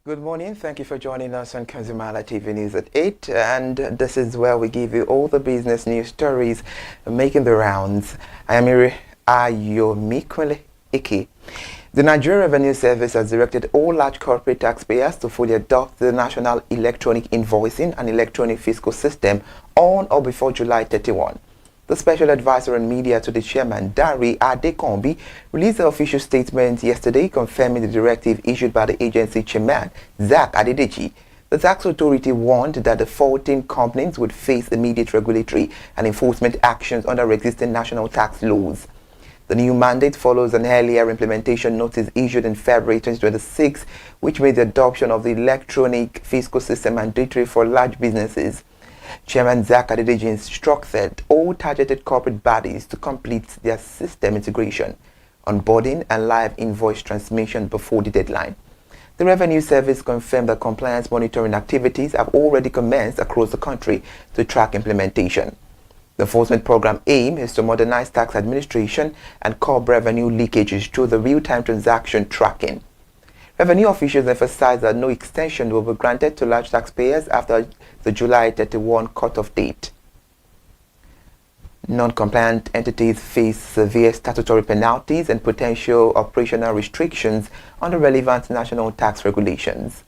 Good morning. Thank you for joining us on ConsumerHallaTV News at 8. And this is where we give you all the business news stories making the rounds. I am Ayomikwele Ike. The Nigeria Revenue Service has directed all large corporate taxpayers to fully adopt the National Electronic Invoicing and Electronic Fiscal System on or before July 31. The special advisor on media to the chairman, Dari Adekombi, released an official statement yesterday confirming the directive issued by the agency chairman, Zach Adedeji. The tax authority warned that the 14 companies would face immediate regulatory and enforcement actions under existing national tax laws. The new mandate follows an earlier implementation notice issued in February 2026, which made the adoption of the electronic fiscal system mandatory for large businesses. Chairman Zach Adedeji instructed all targeted corporate bodies to complete their system integration, onboarding and live invoice transmission before the deadline. The Revenue Service confirmed that compliance monitoring activities have already commenced across the country to track implementation. The enforcement program aim is to modernize tax administration and curb revenue leakages through the real-time transaction tracking. Revenue officials emphasized that no extension will be granted to large taxpayers after the July 31 cutoff date. Non-compliant entities face severe statutory penalties and potential operational restrictions under relevant national tax regulations.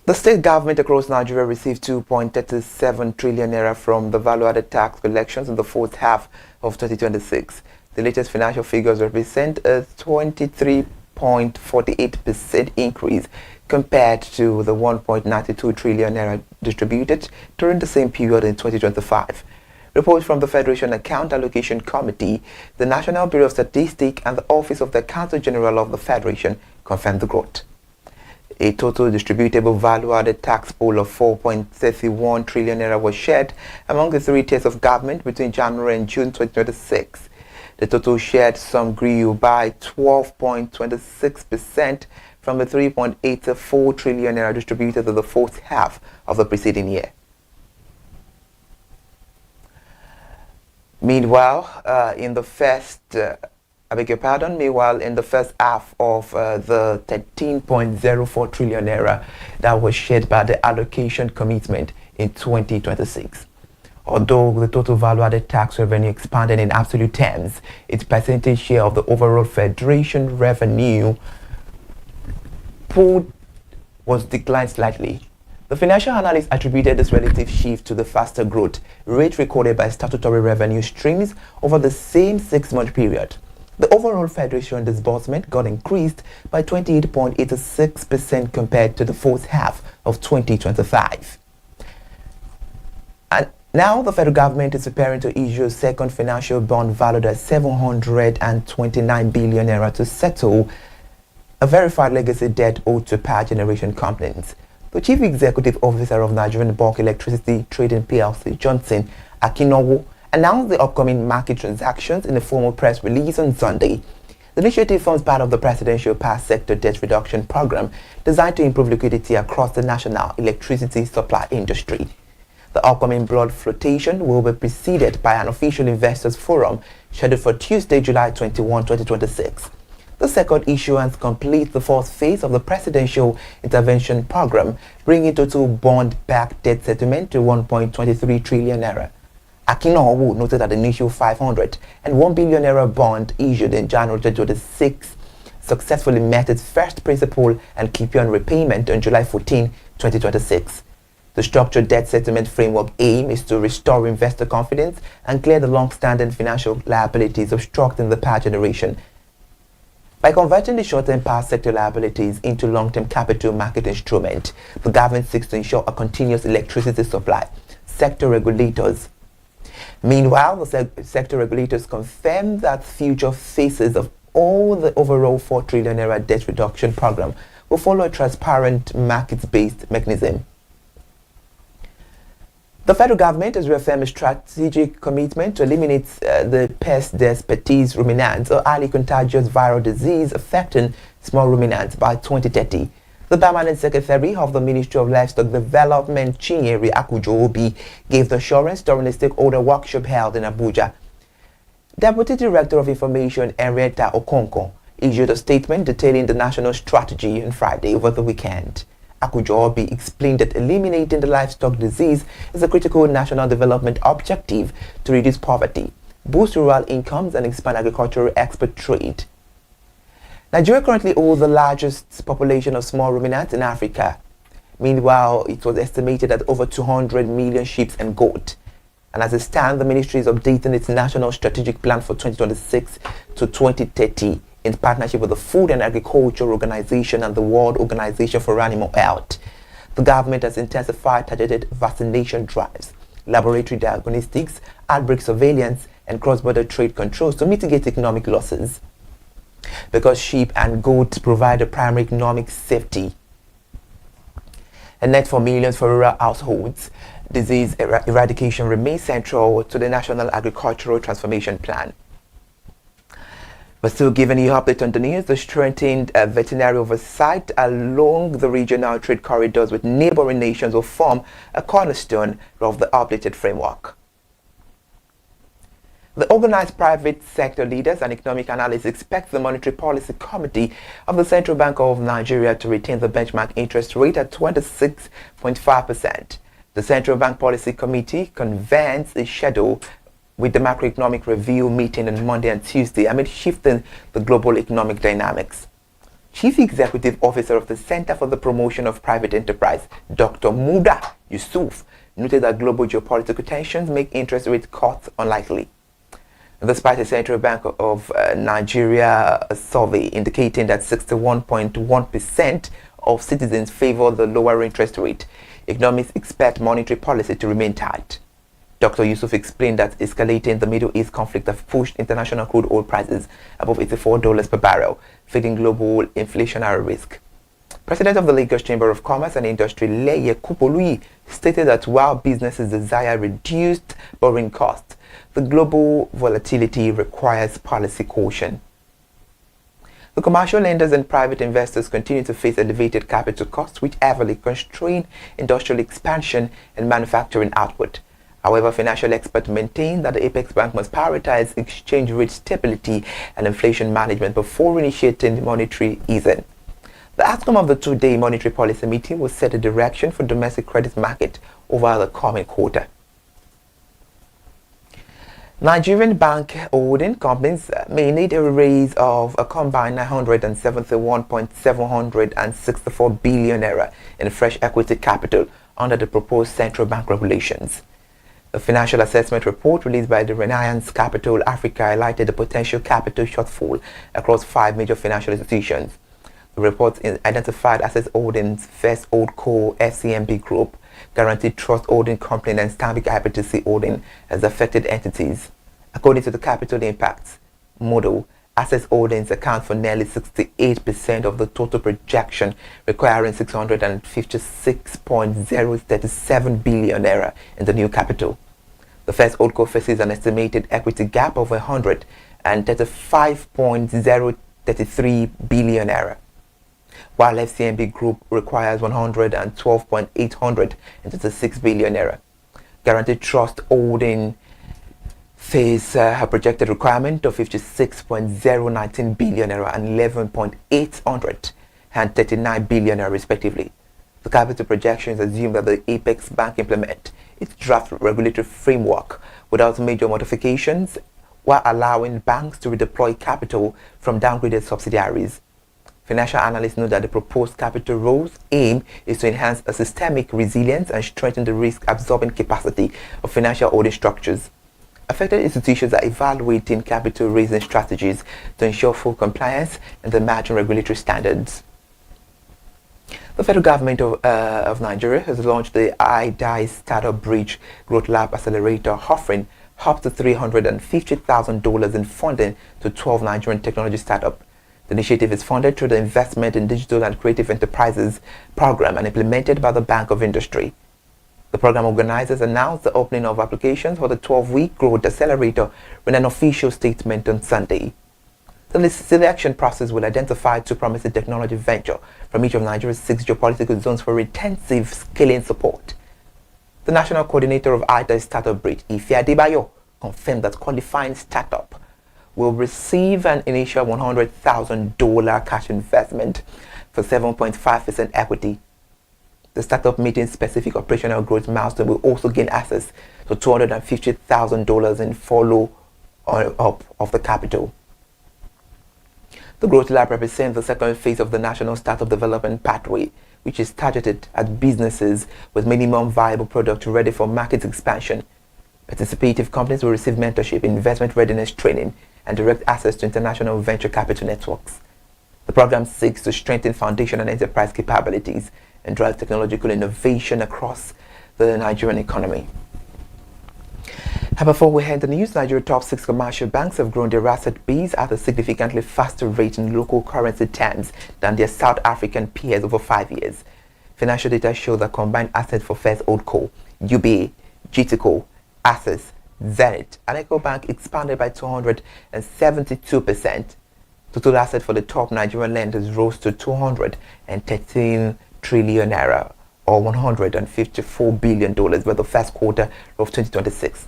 The state government across Nigeria received 2.37 trillion naira from the value-added tax collections in the fourth half of 2026. The latest financial figures represent a 23.48% increase compared to the 1.92 trillion naira distributed during the same period in 2025. Reports from the Federation Account Allocation Committee, the National Bureau of Statistics, and the Office of the Accountant General of the Federation confirmed the growth. A total distributable value-added tax pool of 4.31 trillion naira was shared among the three tiers of government between January and June 2026. The total shared sum grew by 12.26% from the 3.84 trillion naira distributed in the fourth half of the preceding year. Meanwhile, in the first half of the 13.04 trillion naira that was shared by the allocation commitment in 2026. Although the total value-added tax revenue expanded in absolute terms, its percentage share of the overall Federation revenue pool was declined slightly. The financial analyst attributed this relative shift to the faster growth rate recorded by statutory revenue streams over the same 6-month period. The overall Federation disbursement got increased by 28.86% compared to the fourth half of 2025. And now the federal government is preparing to issue a second financial bond valued at 729 billion naira to settle a verified legacy debt owed to power generation companies. The Chief Executive Officer of Nigerian Bulk Electricity Trading PLC, Johnson Akinowo, announced the upcoming market transactions in a formal press release on Sunday. The initiative forms part of the Presidential Power Sector Debt Reduction Program designed to improve liquidity across the national electricity supply industry. The upcoming broad flotation will be preceded by an official investors forum scheduled for Tuesday, July 21, 2026. The second issuance completes the fourth phase of the Presidential Intervention Program, bringing total bond-backed debt settlement to 1.23 trillion naira. Akinowo noted that the initial 500 and 1 billion naira bond issued in January 2026 successfully met its first principal and keep-on repayment on July 14, 2026. The structured debt settlement framework aim is to restore investor confidence and clear the long-standing financial liabilities obstructing the power generation. By converting the short-term power sector liabilities into long-term capital market instrument, the government seeks to ensure a continuous electricity supply. Sector regulators. Meanwhile, the sector regulators confirm that future phases of all the overall 4 trillion naira debt reduction program will follow a transparent market-based mechanism. The federal government has reaffirmed a strategic commitment to eliminate the pest des petits ruminants, or highly contagious viral disease affecting small ruminants, by 2030. The permanent secretary of the Ministry of Livestock Development, Chinyere Akujo-Obi, gave the assurance during a stakeholder workshop held in Abuja. Deputy Director of Information, Henrietta Okonkwo, issued a statement detailing the national strategy on Friday over the weekend. Akujobi explained that eliminating the livestock disease is a critical national development objective to reduce poverty, boost rural incomes, and expand agricultural export trade. Nigeria currently holds the largest population of small ruminants in Africa. Meanwhile, it was estimated that over 200 million sheep and goats. And as it stands, the ministry is updating its national strategic plan for 2026 to 2030 in partnership with the Food and Agriculture Organization and the World Organization for Animal Health. The government has intensified targeted vaccination drives, laboratory diagnostics, outbreak surveillance, and cross-border trade controls to mitigate economic losses. Because sheep and goats provide a primary economic safety, a net for millions for rural households, disease eradication remains central to the National Agricultural Transformation Plan. But still giving you update on the news, the strengthened veterinary oversight along the regional trade corridors with neighboring nations will form a cornerstone of the updated framework. The organized private sector leaders and economic analysts expect the Monetary Policy Committee of the Central Bank of Nigeria to retain the benchmark interest rate at 26.5%. The Central Bank Policy Committee convenes a schedule with the macroeconomic review meeting on Monday and Tuesday amid shifting the global economic dynamics. Chief Executive Officer of the Center for the Promotion of Private Enterprise, Dr. Muda Yusuf, noted that global geopolitical tensions make interest rate cuts unlikely. Despite the Central Bank of Nigeria survey indicating that 61.1% of citizens favor the lower interest rate, economists expect monetary policy to remain tight. Dr. Yusuf explained that escalating the Middle East conflict have pushed international crude oil prices above $84 per barrel, feeding global inflationary risk. President of the Lagos Chamber of Commerce and Industry, Leye Kupolui, stated that while businesses desire reduced borrowing costs, the global volatility requires policy caution. The commercial lenders and private investors continue to face elevated capital costs, which heavily constrain industrial expansion and manufacturing output. However, financial experts maintain that the Apex Bank must prioritize exchange rate stability and inflation management before initiating monetary easing. The outcome of the two-day monetary policy meeting will set a direction for domestic credit market over the coming quarter. Nigerian bank holding companies may need a raise of a combined 971.764 billion naira in fresh equity capital under the proposed central bank regulations. The financial assessment report released by the Renaissance Capital Africa highlighted the potential capital shortfall across 5 major financial institutions. The report identified Access Holdings, First Holdco, FCMB Group, Guaranteed Trust Holding Company, and Stanbic IBTC Holding as affected entities. According to the capital impacts model, Access Holdings account for nearly 68% of the total projection, requiring 656.037 billion naira in the new capital. The First Holdco faces an estimated equity gap of 135.033 billion naira, while FCMB Group requires 112.826 billion naira. Guaranteed Trust Holding face a projected requirement of 56.019 billion naira and 11.839 billion naira respectively. The capital projections assume that the Apex Bank implement its draft regulatory framework without major modifications, while allowing banks to redeploy capital from downgraded subsidiaries. Financial analysts know that the proposed capital rules aim is to enhance a systemic resilience and strengthen the risk-absorbing capacity of financial holding structures. Affected institutions are evaluating capital raising strategies to ensure full compliance and the emerging regulatory standards. The federal government of Nigeria has launched the iDice Startup Bridge Growth Lab Accelerator, offering up to $350,000 in funding to 12 Nigerian technology startups. The initiative is funded through the Investment in Digital and Creative Enterprises program and implemented by the Bank of Industry. The program organizers announced the opening of applications for the 12-week Growth Accelerator with an official statement on Sunday. The selection process will identify 2 promising technology ventures from each of Nigeria's 6 geopolitical zones for intensive scaling support. The national coordinator of iDice Startup Bridge, Ife Adebayo, confirmed that qualifying startup will receive an initial $100,000 cash investment for 7.5% equity. The startup meeting specific operational growth milestone will also gain access to $250,000 in follow-up of the capital. The Growth Lab represents the second phase of the National Startup Development Pathway, which is targeted at businesses with minimum viable product ready for market expansion. Participative companies will receive mentorship, investment readiness training, and direct access to international venture capital networks. The program seeks to strengthen foundation and enterprise capabilities and drive technological innovation across the Nigerian economy. And before we end the news, Nigeria's top 6 commercial banks have grown their asset base at a significantly faster rate in local currency terms than their South African peers over 5 years. Financial data show that combined assets for First Holdco, UBA, GTCO, Access, Zenith, and Ecobank expanded by 272%. Total assets for the top Nigerian lenders rose to 213 trillion naira, or $154 billion by the first quarter of 2026.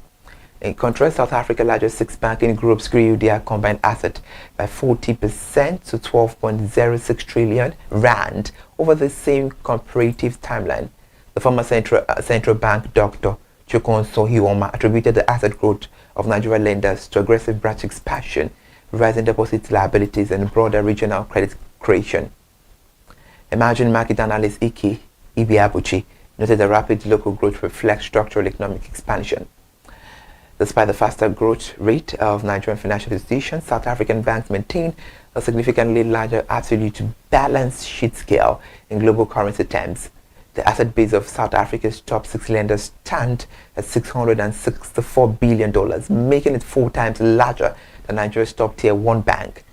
In contrast, South Africa's largest 6 banking groups grew their combined asset by 40% to 12.06 trillion rand over the same comparative timeline. The former central bank Dr. Chukwuemeka Hiwoma attributed the asset growth of Nigerian lenders to aggressive branch expansion, rising deposit liabilities, and broader regional credit creation. Emerging market analyst Ike Ibiabuchi noted the rapid local growth reflects structural economic expansion. Despite the faster growth rate of Nigerian financial institutions, South African banks maintain a significantly larger absolute balance sheet scale in global currency terms. The asset base of South Africa's top 6 lenders stand at $664 billion, making it 4 times larger than Nigeria's top tier 1 bank.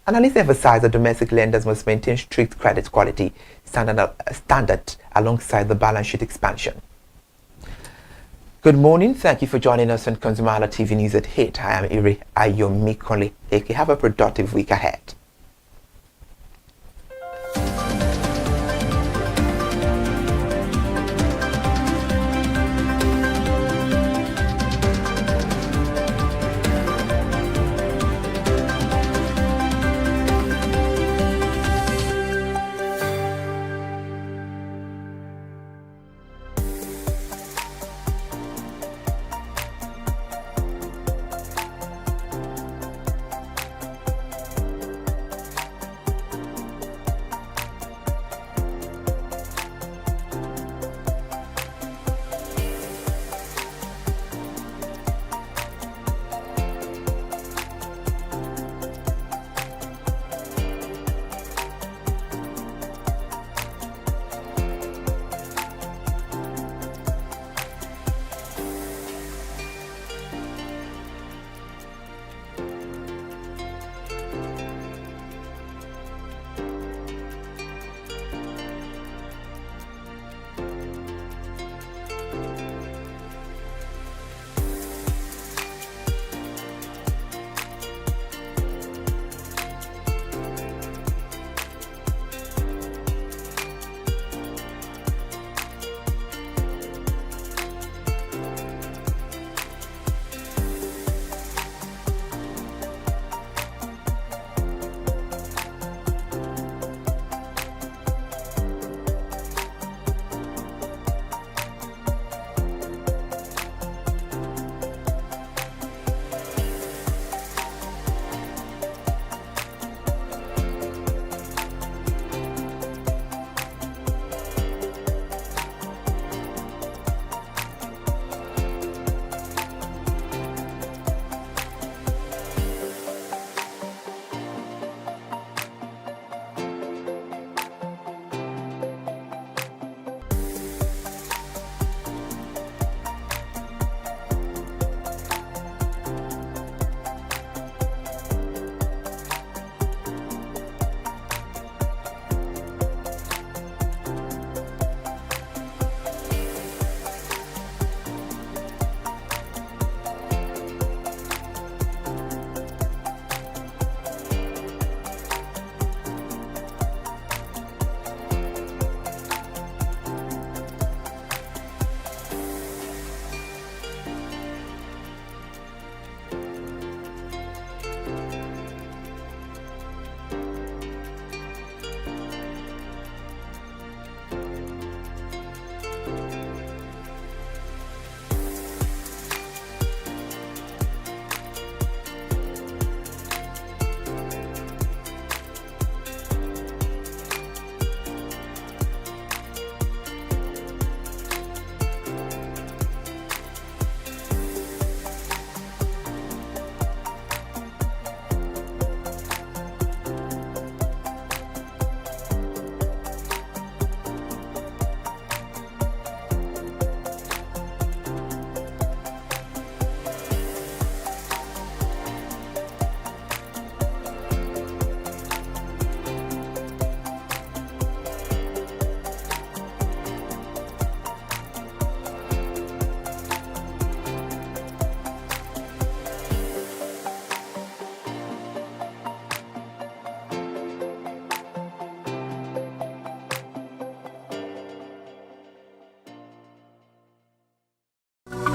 Analysts emphasize that domestic lenders must maintain strict credit quality standard alongside the balance sheet expansion. Good morning. Thank you for joining us on ConsumerHallaTV News at 8. I am Iri Ayomikole. Have a productive week ahead.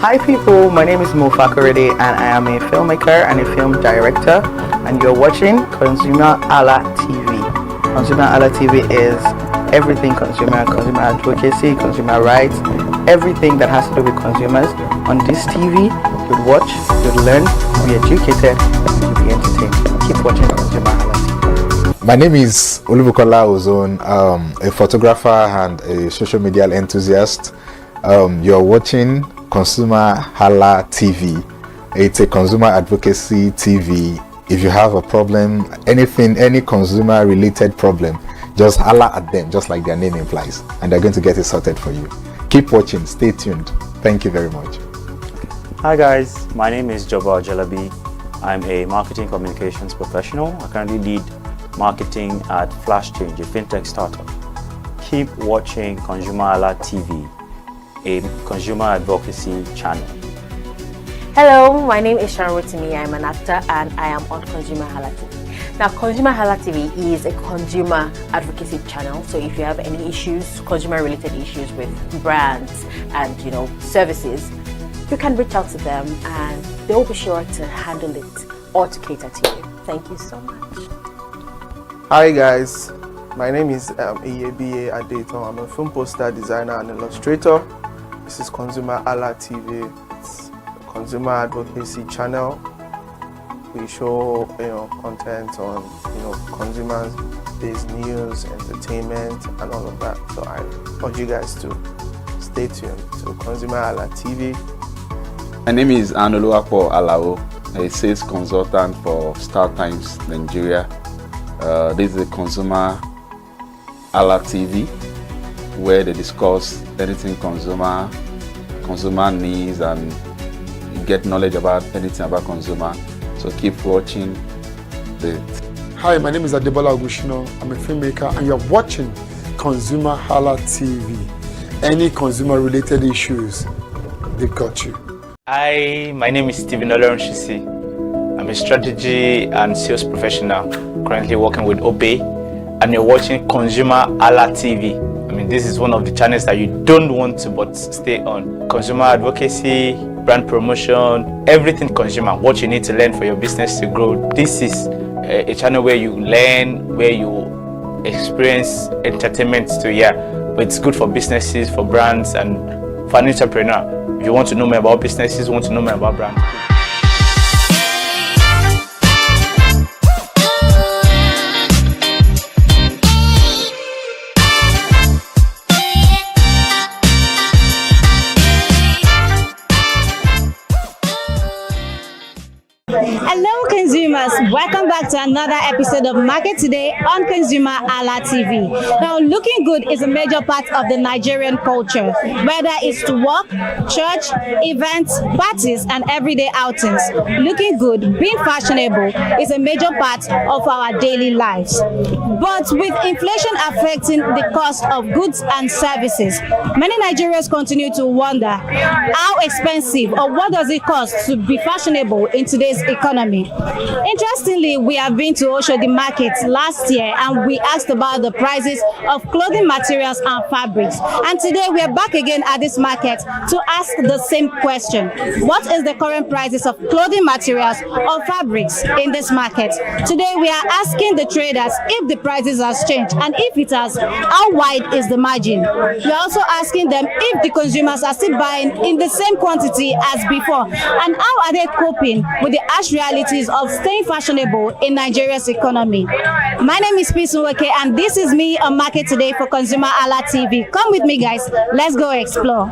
Hi people, my name is Mo Fakorede and I am a filmmaker and a film director, and you're watching ConsumerHalla TV. ConsumerHalla TV is everything consumer advocacy, consumer rights, everything that has to do with consumers. On this TV, you'll watch, you'll learn, you'll be educated, and you'll be entertained. Keep watching ConsumerHalla TV. My name is Olubukola Ozone, a photographer and a social media enthusiast. You're watching ConsumerHalla TV. It's a consumer advocacy TV. If you have a problem, any consumer related problem, just holla at them, just like their name implies, and they're going to get it sorted for you. Keep watching, stay tuned. Thank you very much. Hi guys, my name is Joba Jalabi. I'm a marketing communications professional. I currently lead marketing at Flash Change, a fintech startup. Keep watching ConsumerHalla TV, a consumer advocacy channel. Hello, my name is Sharon Rotimi. I'm an actor and I am on ConsumerHalla TV. Now, ConsumerHalla TV is a consumer advocacy channel. So if you have any issues, consumer-related issues with brands and services, you can reach out to them and they'll be sure to handle it or to cater to you. Thank you so much. Hi guys, my name is Iyebiye Adeton. I'm a film poster designer and illustrator. This is ConsumerHalla TV. It's a consumer advocacy channel. We show content on consumers-based news, entertainment, and all of that. So I urge you guys to stay tuned to ConsumerHalla TV. My name is Anoluwapo Alao, a sales consultant for Star Times Nigeria. This is a ConsumerHalla TV, where they discuss anything consumer needs, and you get knowledge about anything about consumer. So keep watching it. Hi, my name is Adebola Ogushino. I'm a filmmaker and you're watching ConsumerHalla TV. Any consumer related issues, they've got you. Hi, my name is Stephen Olorunshisi. I'm a strategy and sales professional, currently working with Obey, and you're watching ConsumerHalla TV. I mean, this is one of the channels that you don't want to but stay on. Consumer advocacy, brand promotion, everything consumer, what you need to learn for your business to grow. This is a channel where you learn, where you experience entertainment too, yeah. But it's good for businesses, for brands, and for an entrepreneur. If you want to know more about businesses, want to know more about brands. Hello consumers, welcome back to another episode of Market Today on ConsumerHalla TV. Now, looking good is a major part of the Nigerian culture, whether it's to work, church, events, parties, and everyday outings. Looking good, being fashionable is a major part of our daily lives. But with inflation affecting the cost of goods and services, many Nigerians continue to wonder how expensive or what does it cost to be fashionable in today's economy. Interestingly, we have been to Oshodi Market last year and we asked about the prices of clothing materials and fabrics. And today we are back again at this market to ask the same question. What is the current prices of clothing materials or fabrics in this market? Today we are asking the traders if the prices has changed, and if it has, how wide is the margin? We are also asking them if the consumers are still buying in the same quantity as before, and how are they coping with the harsh realities of staying fashionable in Nigeria's economy. My name is Peace Nweke and this is me on Market Today for ConsumerHalla TV. Come with me guys, let's go explore.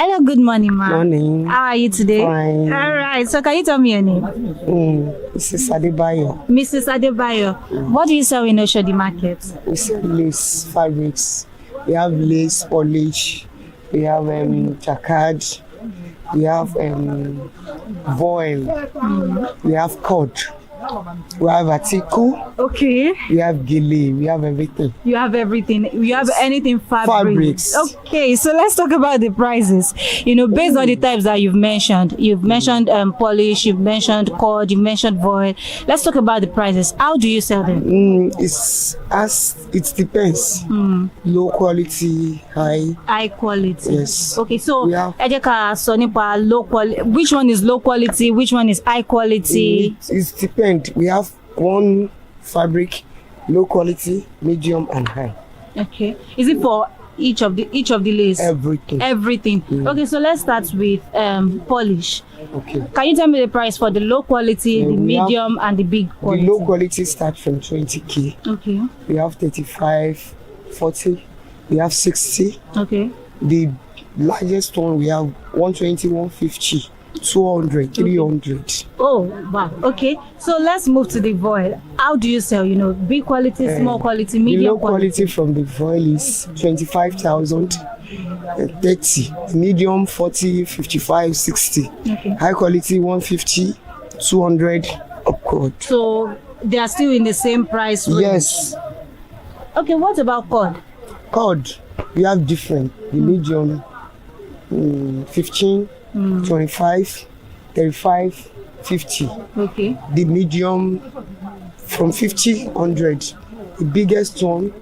Hello, good morning, ma'am. Morning. How are you today? Fine. All right, so can you tell me your name? Mrs. Adebayo. Mrs. Adebayo. What do you sell in Oshodi Market? We sell lace, fabrics. We have lace, polish. We have jacquard. We have voile. We have cord. We have atiku. Okay. We have gele. We have everything. You have everything. You have anything Fabrics. Okay, so let's talk about the prices. You know, based on the types that you've mentioned polish, you've mentioned cord, you've mentioned void. Let's talk about the prices. How do you sell them? It depends. Low quality, high quality. Yes. Okay, so we low quality. Which one is low quality? Which one is high quality? It depends. We have one fabric, low quality, medium, and high. Okay. Is it for each of the lace? Everything. Okay, so let's start with polish. Okay. Can you tell me the price for the low quality, the medium, and the big quality? The low quality starts from 20k. Okay. We have 35, 40. We have 60. Okay. The largest one we have 120, 150, 200, 300. Oh wow. Okay. So let's move to the voile. How do you sell? You know, big quality, small quality, medium the low quality from the voile is 25,000. 30, medium 40, 55, 60. Okay. High quality 150, 200 upward. So they are still in the same price range? Yes. Okay, what about cord? Cord, we have different. The medium 15, 25, 35, 50. Okay. The medium from 50, 100. The biggest one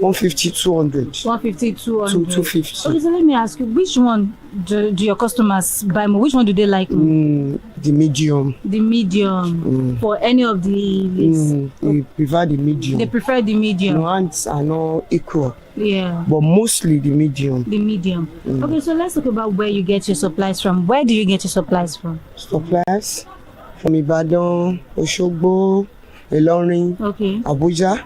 150, 200. 150, 200. 250. Okay, so let me ask you, which one do your customers buy more? Which one do they like more? The medium. The medium. For any of the they prefer the medium. They prefer the medium. No, hands are not equal. Yeah. But mostly the medium. The medium. Okay, so let's talk about where you get your supplies from. Where do you get your supplies from? Supplies from Ibadan, Oshogbo, Ilorin, Abuja,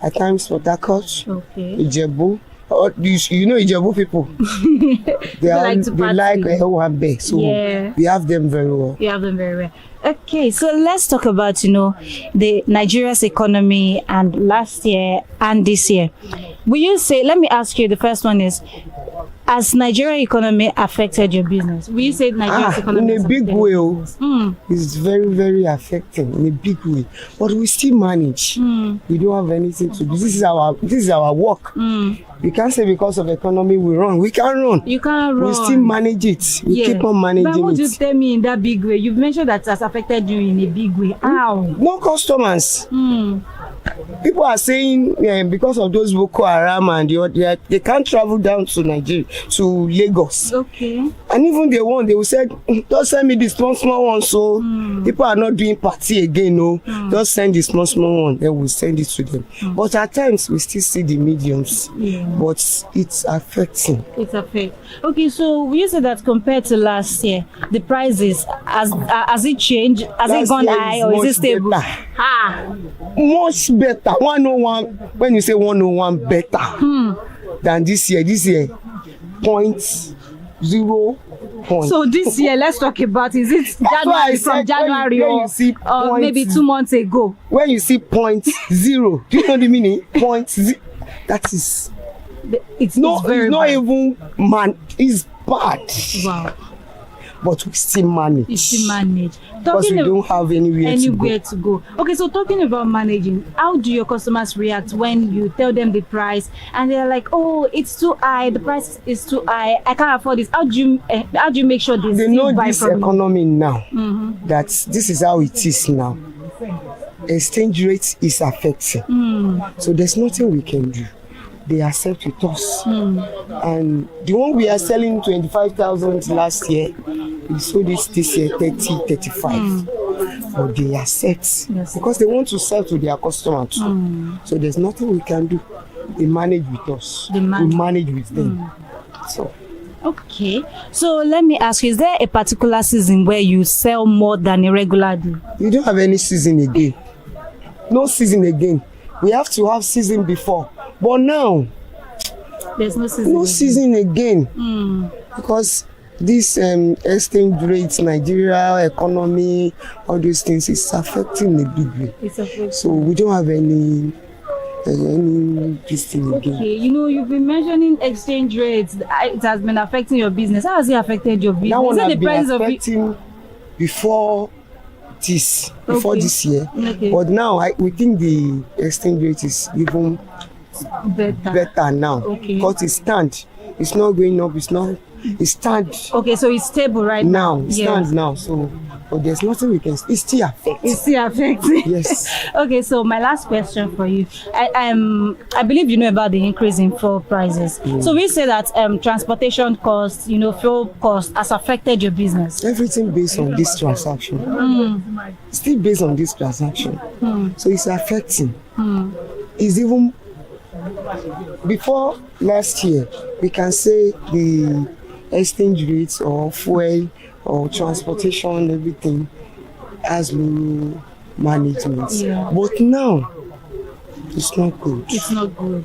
at times Port Harcourt, Ijebu. You know Ijebu people. they like Ewambe, so we have them very well. You have them very well. Okay, so let's talk about the Nigeria's economy and last year and this year. Will you say? Let me ask you. The first one is: has Nigeria economy affected your business? Will you say Nigeria's economy in a big way? It's very, very affecting in a big way. But we still manage. We don't have anything to do. This is our work. We can't say because of economy we run. We can't run. You can't run. We still manage it. We keep on managing it. But would you tell me in that big way? You've mentioned that it has affected you in a big way. How? No customers. People are saying because of those Boko Haram and they can't travel down to Nigeria, to Lagos. Okay. And even they will say, just send me the small one. So people are not doing party again. No, just send the small one. Then we'll send it to them. But at times we still see the mediums. But it's affecting. It's affecting. Okay, so will you say that compared to last year, the prices has it changed? Has it gone high or is it stable? Much better. 101. When you say 101 better than this year. This year 0.0. So this year, let's talk about, is it January from January or maybe 2 months ago? When you see 0.0, do you know the meaning? 0.0. That is. It's not even it's bad. Wow. But we still manage. You still manage. Because we don't have anywhere to go. Okay, so talking about managing, how do your customers react when you tell them the price and they're like, oh, it's too high, the price is too high, I can't afford this. How do you make sure they know this economy now, that this is how it is now. Exchange rate is affecting. So there's nothing we can do. They accept with us. And the one we are selling 25,000 last year, we sold it this year 30, 35. But they accept because they want to sell to their customers too. So there's nothing we can do. They manage with us. We manage with them. So. Okay. So let me ask you, is there a particular season where you sell more than a regular day? You don't have any season again. No season again. We have to have season before. But now, there's no season. No season again. Because this exchange rates, Nigeria economy, all these things is affecting a big way. It's affecting. So we don't have any this thing again. Okay, you've been mentioning exchange rates. It has been affecting your business. How has it affected your business? That one has been affecting before it is before Okay. this year. Okay. But now we think the exchange rate is even better now. Okay. Because it stands. It's not going up. It stands Okay, so it's stable right now. now. It stands now. So, but there's nothing we can. It still affects. It's still affecting. Yes. Okay, so my last question for you. I believe you know about the increase in fuel prices. So we say that transportation costs, fuel costs has affected your business. Everything based on this transaction. Still based on this transaction. So it's affecting. It's even before last year, we can say the exchange rates or fuel or transportation, everything has low management. Yeah. But now, it's not good. It's not good.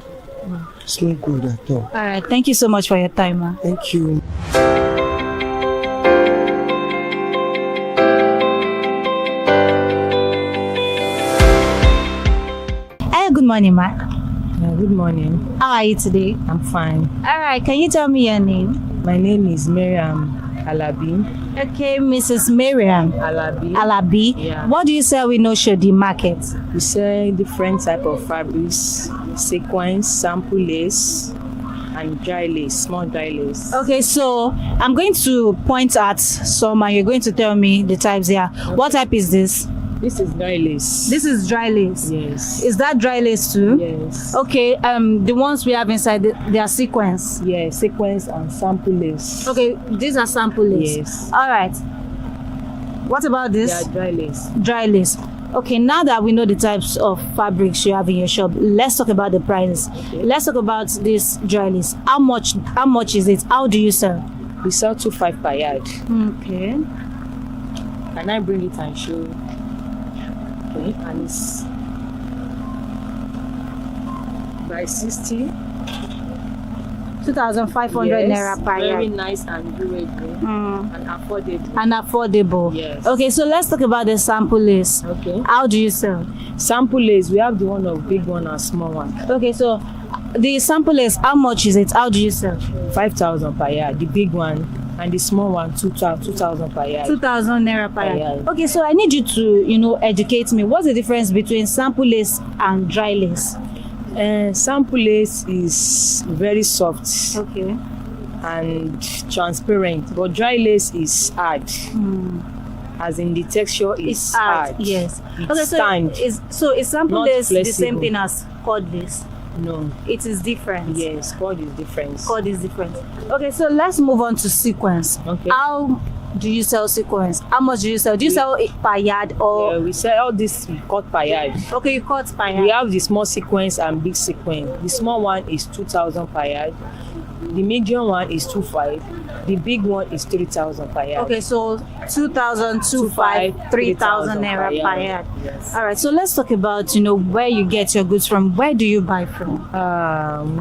It's not good at all. All right, thank you so much for your time, ma. Thank you. Hey, good morning, ma. Good morning. How are you today? I'm fine. All right, can you tell me your name? My name is Miriam Alabi. Okay, Mrs. Miriam Alabi. Yeah. What do you sell in Oshodi market? We sell different type of fabrics, sequins, sample lace, and dry lace, small dry lace. Okay, so I'm going to point at some and you're going to tell me the types here. Okay. What type is this? This is dry lace. This is dry lace? Yes. Is that dry lace too? Yes. Okay, the ones we have inside, they are sequins? Yeah, sequins and sample lace. Okay, these are sample lace? Yes. All right. What about this? They are dry lace. Dry lace. Okay, now that we know the types of fabrics you have in your shop, let's talk about the prices. Okay. Let's talk about this dry lace. How much is it? How do you sell? We sell 2.5 per yard. Okay. Can I bring it and show? Okay, and it's by 60. 2,500 naira per yard. Very nice and durable and affordable. And affordable. Yes. Okay, so let's talk about the sample lace. Okay. How do you sell? Sample lace, we have the one of big one and small one. Okay, so the sample lace, how much is it? How do you sell? 5,000 per yard, the big one, and the small one 2,000 per yard. 2,000 naira per yard. Okay, so I need you to educate me. What's the difference between sample lace and dry lace? Sample lace is very soft. Okay. And transparent, but dry lace is hard. As in the texture is hard. Yes. It okay, stands. So is sample lace flexible. the same thing as cord lace? No. It is different. Yes, cord is different. Cord is different. Okay, so let's move on to sequins. Okay. How do you sell sequins? How much do you sell? Do you sell it per yard or? Yeah, we sell all this cut per yard. Okay, you cut per yard. We have the small sequins and big sequin. The small one is 2,000 per yard. The medium one is 2,500. The big one is 3,000 per yard. Okay, so 2,000, 2,500, 3,000 naira per yard. Yes. All right, so let's talk about where you get your goods from. Where do you buy from?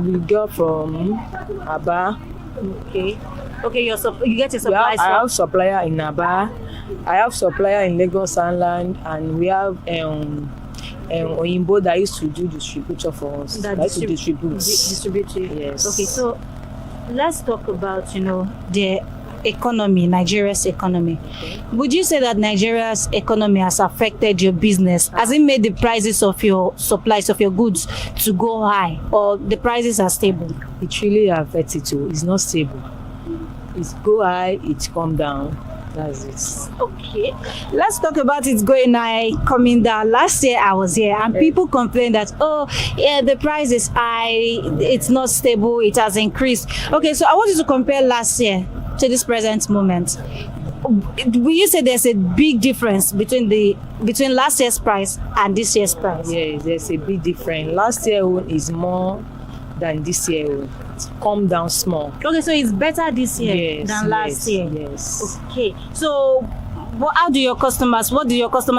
We go from Aba. Okay. Okay, you get your supplies I have supplier in Aba. I have supplier in Lagos Island, and we have Oyinbo that used to do distributor for us. That used to distribute. Yes. Okay, so let's talk about the economy, Nigeria's economy. Okay. Would you say that Nigeria's economy has affected your business? Has it made the prices of your supplies of your goods to go high, or the prices are stable? It really affects it too. It's not stable. It's go high, it come down. That's it. Okay, let's talk about it going high, coming down. Last year I was here and people complained that the price is high, it's not stable, it has increased. Okay, so I want you to compare last year to this present moment. Will you say there's a big difference between last year's price and this year's price? Yes, there's a big difference. Last year is more than this year. It's come down small. Okay, so it's better this year than last year. Yes. Okay, so what do your customers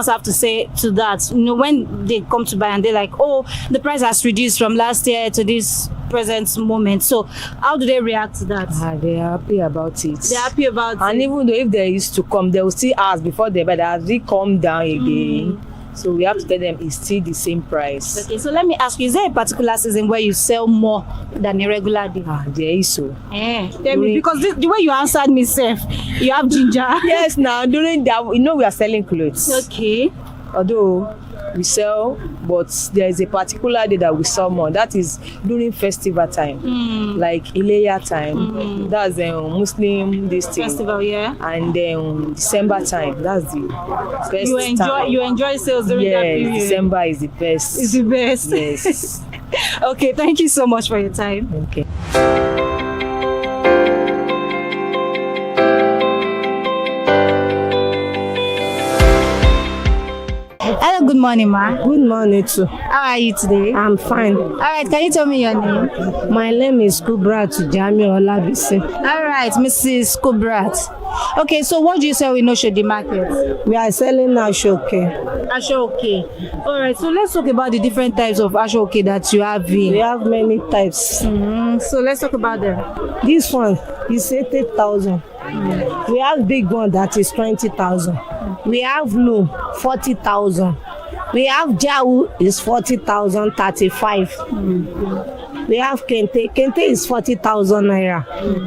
have to say to that? When they come to buy and they're like, the price has reduced from last year to this present moment. So how do they react to that? They're happy about it. They're happy about it. And even though if they used to come, they will still ask before they buy, has it come down again? So we have to tell them it's still the same price. Okay, so let me ask you, is there a particular season where you sell more than a regular day? There is so. Tell me, because the way you answered me, Seth, you have ginger. Yes, now during that, we are selling clothes. Okay. Although we sell, but there is a particular day that we sell more. That is during festival time, like Ileya time. That's the Muslim festival, yeah. And then December time. That's the best time. You enjoy sales during that period. December is the best. It's the best. Yes. Okay, thank you so much for your time. Okay. Hello, good morning, ma. Good morning too. How are you today? I'm fine. All right, can you tell me your name? My name is Kubrat Jami Olabisi. All right, Mrs. Kubrat. Okay, so what do you sell in Oshodi market? We are selling Ashoke. Ashoke. All right, so let's talk about the different types of Ashoke that you have here. We have many types. So let's talk about them. This one is 80,000. We have big one that is 20,000. We have loom 40,000. We have Jawu is 40,000, 35. We have Kente. Kente is 40,000 naira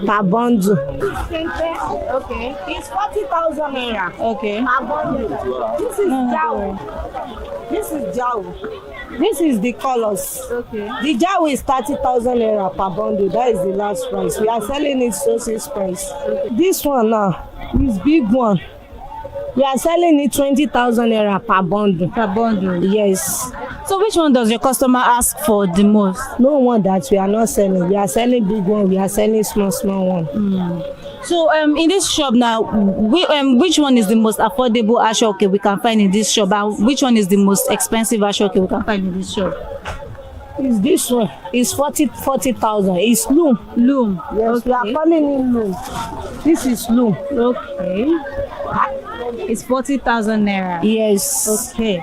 per bundle. Kente, okay. It's 40,000 naira. Okay. Per bundle. This is Jawu. This is Jawu. This is the colors. Okay. The Jawu is 30,000 naira per bundle. That is the last price. We are selling it sources price. This one now is big one. We are selling it 20,000 naira per bundle. Per bundle? Yes. So which one does your customer ask for the most? No one that we are not selling. We are selling big one. We are selling small one. So in this shop now, which one is the most affordable Ashoke we can find in this shop? And which one is the most expensive Ashoke we can find in this shop? Is this one? It's 40,000. It's loom. Loom. Yes, okay. We are calling it loom. This is loom. Okay. It's 40,000 naira. Yes. Okay.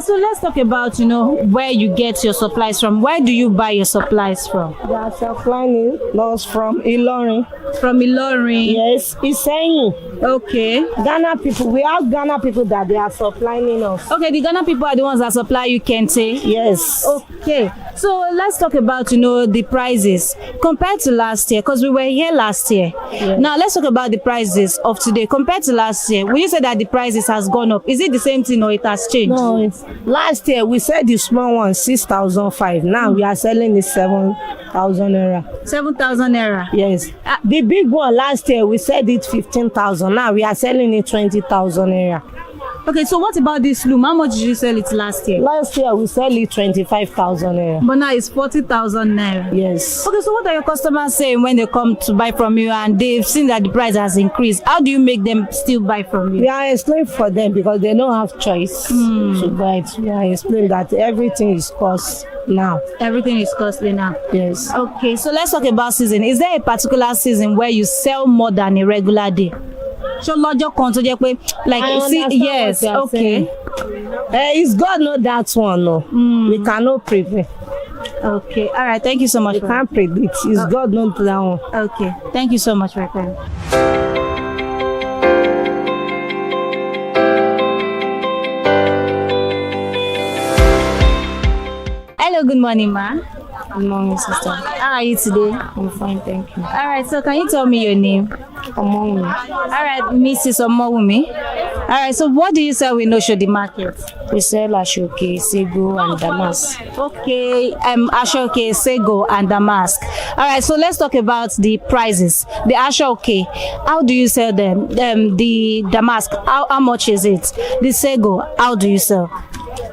So let's talk about, where you get your supplies from. Where do you buy your supplies from? We are supplying us from Ilorin. From Ilorin? Yes, Iseyin. Okay. Ghana people. We have Ghana people that they are supplying us. Okay, the Ghana people are the ones that supply you, Kente? Yes. Okay. So let's talk about, the prices compared to last year, because we were here last year. Yes. Now let's talk about the prices of today compared to last year. Will you say that the prices has gone up? Is it the same thing or it has changed? No. Last year we said the small one 6,500. Now we are selling it 7,000 naira. 7,000 naira. Yes. The big one last year we said it 15,000. Now we are selling it 20,000 naira. Okay, so what about this loom? How much did you sell it last year? Last year we sell it 25,000 naira. But now it's 40,000 naira. Yes. Okay, so what are your customers saying when they come to buy from you and they've seen that the price has increased? How do you make them still buy from you? We are explaining for them because they don't have choice to buy it. We are explaining that everything is cost now. Everything is costly now. Yes. Okay, so let's talk about season. Is there a particular season where you sell more than a regular day? So lọ́jọ́ kan tó jẹ́ pé yes, okay. It's God know that one, no. We cannot prepare. Okay, all right. Thank you so much. We can't predict. It's God knows that one. Okay, thank you so much for your time. Hello, good morning, ma. Good morning, sister. How are you today? I'm fine, thank you. All right, so can you tell me your name? Omowumi. All right, Mrs. Omowumi. All right, so what do you sell in Oshodi market? We sell Ashoke, Sego, and Damask. Okay, Ashoke, Sego, and Damask. All right, so let's talk about the prices. The Ashoke, how do you sell them? The Damask, how much is it? The Sego, how do you sell?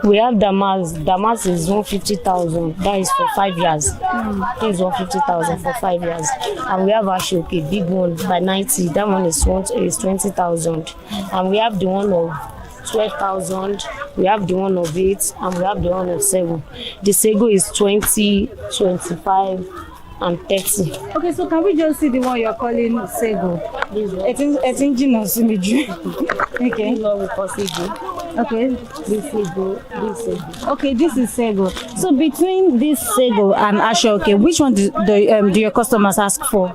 We have Damask. Damask is 150,000. That is for 5 years. That is 150,000 for 5 years. And we have Ashoke, big one by 90. That one is 20,000. And we have the one of 12,000. We have the one of 8, and we have the one of 7. The Sego is 20, 25, and 30. Okay, so can we just see the one you're calling Sego? It's okay. Okay. This Sego. Okay, this is Sego. So between this Sego and Ashoke, which one do your customers ask for?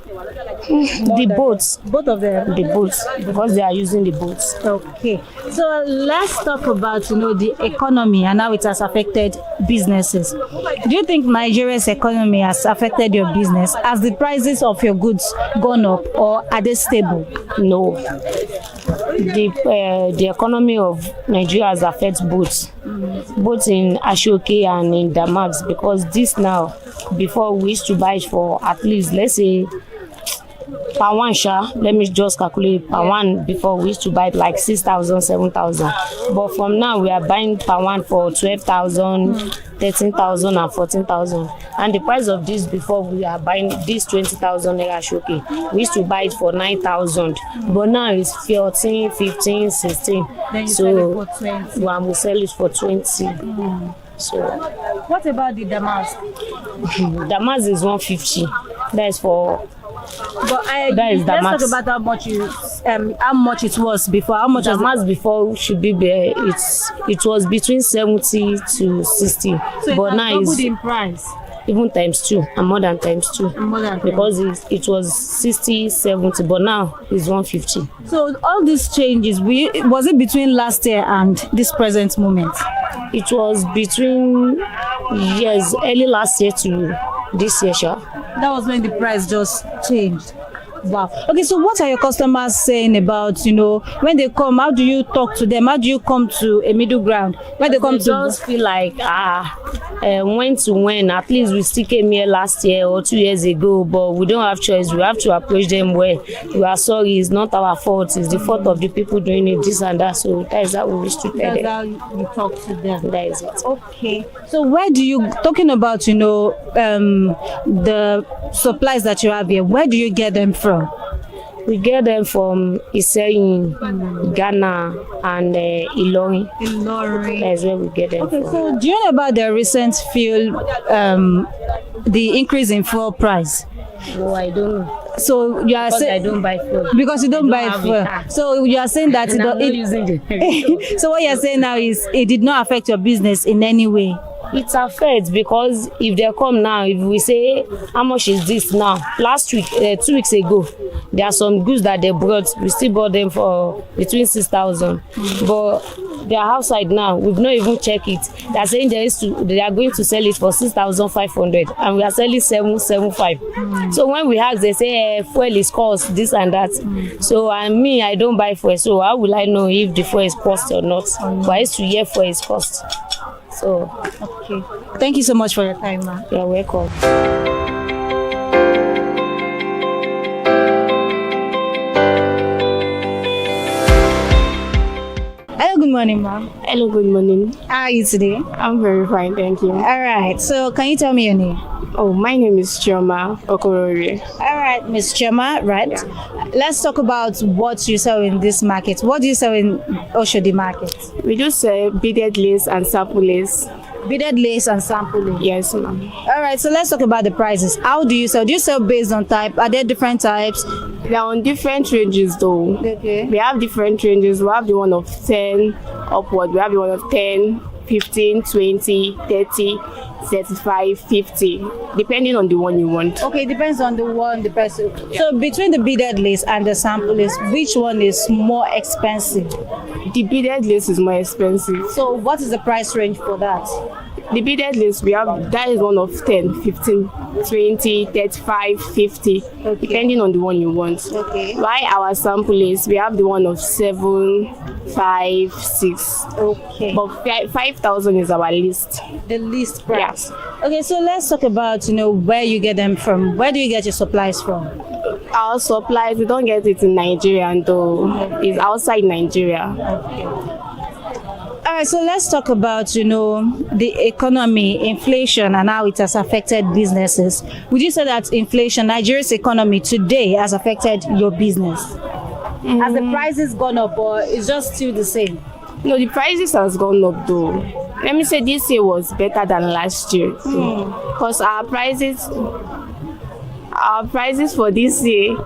The boats. Both of them? The boats, because they are using the boats. Okay. So let's talk about, the economy and how it has affected businesses. Do you think Nigeria's economy has affected your business? Has the prices of your goods gone up, or are they stable? No. The economy of Nigeria has affected both in Ashoke and in Damax, because this now, before we used to buy it for at least, let's say, per one let me just calculate per one. Before we used to buy it like 6,000, 7,000, but from now we are buying per one for 12,000, 13,000 and 14,000. And the price of this, before we are buying this 20,000 naira shoki, we used to buy it for 9,000, but now it's 14, 15, 16. Then you so sell it for 20. We sell it for 20. So what about the Damask? Damask is 150. That is for. But that is let's Damask. talk about how much it was before. How much Damask before should be there? It was between 70 to 60. So but now it's in price. Even times 2 and more than times 2. Because it was 60, 70, but now it's 150. So all these changes, was it between last year and this present moment? It was between early last year to this year, sure. That was when the price just changed. Wow. Okay, so what are your customers saying about, when they come, how do you talk to them? How do you come to a middle ground? When they come to just feel like, when to when, at least we still came here last year or 2 years ago, but we don't have choice. We have to approach them well. We are sorry, it's not our fault. It's the fault of the people doing it, this and that. So that is how we wish to tell them. That's how you talk to them. That is it. Okay. So where do you, talking about, the supplies that you have here, where do you get them from? We get them from Iseyin, Ghana, and Ilorin. That's where we get them from. So do you know about the recent fuel, the increase in fuel price? No, I don't know. So you are saying I don't buy fuel. Because you don't buy fuel. So you are saying that I'm not using it. So what you are saying now is it did not affect your business in any way. It affects, because if they come now, if we say how much is this now, last week, 2 weeks ago, there are some goods that they brought, we still bought them for between 6,000, but they are outside now, we've not even checked it. They are saying they are going to sell it for 6,500 and we are selling 775. So when we ask, they say fuel is cost this and that. So I don't buy fuel, so how will I know if the fuel is cost or not? But I used to hear fuel is cost. So okay, thank you so much for your time, ma'am. You're welcome. Hello, good morning, ma'am. Hello, good morning. How are you today? I'm very fine, thank you. All right, so can you tell me your name? Oh, my name is Chioma Okorori. All right, Miss Chioma, right? Yeah. Let's talk about what you sell in this market. What do you sell in Oshodi market? We do sell beaded lace and sample lace. Beaded lace and sample lace? Yes, ma'am. All right, so let's talk about the prices. How do you sell? Do you sell based on type? Are there different types? They are on different ranges though. Okay. We have different ranges. We have the one of 10 upward. We have the one of 10, 15, 20, 30, 35, 50, depending on the one you want. Okay, depends on the one, the person. Yeah. So between the beaded lace and the sample lace, which one is more expensive? The beaded lace is more expensive. So what is the price range for that? The beaded lace, we have, that is one of 10, 15, 20, 35, 50, okay, depending on the one you want. Okay. While our sample lace, we have the one of 7, 5, 6. Okay. But 5,000 is our list. The list price. Yes. Okay, so let's talk about, where you get them from. Where do you get your supplies from? Our supplies, we don't get it in Nigeria, though. It's outside Nigeria. Okay. All right, so let's talk about, the economy, inflation, and how it has affected businesses. Would you say that inflation, Nigeria's economy today, has affected your business? Has the prices gone up, or is just still the same? No, the prices has gone up though. Let me say this year was better than last year. Because our prices for this year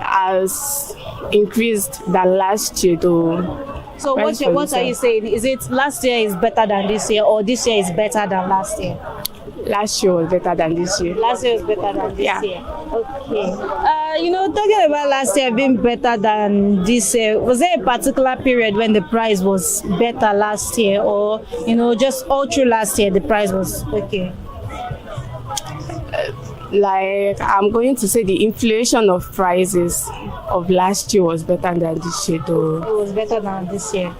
has increased than last year though. So what are you saying? Is it last year is better than this year, or this year is better than last year? Last year was better than this year. Last year was better than this Yeah. year. Okay. Talking about last year being better than this year, was there a particular period when the price was better last year, or just all through last year the price was okay? Like, I'm going to say the inflation of prices of last year was better than this year, though. It was better than this year.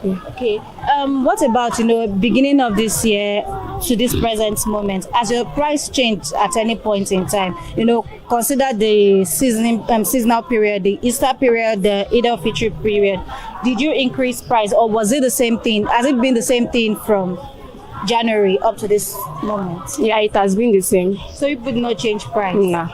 Okay. What about beginning of this year to this present moment? Has your price changed at any point in time? Consider the seasonal period, the Easter period, the Eid al-Fitr period. Did you increase price, or was it the same thing? Has it been the same thing from January up to this moment? Yeah, it has been the same. So you did not change price? No.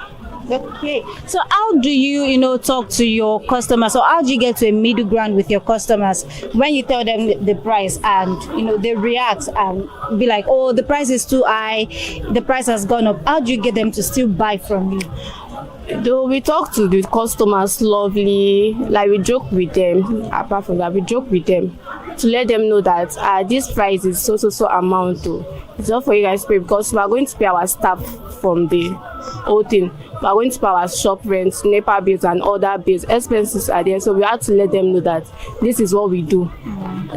Okay. So how do you, talk to your customers, or how do you get to a middle ground with your customers when you tell them the price and, they react and be like, oh, the price is too high, the price has gone up. How do you get them to still buy from you? Though we talk to the customers lovely, like we joke with them. Apart from that, we joke with them to let them know that this price is so amount too. It's not for you guys to pay, because we are going to pay our staff from the whole thing. We are going to pay our shop rent, NEPA bills and other bills. Expenses are there, so we have to let them know that this is what we do.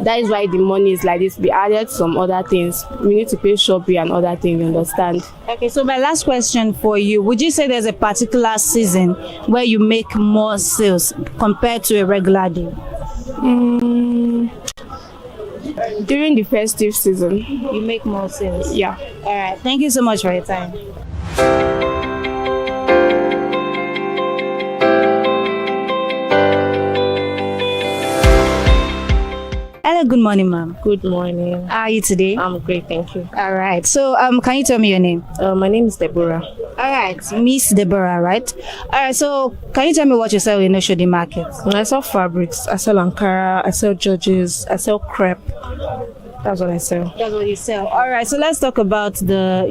That is why the money is like this. We added some other things. We need to pay shop bill and other things, you understand? Okay, so my last question for you, would you say there's a particular season where you make more sales compared to a regular day? During the festive season. You make more sales? Yeah. All right. Thank you so much for your time. Hello, good morning, ma'am. Good morning. How are you today? I'm great, thank you. All right. So, can you tell me your name? My name is Deborah. All right, Miss Deborah, right? All right. So, can you tell me what you sell in Oshodi Market? I sell fabrics. I sell Ankara. I sell Georges. I sell crepe. That's what I sell. That's what you sell. All right. So let's talk about the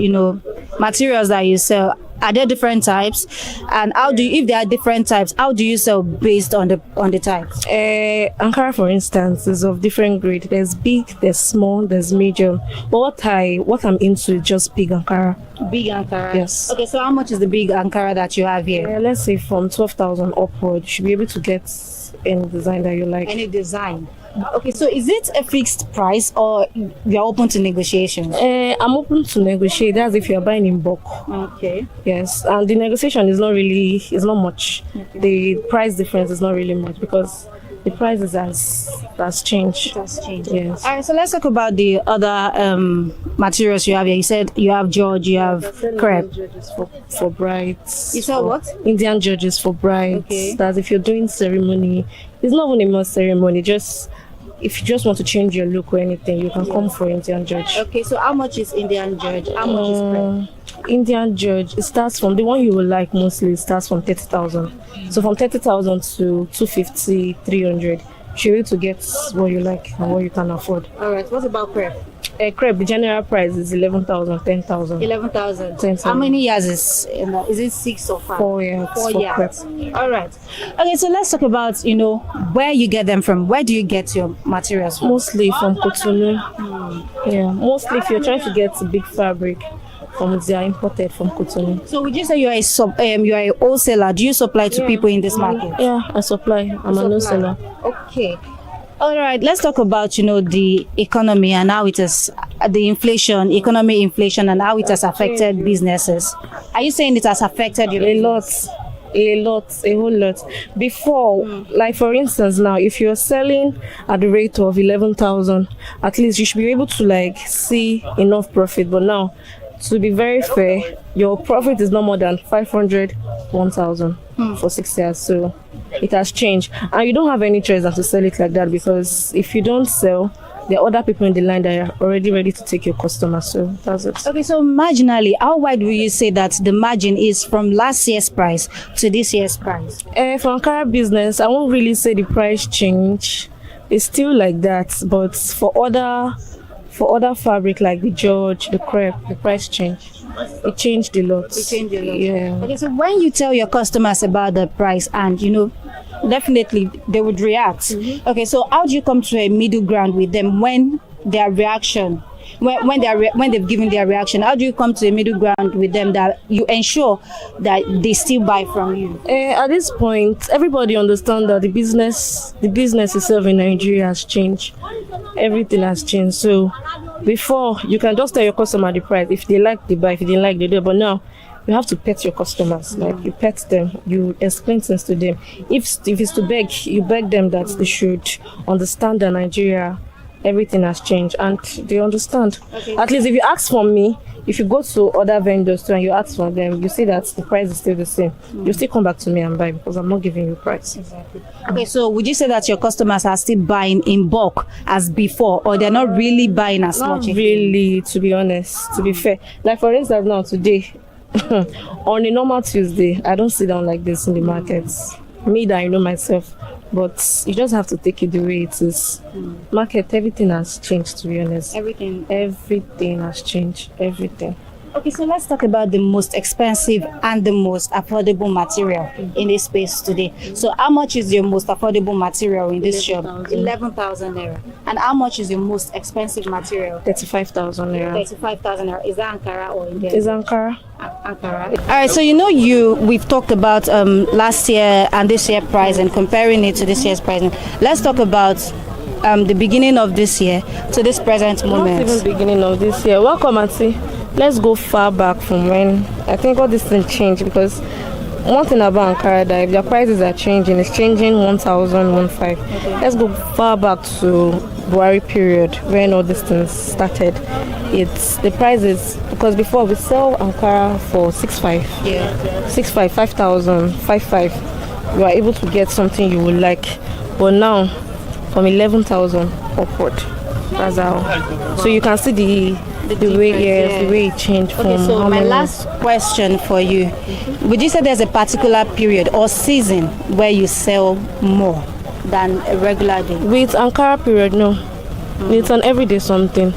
materials that you sell. Are there different types? And if there are different types, how do you sell based on the types? Ankara, for instance, is of different grade. There's big, there's small, there's medium. But what I'm into is just big Ankara. Big Ankara? Yes. Okay, so how much is the big Ankara that you have here? Let's say from 12,000 upward. You should be able to get any design that you like. Any design? Okay, so is it a fixed price, or you're open to negotiation? I'm open to negotiate. That's if you're buying in bulk. Okay. Yes, and the negotiation is not much. Okay. The price difference is not really much, because the prices has changed. It has changed. Yes. All right, so let's talk about the other materials you have here. You said you have George, you have crepe. Georges for brides. You sell what? Indian Georges for brides. Okay. That's if you're doing ceremony. It's not even a more ceremony. Just if you just want to change your look or anything, you can come for Indian George. Okay, so how much is Indian George? How much is crepe? Indian George, it starts from the one you will like mostly. It starts from 30,000. So from 30,000 to 250, 300. You're able to get what you like and what you can afford. All right. What about crepe? Crepe, the general price is 11,000, 10,000. 11,000. 10,000. How many years is it 6 or 5? 4 years. 4 for years. crepe. All right. Okay, so let's talk about where you get them from. Where do you get your materials from? Mostly from Cotonou. Yeah, mostly if you're trying to get big fabric, they are imported from Cotonou. So would you say you are a wholesaler? Do you supply to people in this market? Yeah, I supply. I'm a wholesaler. Okay. All right, let's talk about the economy and how it has economic inflation and how it has affected businesses. Are you saying it has affected you? A whole lot. Before, like for instance, now if you're selling at the rate of 11,000, at least you should be able to see enough profit. But now, to be very fair, your profit is no more than 500, 1,000 for 6 years. So it has changed, and you don't have any choice than to sell it like that, because if you don't sell, there are other people in the line that are already ready to take your customers. So that's it. Okay, so marginally, how wide will you say that the margin is from last year's price to this year's price? For Ankara business, I won't really say the price change. It's still like that, but for other fabric like the George, the crepe, the price changed. It changed a lot. Yeah. Okay, so when you tell your customers about the price, and definitely they would react. Okay, so how do you come to a middle ground with them when their reaction when they've given their reaction? How do you come to a middle ground with them that you ensure that they still buy from you? At this point, everybody understands that the business itself in Nigeria has changed. Everything has changed. So before, you can just tell your customer the price. If they like, they buy. If they didn't like, they do. But now, you have to pet your customers. Like, you pet them, you explain things to them. If it's to beg, you beg them that they should understand that Nigeria, everything has changed, and they understand. Okay. At least if you ask from me, if you go to other vendors too and you ask for them, you see that the price is still the same. You still come back to me and buy because I'm not giving you price. Exactly. Okay, so would you say that your customers are still buying in bulk as before, or they're not really buying as much? Not really, to be honest, to be fair. Like for instance now today, on a normal Tuesday, I don't sit down like this in the markets. Me that I know myself. But you just have to take it the way it is. Market, everything has changed, to be honest. Everything has changed. Everything. Okay, so let's talk about the most expensive and the most affordable material in this space today. So how much is your most affordable material in this shop? 11,000 naira. And how much is your most expensive material? 35,000 naira. 35,000 naira. Is that Ankara or India? It's Ankara. Ankara. All right, so we've talked about last year and this year price and comparing it to this year's price. Let's talk about the beginning of this year to this present moment. Not even beginning of this year. Welcome, Auntie. Let's go far back from when I think all this thing changed, because one thing about Ankara, that if their prices are changing, it's changing 1,000, 15. Okay. Let's go far back to Buhari period when all these things started. It's the prices, because before we sell Ankara for 6,500. Yeah. 6,500, 5,000, 5,500. You are able to get something you would like. But now, from 11,000 upward. That's how. So you can see the way it changed. Okay, so my last question for you: would you say there's a particular period or season where you sell more than a regular day? With Ankara period, no. It's an everyday something.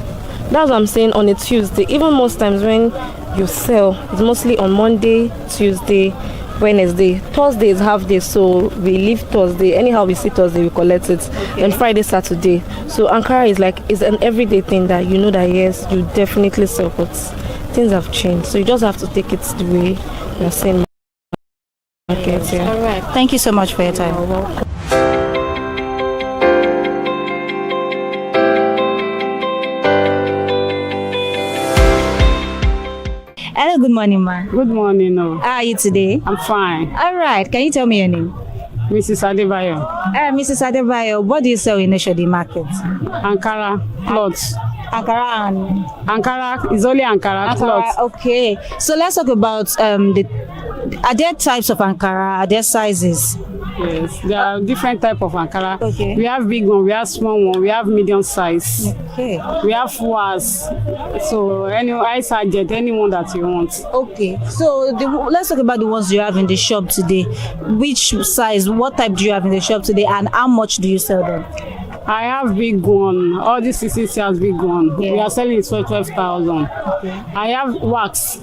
That's what I'm saying. On a Tuesday, even most times when you sell, it's mostly on Monday, Tuesday, Wednesday. Thursday is half day, so we leave Thursday. Anyhow, we see Thursday, we collect it. Okay. Then Friday, Saturday. So Ankara is an everyday thing that you know that yes, you definitely sell, but things have changed. So you just have to take it the way you're saying. Okay, yeah. All right. Thank you so much for your time. You're welcome. Hello, good morning, ma. Good morning, no. How are you today? I'm fine. All right. Can you tell me your name? Mrs. Adebayo. Mrs. Adebayo, what do you sell in Oshodi market? Ankara clothes. Ankara is only Ankara clothes. Okay. So let's talk about are there types of Ankara? Are there sizes? Yes, there are different type of Ankara. Okay. We have big one, we have small one, we have medium size. Okay. We have fuas. So any size, any one that you want. Okay. So let's talk about the ones you have in the shop today. Which size? What type do you have in the shop today, and how much do you sell them? I have big one. All these CCC has big one. Yeah. We are selling it for 12,000. Okay. I have wax.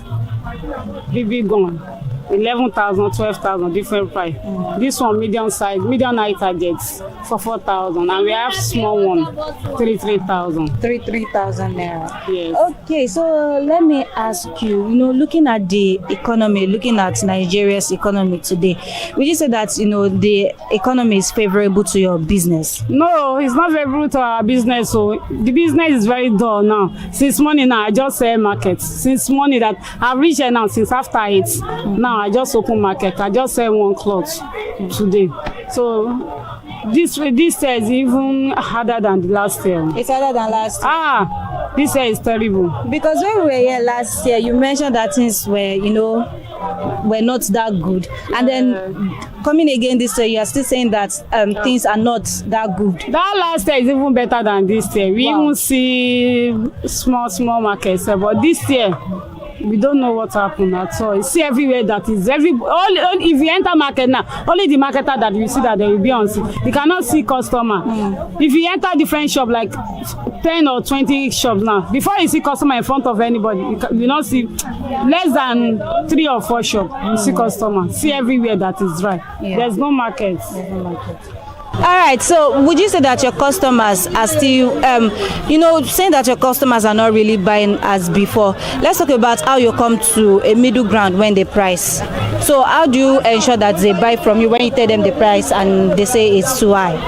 Big one. 11,000, 12,000, different price. This one medium size, medium height targets for 4,000, and we have small one, 3,000. 3,000 naira. Yes. Okay, so let me ask you. Looking at the economy, looking at Nigeria's economy today, would you say that the economy is favorable to your business? No, it's not favorable to our business. So the business is very dull now. Since morning now, I just sell market. Since morning that I've reached here now since after 8. Now I just open market. I just sell one cloth today. So this year is even harder than the last year. It's harder than last year. This year is terrible. Because when we were here last year, you mentioned that things were, were not that good. And then coming again this year, you are still saying that things are not that good. That last year is even better than this year. We even see small markets, but this year, we don't know what happened at all. You see everywhere that is if you enter market now, only the marketer that you see that they will be on. You cannot see customer. If you enter different shop like 10 or 20 shops now, before you see customer in front of anybody, you not see less than 3 or 4 shops. You see customer. See everywhere that is dry. Yeah. There's no market. There's no market. All right, so would you say that your customers are still, saying that your customers are not really buying as before? Let's talk about how you come to a middle ground when they price. So how do you ensure that they buy from you when you tell them the price and they say it's too high?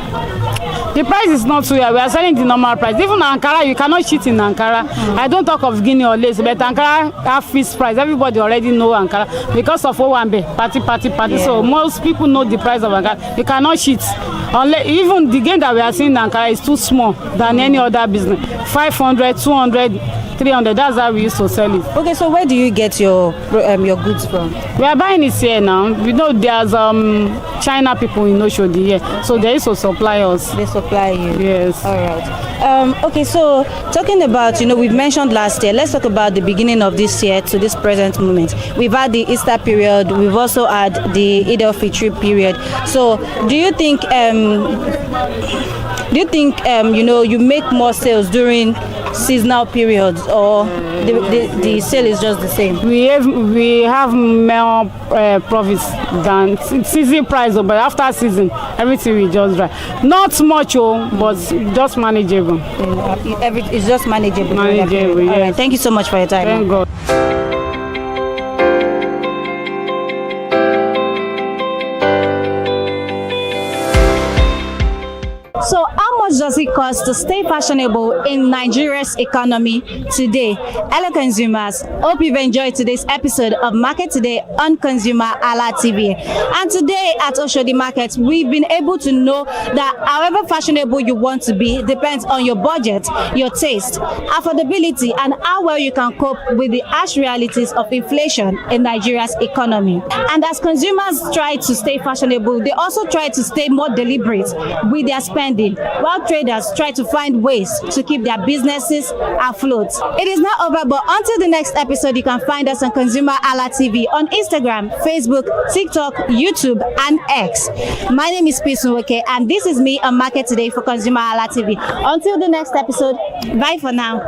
The price is not too high. We are selling the normal price. Even Ankara, you cannot cheat in Ankara. I don't talk of Guinea or lace, but Ankara have fixed price. Everybody already know Ankara because of Owambe, party. Yeah. So most people know the price of Ankara. You cannot cheat. Even the gain that we are seeing in Ankara is too small than any other business. 500, 200, 300. That's how we used to sell it. Okay, so where do you get your goods from? We are buying it here now. We know there's China people in Oshodi here, so they used to supply us. They supply you. Yes. All right. Okay, so talking about, we've mentioned last year. Let's talk about the beginning of this year to this present moment. We've had the Easter period. We've also had the Eid al-Fitr period. So, do you think you make more sales during seasonal periods, or the sale is just the same? We have more profits than season price, but after season everything will just dry. Not much, but just manageable. It's just manageable. Manageable. Yes. All right. Thank you so much for your time. Thank God. So how much does it cost to stay fashionable in Nigeria's economy today? Hello consumers, hope you've enjoyed today's episode of Market Today on ConsumerHalla TV. And today at Oshodi Market, we've been able to know that however fashionable you want to be depends on your budget, your taste, affordability, and how well you can cope with the harsh realities of inflation in Nigeria's economy. And as consumers try to stay fashionable, they also try to stay more deliberate with their spending, while traders try to find ways to keep their businesses afloat. It is not over, but until the next episode, you can find us on ConsumerHalla TV on Instagram, Facebook, TikTok, YouTube, and X. My name is Pisunweke, and this is me on Market Today for ConsumerHalla TV. Until the next episode, bye for now.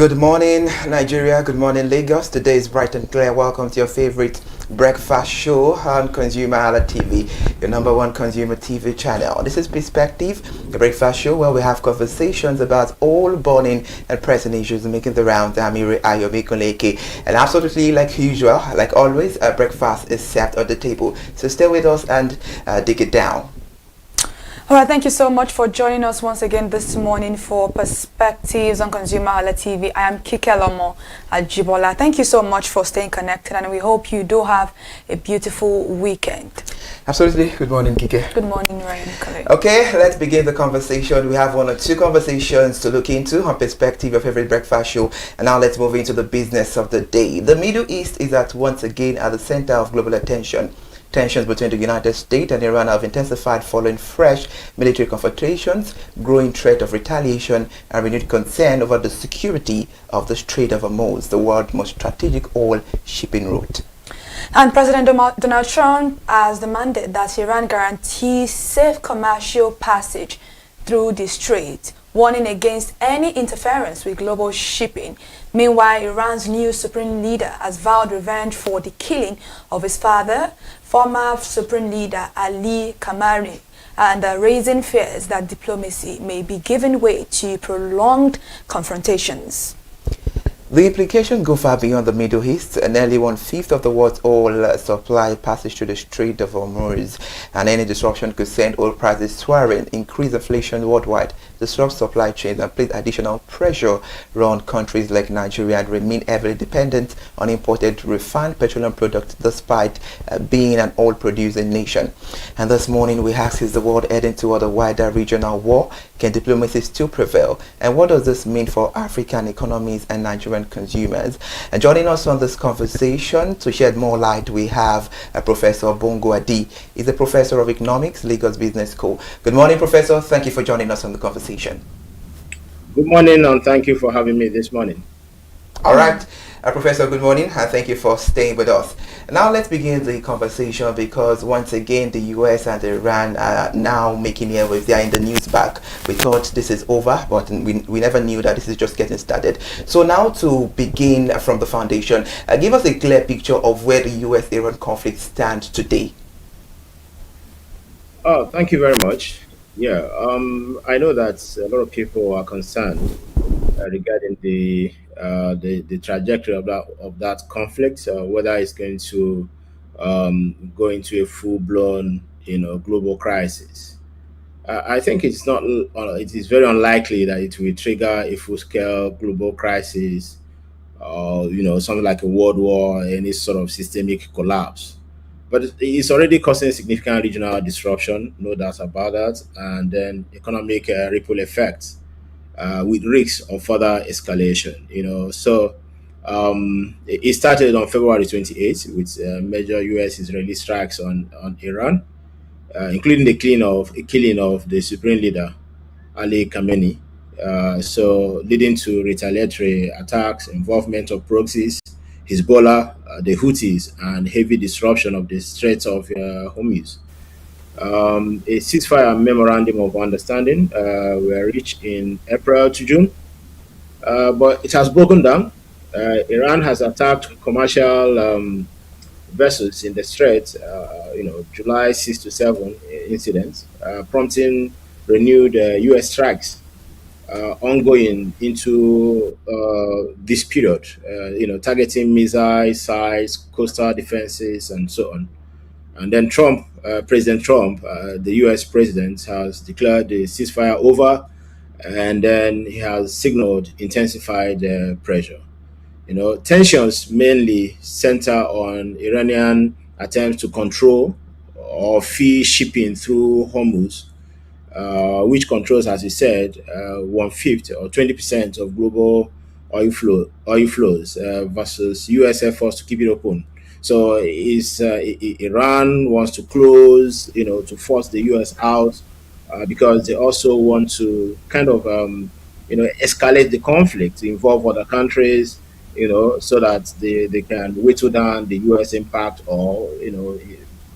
Good morning, Nigeria. Good morning, Lagos. Today is bright and clear. Welcome to your favorite breakfast show on ConsumerHallaTV, your number one consumer TV channel. This is Perspective, the breakfast show where we have conversations about all burning and pressing issues making the rounds. I'm Ayomi Konleke. And absolutely, like usual, like always, breakfast is set on the table. So stay with us and dig it down. All right, thank you so much for joining us once again this morning for Perspectives on ConsumerHallaTV. I am Kike Lomo Ajibola. Thank you so much for staying connected, and we hope you do have a beautiful weekend. Absolutely. Good morning, Kike. Good morning, Ryan. Okay, let's begin the conversation. We have one or two conversations to look into on Perspective, your favorite breakfast show. And now let's move into the business of the day. The Middle East is once again at the center of global attention. Tensions between the United States and Iran have intensified following fresh military confrontations, growing threat of retaliation, and renewed concern over the security of the Strait of Hormuz, the world's most strategic oil shipping route. And President Donald Trump has demanded that Iran guarantee safe commercial passage through the strait, warning against any interference with global shipping. Meanwhile, Iran's new supreme leader has vowed revenge for the killing of his father, former supreme leader Ali Khamenei, and raising fears that diplomacy may be giving way to prolonged confrontations. The implications go far beyond the Middle East. Nearly 1/5 of the world's oil supply passes through the Strait of Hormuz, and any disruption could send oil prices soaring, increase inflation worldwide, disrupt supply chains, and place additional pressure on countries like Nigeria and remain heavily dependent on imported refined petroleum products despite being an oil-producing nation. And this morning we ask, is the world heading toward a wider regional war? Can diplomacy still prevail? And what does this mean for African economies and Nigerian consumers? And joining us on this conversation to shed more light, we have Professor Bongo Adi. He's a professor of economics, Lagos Business School. Good morning, Professor. Thank you for joining us on the conversation. Good morning, and thank you for having me this morning. All right. Professor, good morning, and thank you for staying with us. Now let's begin the conversation, because once again the US and Iran are now making headway. They are in the news back. We thought this is over, but we never knew that this is just getting started. So now to begin from the foundation, give us a clear picture of where the US-Iran conflict stands today. Oh, thank you very much. Yeah, I know that a lot of people are concerned regarding the trajectory of that conflict, whether it's going to go into a full-blown, global crisis. I think it's not. It is very unlikely that it will trigger a full-scale global crisis, or something like a world war, any sort of systemic collapse. But it's already causing significant regional disruption, no doubt about that, and then economic ripple effects with risks of further escalation. So it started on February 28th with major U.S.-Israeli strikes on Iran, including the killing of the supreme leader Ali Khamenei. So leading to retaliatory attacks, involvement of proxies, Hezbollah, the Houthis, and heavy disruption of the Strait of Hormuz. A ceasefire memorandum of understanding were reached in April to June, but it has broken down. Iran has attacked commercial vessels in the Strait, July 6 to 7 incidents, prompting renewed U.S. strikes ongoing into this period, targeting missile sites, coastal defenses, and so on. And then President Trump, the U.S. president, has declared the ceasefire over, and then he has signaled intensified pressure. Tensions mainly center on Iranian attempts to control or fee shipping through Hormuz, which controls, as you said, 1/5 or 20% of global oil flows versus U.S. efforts to keep it open. So Iran wants to close, to force the U.S. out, because they also want to kind of, escalate the conflict to involve other countries, so that they can whittle down the U.S. impact, or,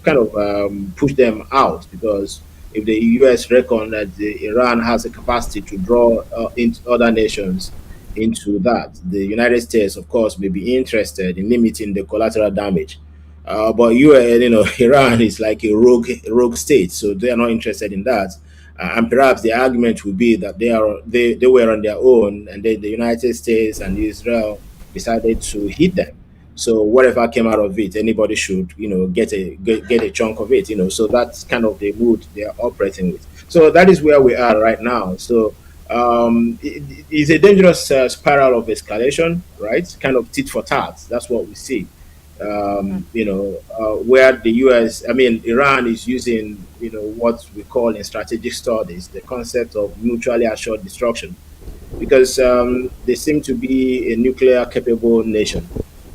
kind of push them out, because if the U.S. reckon that Iran has a capacity to draw into other nations, into that. The United States, of course, may be interested in limiting the collateral damage. But Iran is like a rogue state, so they are not interested in that. And perhaps the argument would be that they were on their own, and then the United States and Israel decided to hit them. So whatever came out of it, anybody should get a chunk of it. So that's kind of the mood they are operating with. So that is where we are right now. So it's a dangerous spiral of escalation, right? Kind of tit for tat. That's what we see. Where the U.S., Iran is using, what we call in strategic studies, the concept of mutually assured destruction, because they seem to be a nuclear capable nation.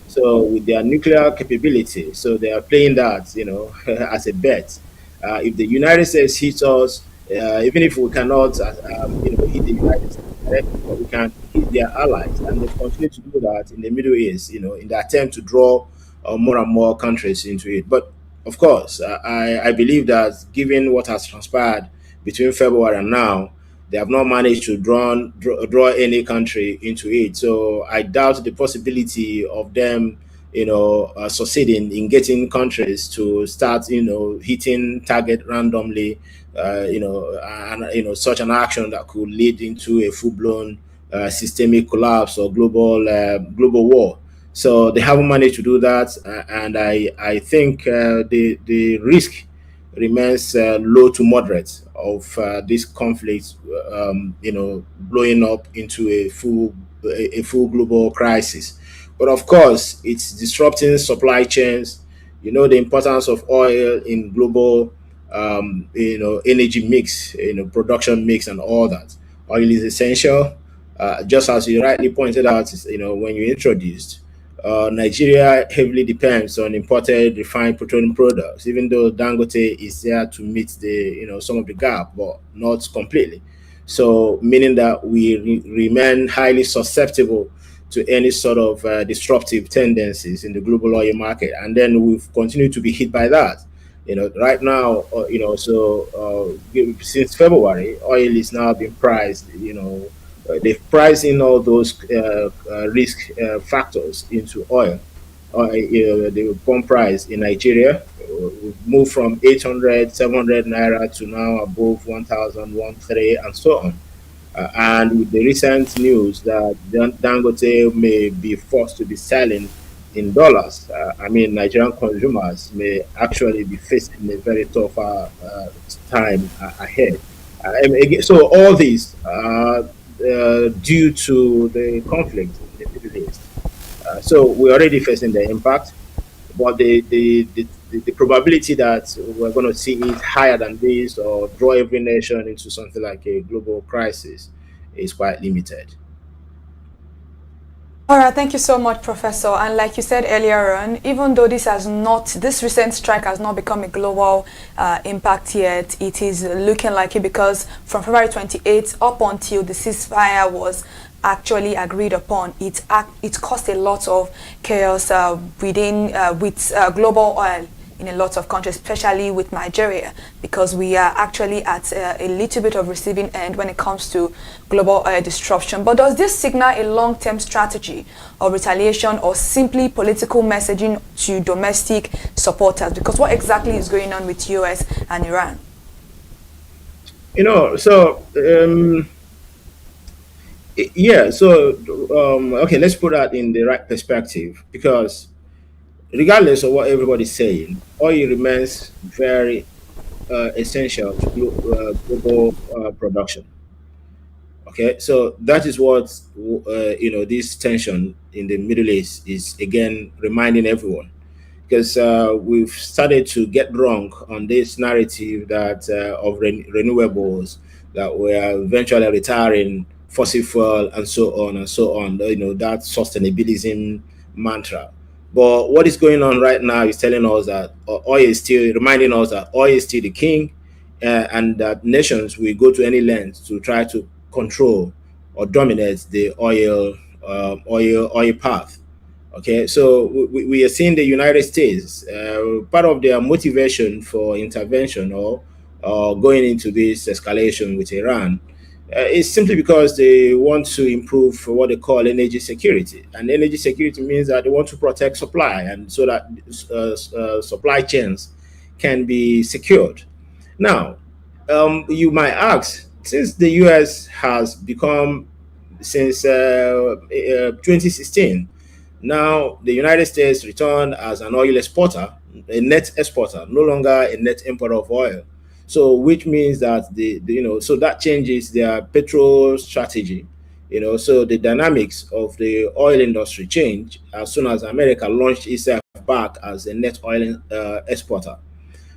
So with their nuclear capability, so they are playing that, as a bet. If the United States hits us, even if we cannot, hit the United States directly, but we can hit their allies, and they continue to do that in the Middle East, in the attempt to draw more and more countries into it. But of course, I believe that given what has transpired between February and now, they have not managed to draw any country into it. So I doubt the possibility of them, succeeding in getting countries to start, hitting target randomly, and such an action that could lead into a full-blown systemic collapse or global war. So they haven't managed to do that, and I think the risk remains low to moderate of this conflict, blowing up into a full global crisis. But of course, it's disrupting supply chains. The importance of oil in global, energy mix, production mix, and all that. Oil is essential, just as you rightly pointed out. When you introduced. Nigeria heavily depends on imported refined petroleum products, even though Dangote is there to meet some of the gap, but not completely. So, meaning that we remain highly susceptible to any sort of disruptive tendencies in the global oil market, and then we've continued to be hit by that. Right now, since February, oil is now being priced. They've priced in all those risk factors into oil. The pump price in Nigeria moved from 800, 700 naira to now above 1,000, 1,300, and so on. And with the recent news that Dangote may be forced to be selling in dollars, Nigerian consumers may actually be facing a very tough time ahead. So all these due to the conflict in the Middle East. So we're already facing the impact, but the probability that we're going to see it higher than this or draw every nation into something like a global crisis is quite limited. All right, thank you so much, Professor. And like you said earlier on, even though this recent strike has not become a global impact yet, it is looking like it, because from February 28th up until the ceasefire was actually agreed upon, it caused a lot of chaos with global oil in a lot of countries, especially with Nigeria, because we are actually at a little bit of receiving end when it comes to global oil disruption. But does this signal a long-term strategy of retaliation or simply political messaging to domestic supporters? Because what exactly is going on with US and Iran? Okay, let's put that in the right perspective, because regardless of what everybody's saying, oil remains very essential to global production. Okay, so that is what this tension in the Middle East is again reminding everyone, because we've started to get wrong on this narrative that of renewables, that we're eventually retiring fossil fuel and so on and so on. That sustainabilism mantra. But what is going on right now is telling us that reminding us that oil is still the king, and that nations will go to any length to try to control or dominate the oil path. Okay, so we are seeing the United States, part of their motivation for intervention or going into this escalation with Iran It's simply because they want to improve what they call energy security. And energy security means that they want to protect supply, and so that supply chains can be secured. Now, you might ask, since the US has become, since 2016, now the United States returned as an oil exporter, a net exporter, no longer a net importer of oil. So, which means that so that changes their petrol strategy. So the dynamics of the oil industry change as soon as America launched itself back as a net oil exporter.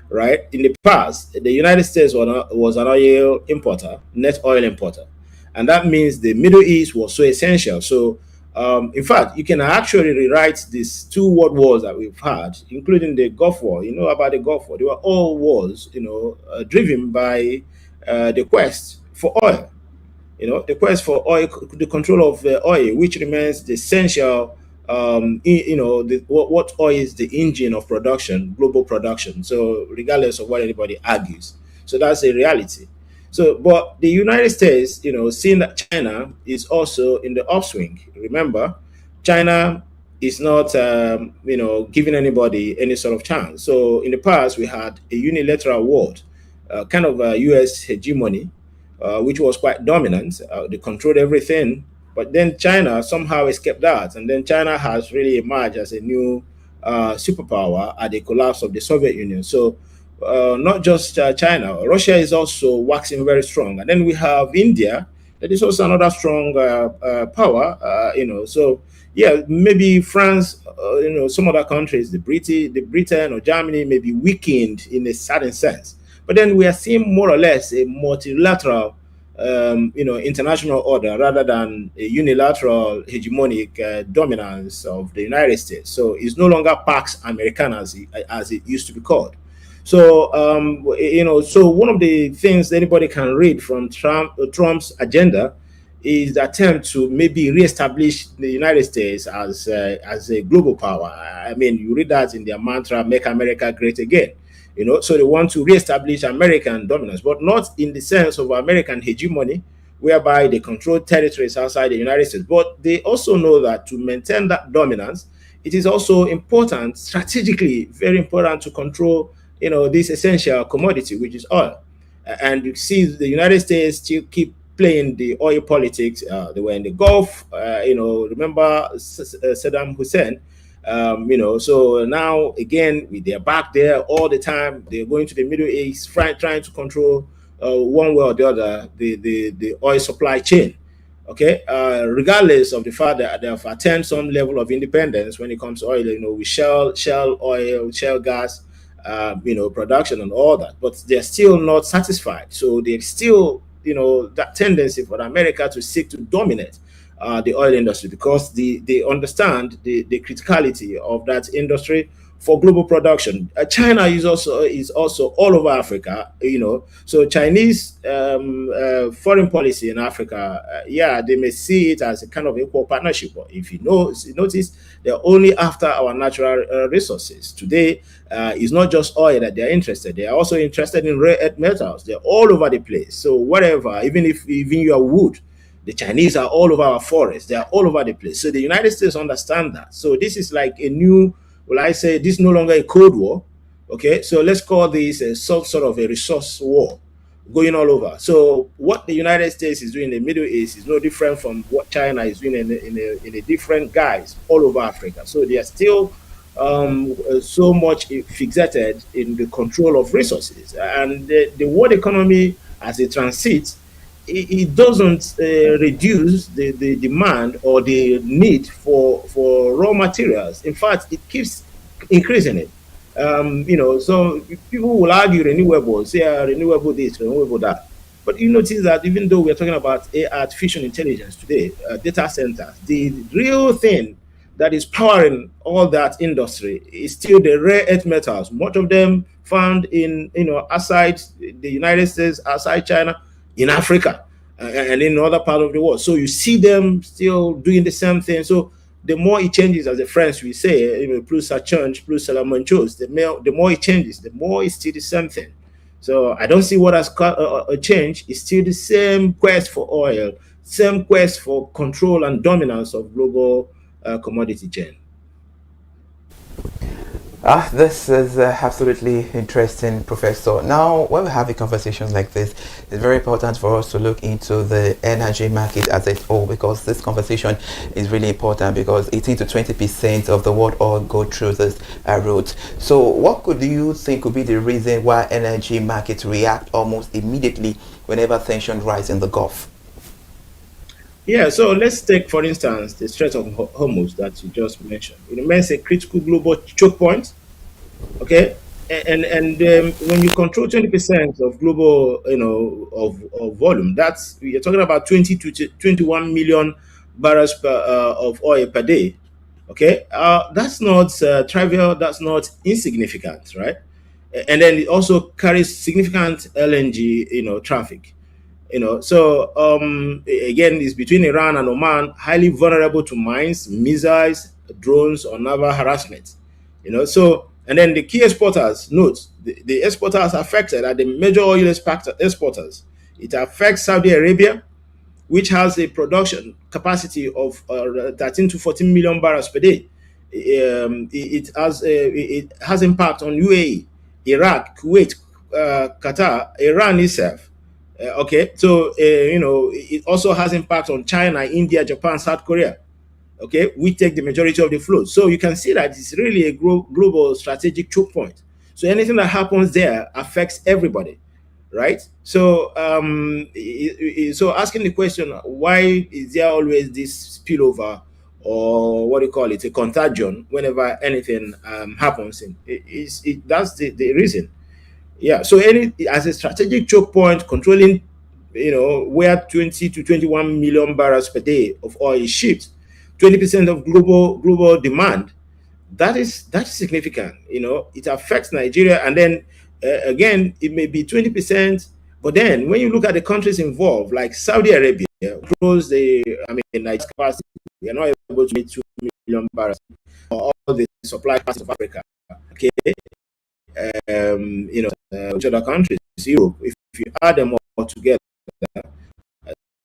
Right? In the past, the United States was an oil importer, net oil importer. And that means the Middle East was so essential. So, in fact, you can actually rewrite these two world wars that we've had, including the Gulf War. You know about the Gulf War. They were all wars, driven by the quest for oil. The quest for oil, the control of oil, which remains the essential, what oil is the engine of production, global production. So regardless of what anybody argues. So that's a reality. So, but the United States, seeing that China is also in the upswing. Remember, China is not, giving anybody any sort of chance. So in the past, we had a unilateral world, kind of a U.S. hegemony, which was quite dominant. They controlled everything. But then China somehow escaped that. And then China has really emerged as a new superpower at the collapse of the Soviet Union. So not just China, Russia is also waxing very strong. And then we have India, that is also another strong power, So, yeah, maybe France, some other countries, the Britain or Germany may be weakened in a certain sense. But then we are seeing more or less a multilateral, international order rather than a unilateral hegemonic dominance of the United States. So it's no longer Pax Americana as it used to be called. So, so one of the things anybody can read from Trump's agenda is the attempt to maybe reestablish the United States as a global power. I mean, you read that in their mantra, "Make America Great Again." So they want to reestablish American dominance, but not in the sense of American hegemony, whereby they control territories outside the United States. But they also know that to maintain that dominance, it is also important, strategically, very important to control, this essential commodity, which is oil. And you see the United States still keep playing the oil politics. They were in the Gulf, remember Saddam Hussein. So now again, they're back there all the time. They're going to the Middle East, trying to control one way or the other the oil supply chain. Okay, regardless of the fact that they have attained some level of independence when it comes to oil, with shale oil, shale gas, production and all that, but they're still not satisfied. So there's still, that tendency for America to seek to dominate the oil industry, because they understand the criticality of that industry for global production. China is also all over Africa, So Chinese foreign policy in Africa, they may see it as a kind of equal partnership. But if you notice, they're only after our natural resources. Today, it's not just oil that they're interested. They are also interested in rare earth metals. They're all over the place. So whatever, even your wood, the Chinese are all over our forests. They are all over the place. So the United States understand that. So this is like a new, this is no longer a Cold War. Okay, so let's call this a sort of a resource war going all over. So what the United States is doing in the Middle East is no different from what China is doing in a different guise all over Africa. So they are still so much fixated in the control of resources. And the world economy as it transits, it doesn't reduce the demand or the need for raw materials. In fact, it keeps increasing it. So people will argue renewables, renewable this, renewable that. But you notice that even though we're talking about artificial intelligence today, data centers, the real thing that is powering all that industry is still the rare earth metals. Much of them found in, outside the United States, outside China, in Africa, and in other parts of the world. So you see them still doing the same thing. So the more it changes, as the French we say, plus ça change, plus cela mange chose, the more it changes, the more it's still the same thing. So I don't see what has changed. It's still the same quest for oil, same quest for control and dominance of global commodity chain. This is absolutely interesting, Professor. Now, when we have a conversation like this, it's very important for us to look into the energy market as a whole, because this conversation is really important, because 18 to 20% of the world oil go through this route. So what could you think could be the reason why energy markets react almost immediately whenever tension rise in the Gulf? Yeah, so let's take, for instance, the Strait of Hormuz that you just mentioned. It remains a critical global choke point, okay? And when you control 20% of global, of volume, you're talking about 20 to 21 million barrels of oil per day, okay? That's not trivial, that's not insignificant, right? And then it also carries significant LNG, traffic. So again, it's between Iran and Oman, highly vulnerable to mines, missiles, drones, or naval harassment. So, and then the key exporters, note, the exporters affected are the major oil exporters. It affects Saudi Arabia, which has a production capacity of 13 to 14 million barrels per day. It has impact on UAE, Iraq, Kuwait, Qatar, Iran itself. Okay, so it also has impact on China, India, Japan, South Korea. Okay, we take the majority of the flow. So you can see that it's really a global strategic choke point. So anything that happens there affects everybody, right? So so asking the question, why is there always this spillover, or what do you call it, a contagion whenever anything happens? That's the reason. Yeah, so as a strategic choke point, controlling, where 20 to 21 million barrels per day of oil is shipped, 20% of global demand. That's significant. It affects Nigeria, and then again, it may be 20%. But then, when you look at the countries involved, like Saudi Arabia, controls Nigeria's capacity. We are not able to make 2 million barrels for all the supply parts of Africa. Okay, which other countries, Europe, if you add them all together,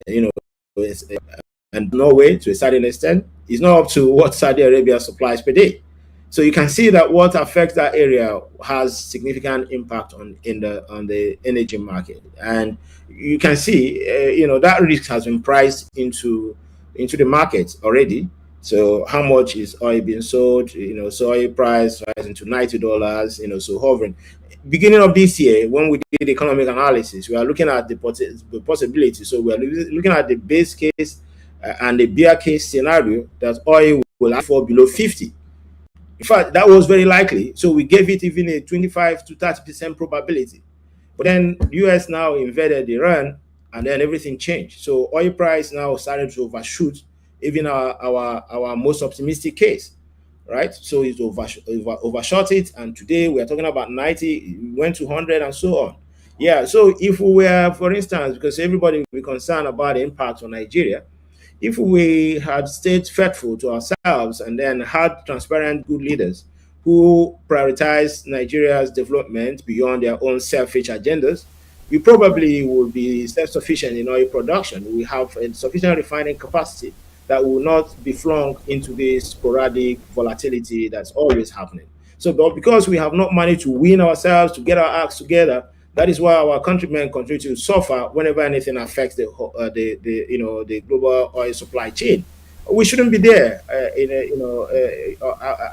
and Norway to a certain extent, is not up to what Saudi Arabia supplies per day. So you can see that what affects that area has significant impact on the energy market, and you can see, that risk has been priced into the market already. So how much is oil being sold? So oil price rising to $90. So hovering. Beginning of this year, when we did economic analysis, we are looking at the possibility. So we are looking at the base case and the bear case scenario that oil will fall below 50. In fact, that was very likely. So we gave it even a 25 to 30% probability. But then the US now invaded Iran, and then everything changed. So oil price now started to overshoot even our most optimistic case, right? So it overshot it, and today we are talking about 90, went to 100, and so on. Yeah, so if we were, for instance, because everybody will be concerned about the impact on Nigeria, if we had stayed faithful to ourselves and then had transparent, good leaders who prioritize Nigeria's development beyond their own selfish agendas, we probably would be self-sufficient in oil production. We have a sufficient refining capacity that will not be flung into this sporadic volatility that's always happening. So, but because we have not managed to win ourselves, to get our acts together, that is why our countrymen continue to suffer whenever anything affects the global oil supply chain. We shouldn't be there,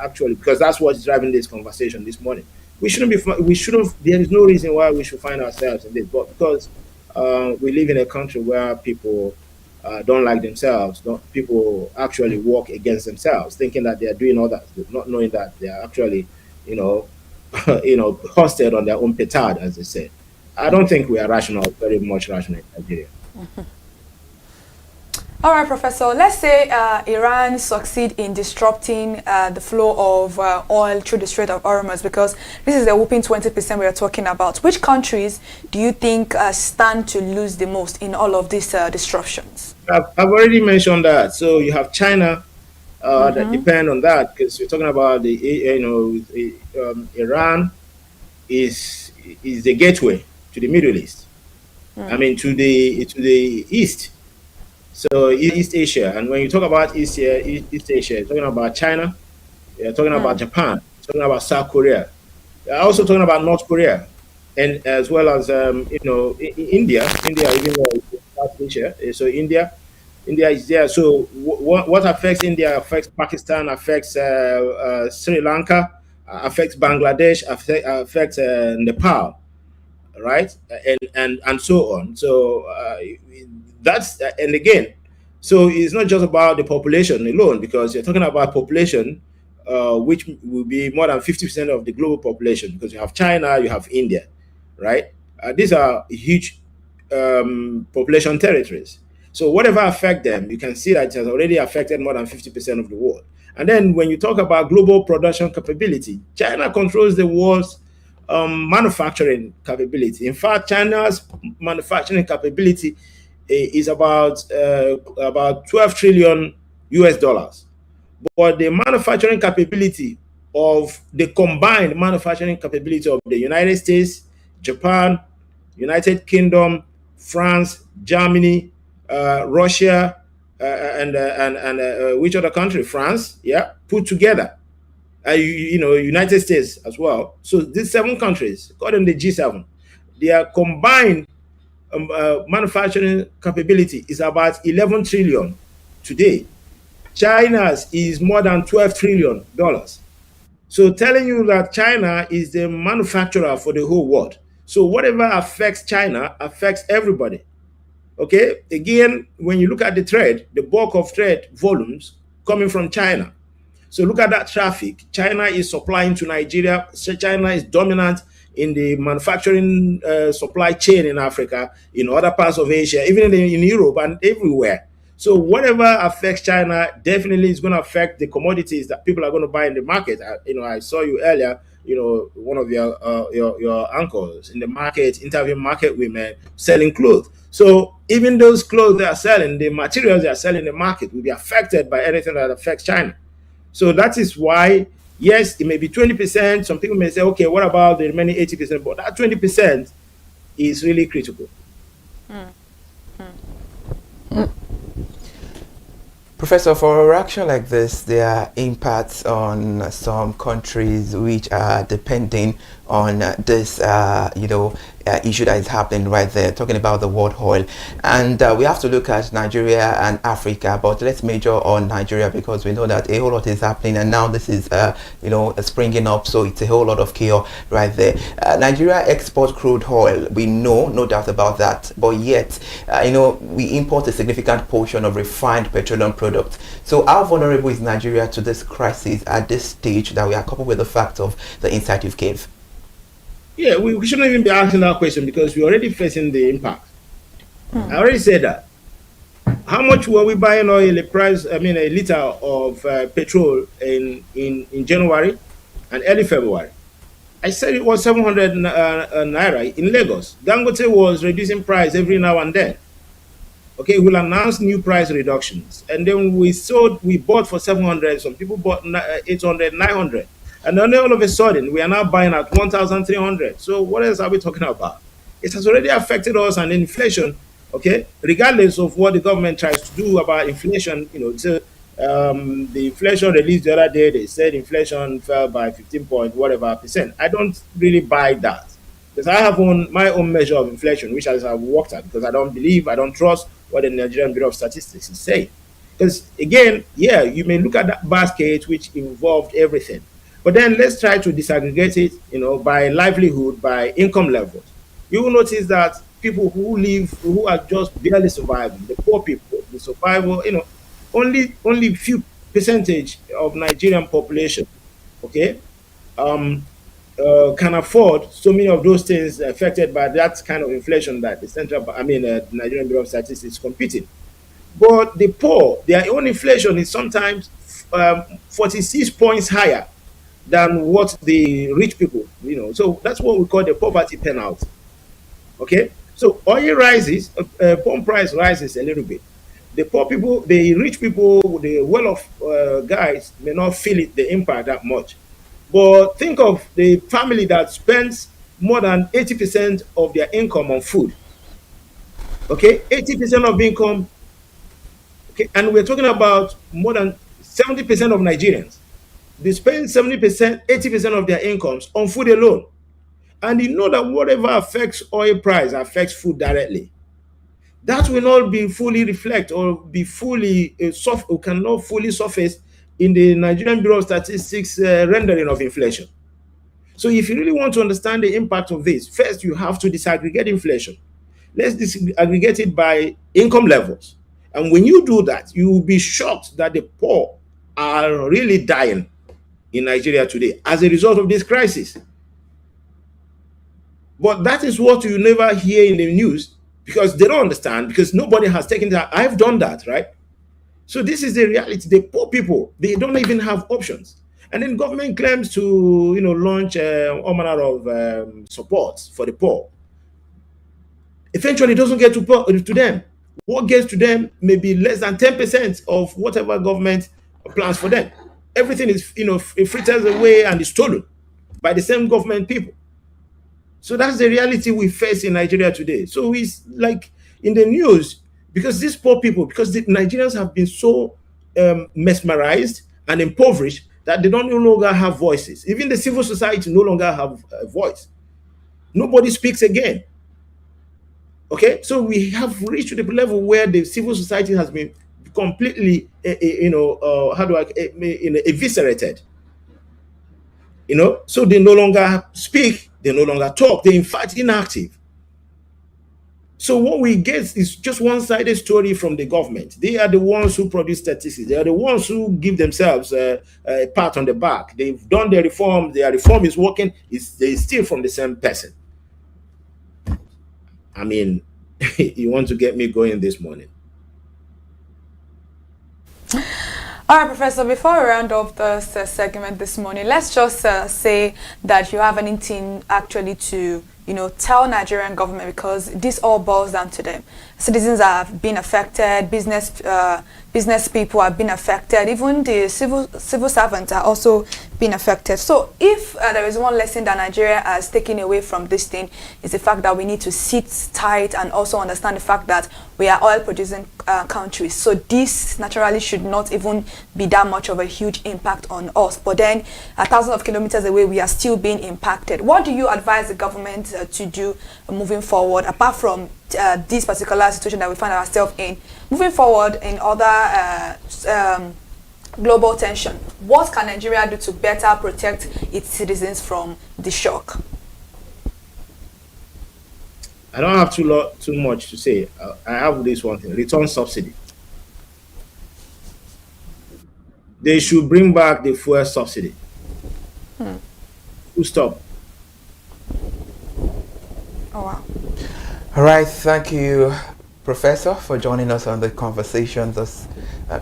actually, because that's what's driving this conversation this morning. We shouldn't be. There is no reason why we should find ourselves in this, but because we live in a country where people don't like themselves. People actually work against themselves, thinking that they are doing all that, not knowing that they are actually, hosted on their own petard, as they say. I don't think we are rational, very much rational in Nigeria. All right, Professor, let's say Iran succeed in disrupting the flow of oil through the Strait of Hormuz, because this is a whopping 20% we are talking about. Which countries do you think stand to lose the most in all of these disruptions? I've already mentioned that. So you have China that depend on that, because you're talking about Iran is the gateway to the Middle East. I mean, to the East. So East Asia, and when you talk about East Asia, you're talking about China, you're talking about Japan, you're talking about South Korea, you're also talking about North Korea, and as well as India, even though it's South Asia. So India is there. So what affects India affects Pakistan, affects Sri Lanka, affects Bangladesh, affects Nepal, right? And so on. So that's and again, so it's not just about the population alone, because you're talking about population, which will be more than 50% of the global population, because you have China, you have India, right? These are huge population territories. So whatever affect them, you can see that it has already affected more than 50% of the world. And then when you talk about global production capability, China controls the world's manufacturing capability. In fact, China's manufacturing capability is about 12 trillion US dollars. But the manufacturing capability of the combined manufacturing capability of the United States, Japan, United Kingdom, France, Germany, Russia, and which other country? France, yeah, put together. United States as well. So these 7 countries, according to the G7, their combined manufacturing capability is about 11 trillion today. China's is more than 12 trillion dollars. So telling you that China is the manufacturer for the whole world. So whatever affects China affects everybody. Okay, again, when you look at the trade, the bulk of trade volumes coming from China. So look at that traffic. China is supplying to Nigeria. China is dominant in the manufacturing supply chain in Africa, in other parts of Asia, even in Europe and everywhere. So whatever affects China definitely is going to affect the commodities that people are going to buy in the market. I saw you earlier, one of your uncles in the market, interviewing market women selling clothes. So even those clothes they are selling, the materials they are selling in the market will be affected by anything that affects China. So that is why, yes, it may be 20%. Some people may say, okay, what about the remaining 80%? But that 20% is really critical. Professor, for a reaction like this, there are impacts on some countries which are depending on this, issue that is happening right there, talking about the world oil. And we have to look at Nigeria and Africa, but let's major on Nigeria because we know that a whole lot is happening, and now this is, springing up, so it's a whole lot of chaos right there. Nigeria exports crude oil, we know, no doubt about that, but yet, we import a significant portion of refined petroleum products. So how vulnerable is Nigeria to this crisis at this stage that we are coupled with the fact of the insight you've gave? Yeah, we shouldn't even be asking that question because we're already facing the impact. I already said that. How much were we buying oil, a liter of petrol in January and early February? I said it was 700 naira in Lagos. Dangote was reducing price every now and then. Okay, we'll announce new price reductions. And then we bought for 700, some people bought 800, 900. And then all of a sudden, we are now buying at 1,300. So what else are we talking about? It has already affected us and inflation, okay? Regardless of what the government tries to do about inflation, the inflation released the other day, they said inflation fell by 15% I don't really buy that. Because I have my own measure of inflation, which I've worked at, because I don't trust what the Nigerian Bureau of Statistics is saying. Because again, yeah, you may look at that basket, which involved everything. But then let's try to disaggregate it, by livelihood, by income levels. You will notice that people who are just barely surviving, the poor people, the survival, only few percentage of Nigerian population, okay, can afford so many of those things affected by that kind of inflation that the Nigerian Bureau of Statistics is competing. But the poor, their own inflation is sometimes 46 points higher than what the rich people, So that's what we call the poverty penalty. Okay? So oil rises, pump price rises a little bit. The poor people, the rich people, the well-off guys may not feel the impact that much. But think of the family that spends more than 80% of their income on food. Okay, 80% of income. Okay, and we're talking about more than 70% of Nigerians. They spend 70%, 80% of their incomes on food alone. And you know that whatever affects oil price affects food directly. That will not be fully reflect or be fully or cannot fully surface in the Nigerian Bureau of Statistics rendering of inflation. So if you really want to understand the impact of this, first you have to disaggregate inflation. Let's disaggregate it by income levels. And when you do that, you will be shocked that the poor are really dying in Nigeria today as a result of this crisis. But that is what you never hear in the news because they don't understand, because nobody has taken that. I've done that, right? So this is the reality. The poor people, they don't even have options. And then government claims to, launch all manner of support for the poor. Eventually, it doesn't get to them. What gets to them may be less than 10% of whatever government plans for them. Everything is, it fritters away and is stolen by the same government people. So that's the reality we face in Nigeria today. So it's like in the news, because these poor people, because the Nigerians have been so mesmerized and impoverished that they don't no longer have voices. Even the civil society no longer have a voice. Nobody speaks again. Okay, so we have reached to the level where the civil society has been completely, eviscerated. So they no longer speak, they no longer talk, they're in fact inactive. So what we get is just one-sided story from the government. They are the ones who produce statistics. They are the ones who give themselves a pat on the back. They've done their reform is working, they steal from the same person. I mean, you want to get me going this morning. All right, Professor, before we round off this segment this morning, let's just say that you have anything actually to, tell Nigerian government, because this all boils down to them. Citizens have been affected, business people have been affected, even the civil servants are also being affected. So if there is one lesson that Nigeria has taken away from this thing, is the fact that we need to sit tight and also understand the fact that we are oil producing countries. So this naturally should not even be that much of a huge impact on us. But then thousands of kilometers away, we are still being impacted. What do you advise the government to do moving forward, apart from this particular situation that we find ourselves in, moving forward in other global tension? What can Nigeria do to better protect its citizens from the shock? I don't have too much to say. I have this one thing: return subsidy. They should bring back the fuel subsidy. Full stop. Oh wow. All right, thank you, Professor, for joining us on the conversation this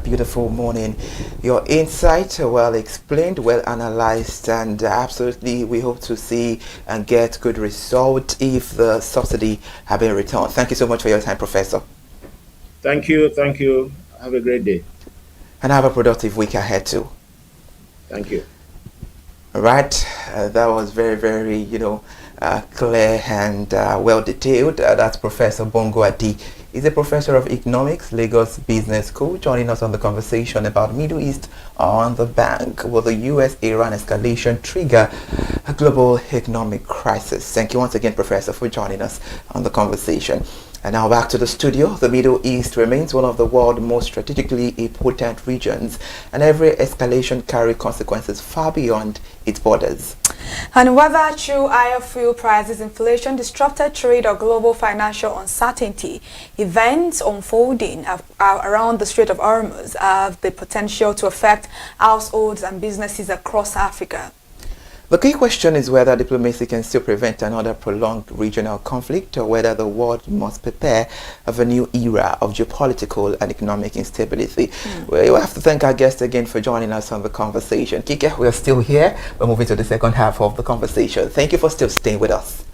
beautiful morning. Your insights are well explained, well analyzed, and absolutely we hope to see and get good results if the subsidy have been returned. Thank you so much for your time, Professor. Thank you. Have a great day. And have a productive week ahead too. Thank you. All right, that was very, very, clear and well detailed. That's Professor Bongo Adi. He's a professor of economics, Lagos Business School, joining us on the conversation about Middle East on the bank. Will the US-Iran escalation trigger a global economic crisis? Thank you once again, Professor, for joining us on the conversation. And now back to the studio. The Middle East remains one of the world's most strategically important regions, and every escalation carries consequences far beyond its borders. And whether through higher fuel prices, inflation, disrupted trade, or global financial uncertainty, events unfolding around the Strait of Hormuz have the potential to affect households and businesses across Africa. The key question is whether diplomacy can still prevent another prolonged regional conflict, or whether the world must prepare for a new era of geopolitical and economic instability. We have to thank our guests again for joining us on the conversation. Kike, we are still here. We're moving to the second half of the conversation. Thank you for still staying with us.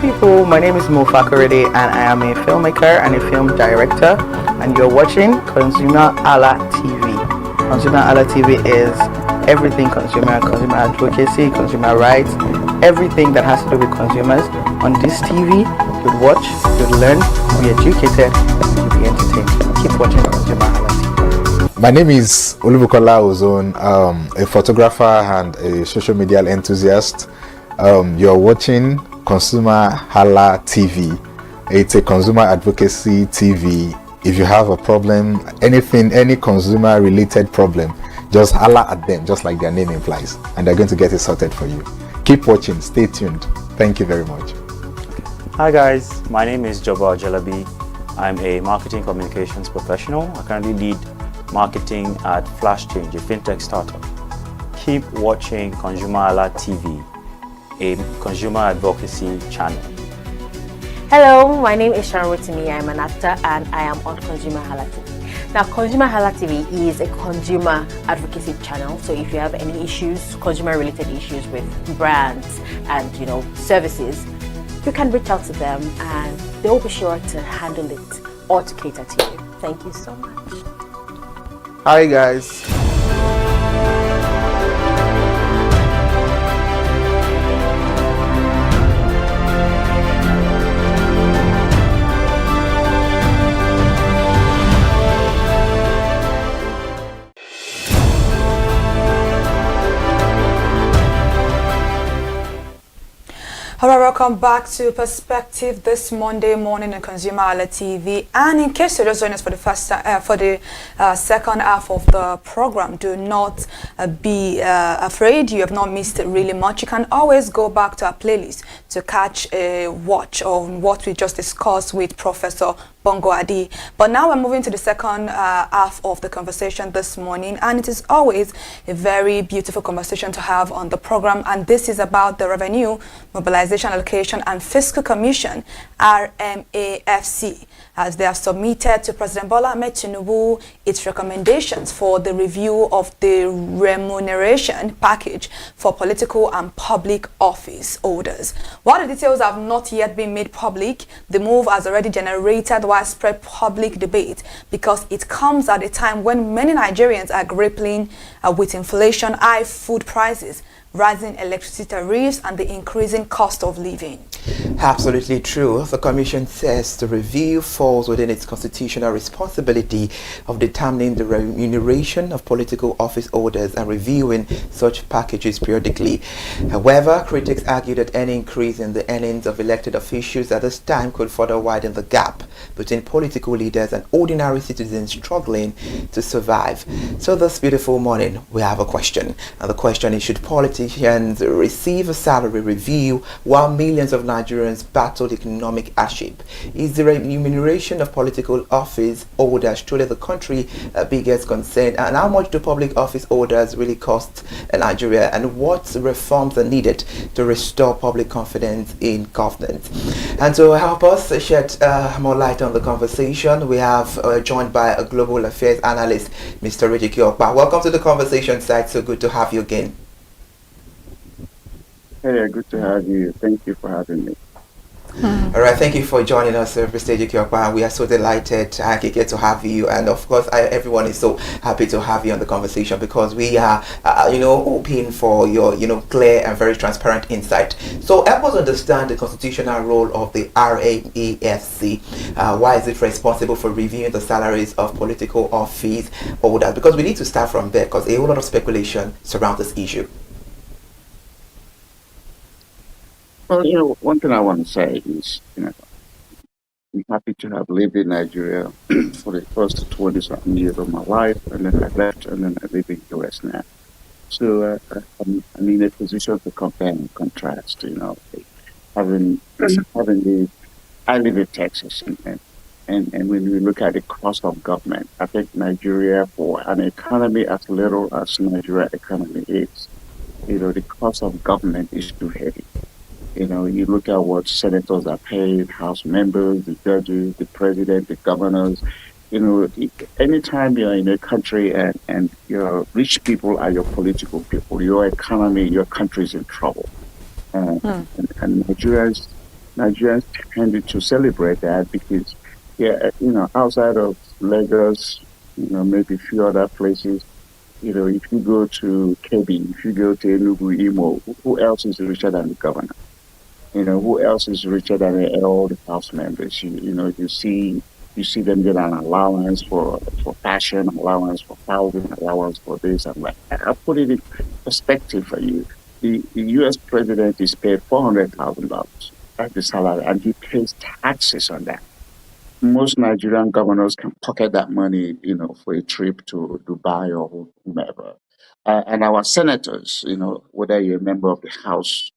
people, my name is Mo Fakorede and I am a filmmaker and a film director, and you're watching ConsumerHalla TV. ConsumerHalla TV is everything consumer advocacy, consumer rights, everything that has to do with consumers. On this TV, you'll watch, you'll learn, you'll be educated, and you'll be entertained. Keep watching ConsumerHalla TV. My name is Olubukola Ozone, a photographer and a social media enthusiast. You're watching ConsumerHalla TV. It's a consumer advocacy TV. If you have a problem, anything, any consumer related problem, just holla at them, just like their name implies, and they're going to get it sorted for you. Keep watching, stay tuned. Thank you very much. Hi guys, my name is Joba Jalabi. I'm a marketing communications professional. I currently lead marketing at Flash Change, a fintech startup. Keep watching ConsumerHalla TV, a consumer advocacy channel. Hello, my name is Rotimi. I'm an actor and I am on ConsumerHalla TV. Now, ConsumerHalla TV is a consumer advocacy channel. So if you have any issues, consumer-related issues with brands and services, you can reach out to them and they'll be sure to handle it or to cater to you. Thank you so much. Hi guys. Hello, welcome back to Perspective this Monday morning on ConsumerHalla TV. And in case you're just joining us for the second half of the program, do not be afraid. You have not missed really much. You can always go back to our playlist to catch a watch on what we just discussed with Professor Bongo Adi. But now we're moving to the second half of the conversation this morning, and it is always a very beautiful conversation to have on the program, and this is about the Revenue Mobilization Allocation and Fiscal Commission, RMAFC, as they have submitted to President Bola Ahmed Tinubu its recommendations for the review of the remuneration package for political and public office holders. While the details have not yet been made public, the move has already generated widespread public debate because it comes at a time when many Nigerians are grappling with inflation, high food prices, rising electricity tariffs, and the increasing cost of living. Absolutely true. The Commission says the review falls within its constitutional responsibility of determining the remuneration of political office holders and reviewing such packages periodically. However, critics argue that any increase in the earnings of elected officials at this time could further widen the gap between political leaders and ordinary citizens struggling to survive. So this beautiful morning, we have a question. And the question is, should politicians receive a salary review while millions of Nigerians battle economic hardship? Is the remuneration of political office holders truly the country's biggest concern? And how much do public office holders really cost Nigeria? And what reforms are needed to restore public confidence in governance? And to help us shed more light on the conversation, we have joined by a global affairs analyst, Mr. Reggie Kiokpa. Welcome to the conversation side. So good to have you again. Hey, good to have you. Thank you for having me. All right, thank you for joining us, Mr. Kiokpa. We are so delighted to have you, and of course, everyone is so happy to have you on the conversation because we are, hoping for your, clear and very transparent insight. So, help us understand the constitutional role of the RMAFC. Why is it responsible for reviewing the salaries of political office holders? Because we need to start from there, because a whole lot of speculation surrounds this issue. Well, one thing I want to say is, I'm happy to have lived in Nigeria for the first 20-something years of my life, and then I left, and then I live in the US now. So I'm in a position to compare and contrast, having the, I live in Texas, and when we look at the cost of government, I think Nigeria, for an economy as little as Nigeria economy is, the cost of government is too heavy. You look at what senators are paid, House members, the judges, the president, the governors. Anytime you're in a country and your rich people are your political people, your economy, your country is in trouble. And Nigerians tended to celebrate that because, outside of Lagos, maybe a few other places, if you go to Kebbi, if you go to Enugu, Imo, who else is richer than the governor? Who else is richer than all the house members? You see them get an allowance for fashion, allowance for housing, allowance for this and that. I'll put it in perspective for you. The U.S. president is paid $400,000. That's the salary, and he pays taxes on that. Most Nigerian governors can pocket that money, for a trip to Dubai or whomever. And our senators, whether you're a member of the House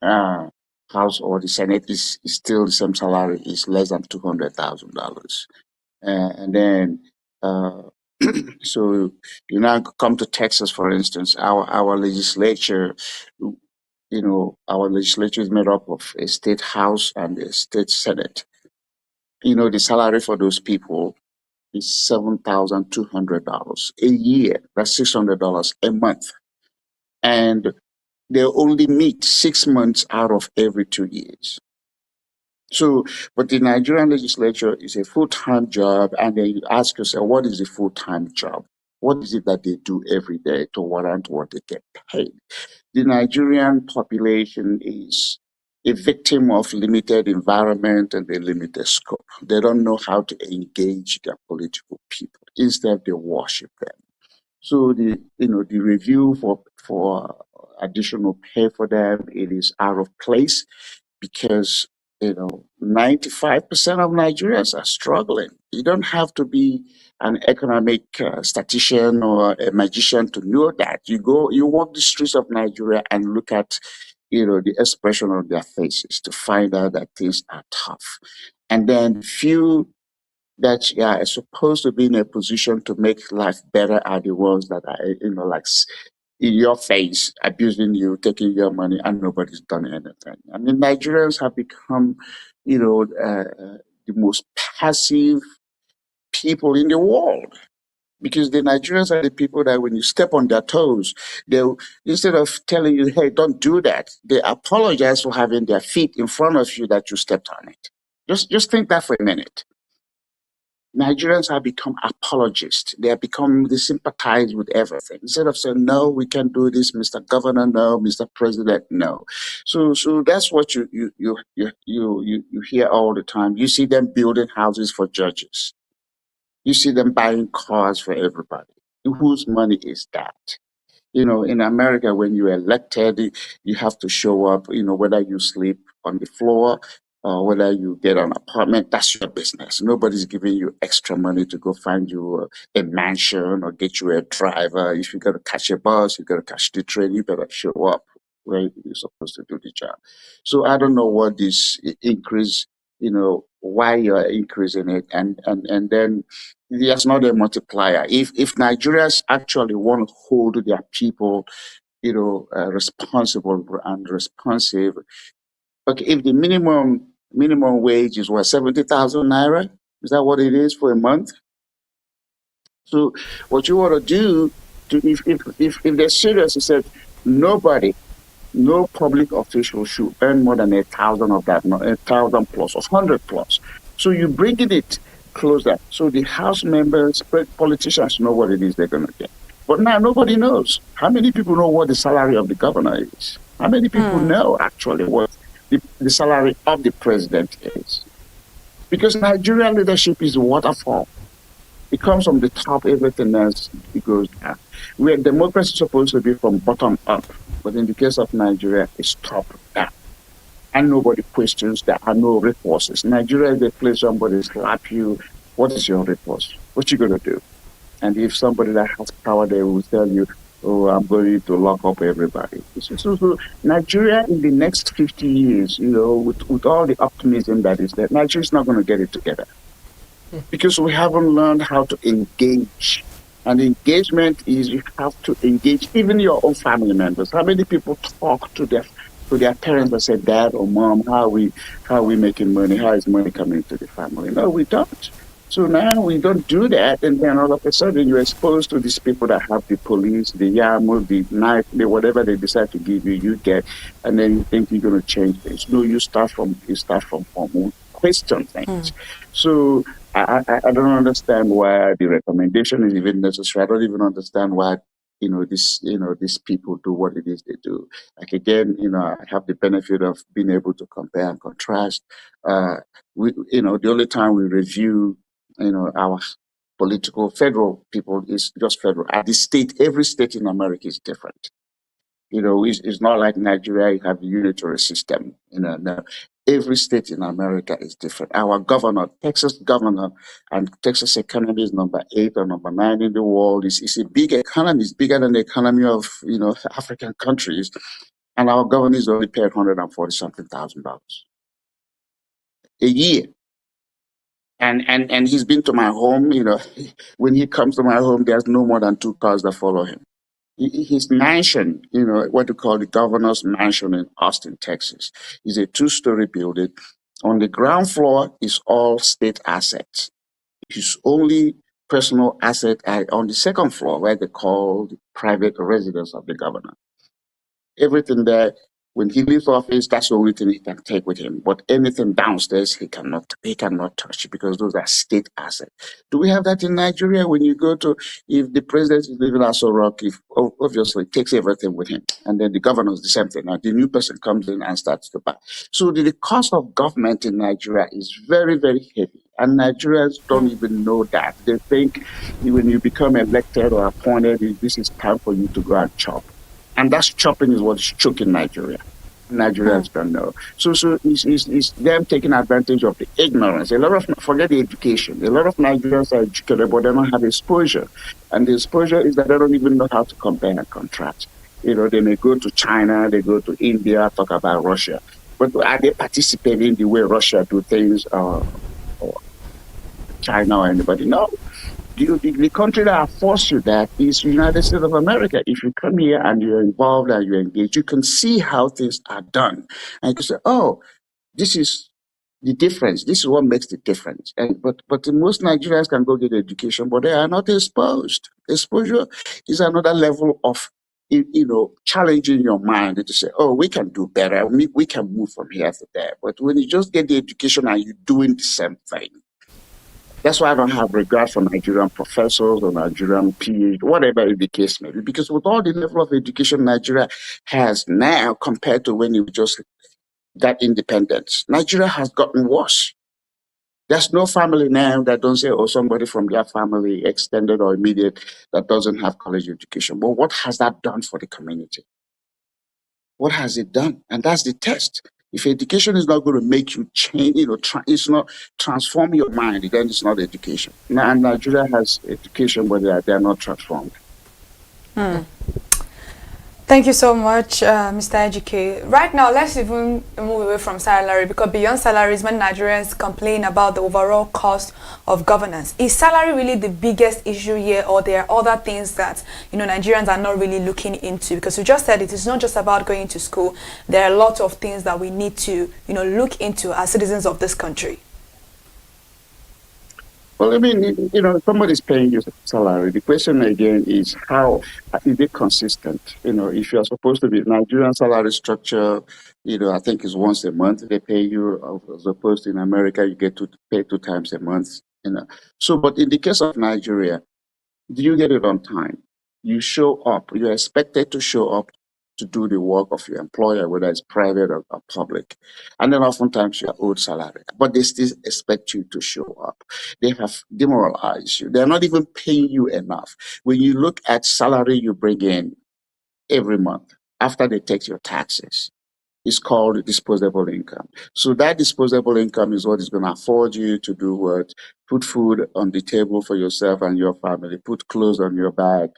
or the Senate, is still the same salary, is less than $200,000. And then, so you now come to Texas, for instance, our legislature, our legislature is made up of a state house and a state senate. The salary for those people is $7,200 a year. That's $600 a month. And they only meet 6 months out of every 2 years. So, but the Nigerian legislature is a full-time job, and then you ask yourself, what is a full-time job? What is it that they do every day to warrant what they get paid? The Nigerian population is a victim of limited environment and a limited scope. They don't know how to engage their political people. Instead, they worship them. So the review for additional pay for them, it is out of place because 95% of Nigerians are struggling. You don't have to be an economic statistician or a magician to know that. You walk the streets of Nigeria and look at the expression of their faces to find out that things are tough. And then few that are supposed to be in a position to make life better are the ones that are, like in your face, abusing you, taking your money, and nobody's done anything. I mean, Nigerians have become, the most passive people in the world. Because the Nigerians are the people that when you step on their toes, they'll, instead of telling you, hey, don't do that, they apologize for having their feet in front of you that you stepped on it. Just think that for a minute. Nigerians have become apologists. They sympathize with everything. Instead of saying, no, we can't do this, Mr. Governor, no, Mr. President, no. So that's what you hear all the time. You see them building houses for judges. You see them buying cars for everybody. Whose money is that? In America, when you're elected, you have to show up, whether you sleep on the floor or whether you get an apartment, that's your business. Nobody's giving you extra money to go find you a mansion or get you a driver. If you got to catch a bus, you got to catch the train, you better show up where you're supposed to do the job. So I don't know what this increase, why you're increasing it. And then there's not a multiplier. If Nigerians actually want to hold their people, responsible and responsive, okay, if the minimum wage is 70,000 naira, is that what it is for a month? So what you want to do, if they're serious, you said no public official should earn more than 1,000 of that, 1,000 plus or 100 plus. So you bringing it closer. So the House members, politicians know what it is they're going to get. But now nobody knows. How many people know what the salary of the governor is? How many people know actually what the salary of the president is? Because Nigerian leadership is a waterfall. It comes from the top, everything else it goes down. Where democracy is supposed to be from bottom up, but in the case of Nigeria, it's top down. And nobody questions that. And no recourses. Nigeria is a place somebody slap you. What is your recourse? What you gonna do? And if somebody that has power, they will tell you, oh, I'm going to lock up everybody. So Nigeria in the next 50 years, with all the optimism that is there, Nigeria is not going to get it together. Because we haven't learned how to engage. And engagement is you have to engage even your own family members. How many people talk to their parents and say, Dad or Mom, how are we making money? How is money coming to the family? No, we don't. So now we don't do that, and then all of a sudden you're exposed to these people that have the police, the YAML, the knife, the whatever they decide to give you, you get, and then you think you're going to change things. No, you start from home, question things. So I don't understand why the recommendation is even necessary. I don't even understand why these people do what it is they do. Like again, I have the benefit of being able to compare and contrast. The only time we review our political federal people is just federal. At the state, every state in America is different. It's not like Nigeria, you have a unitary system. No. Every state in America is different. Our governor, Texas governor, and Texas economy is number 8 or number 9 in the world. It's a big economy. It's bigger than the economy of, African countries. And our governor is only paid $140-something thousand a year. And he's been to my home. When he comes to my home, there's no more than 2 cars that follow him. His mansion, what we call the governor's mansion in Austin, Texas, is a 2-story building. On the ground floor is all state assets. His only personal asset on the second floor, where they call the private residence of the governor. Everything there, when he leaves office, that's the only thing he can take with him. But anything downstairs, he cannot touch, because those are state assets. Do we have that in Nigeria? When you go to, if the president is living at Aso Rock, obviously takes everything with him, and then the governor is the same thing. Now the new person comes in and starts to buy. So the cost of government in Nigeria is very, very heavy. And Nigerians don't even know that. They think when you become elected or appointed, this is time for you to go and chop. And that's chopping is what's choking Nigeria. Nigerians don't know. So it's them taking advantage of the ignorance. Forget the education. A lot of Nigerians are educated, but they don't have exposure. And the exposure is that they don't even know how to compare and contrast. They may go to China, they go to India, talk about Russia. But are they participating the way Russia do things, or China or anybody? No. The country that forced you that is the United States of America. If you come here and you're involved and you're engaged, you can see how things are done. And you can say, oh, this is the difference. This is what makes the difference. But most Nigerians can go get education, but they are not exposed. Exposure is another level of challenging your mind to say, oh, we can do better. We can move from here to there. But when you just get the education and you're doing the same thing, that's why I don't have regard for Nigerian professors or Nigerian PhD, whatever the case may be. Because with all the level of education Nigeria has now compared to when it just got independence, Nigeria has gotten worse. There's no family now that don't say, oh, somebody from their family, extended or immediate, that doesn't have college education. But what has that done for the community? What has it done? And that's the test. If education is not going to make you change, it's not transform your mind, then it's not education. Now, Nigeria has education, but they are not transformed. Thank you so much, Mr. Ejike. Right now, let's even move away from salary, because beyond salaries, when Nigerians complain about the overall cost of governance, is salary really the biggest issue here, or there are other things that Nigerians are not really looking into? Because you just said it is not just about going to school. There are a lot of things that we need to look into as citizens of this country. Well, I mean, somebody's paying you salary. The question again is, how is it consistent? If you're supposed to be Nigerian salary structure, I think it's once a month they pay you, as opposed to in America, you get to pay 2 times a month. So, but in the case of Nigeria, do you get it on time? You show up. You're expected to show up to do the work of your employer, whether it's private or public. And then oftentimes you're owed salary, but they still expect you to show up. They have demoralized you. They're not even paying you enough. When you look at salary you bring in every month after they take your taxes, it's called disposable income. So that disposable income is what is going to afford you to do what? Put food on the table for yourself and your family, put clothes on your back,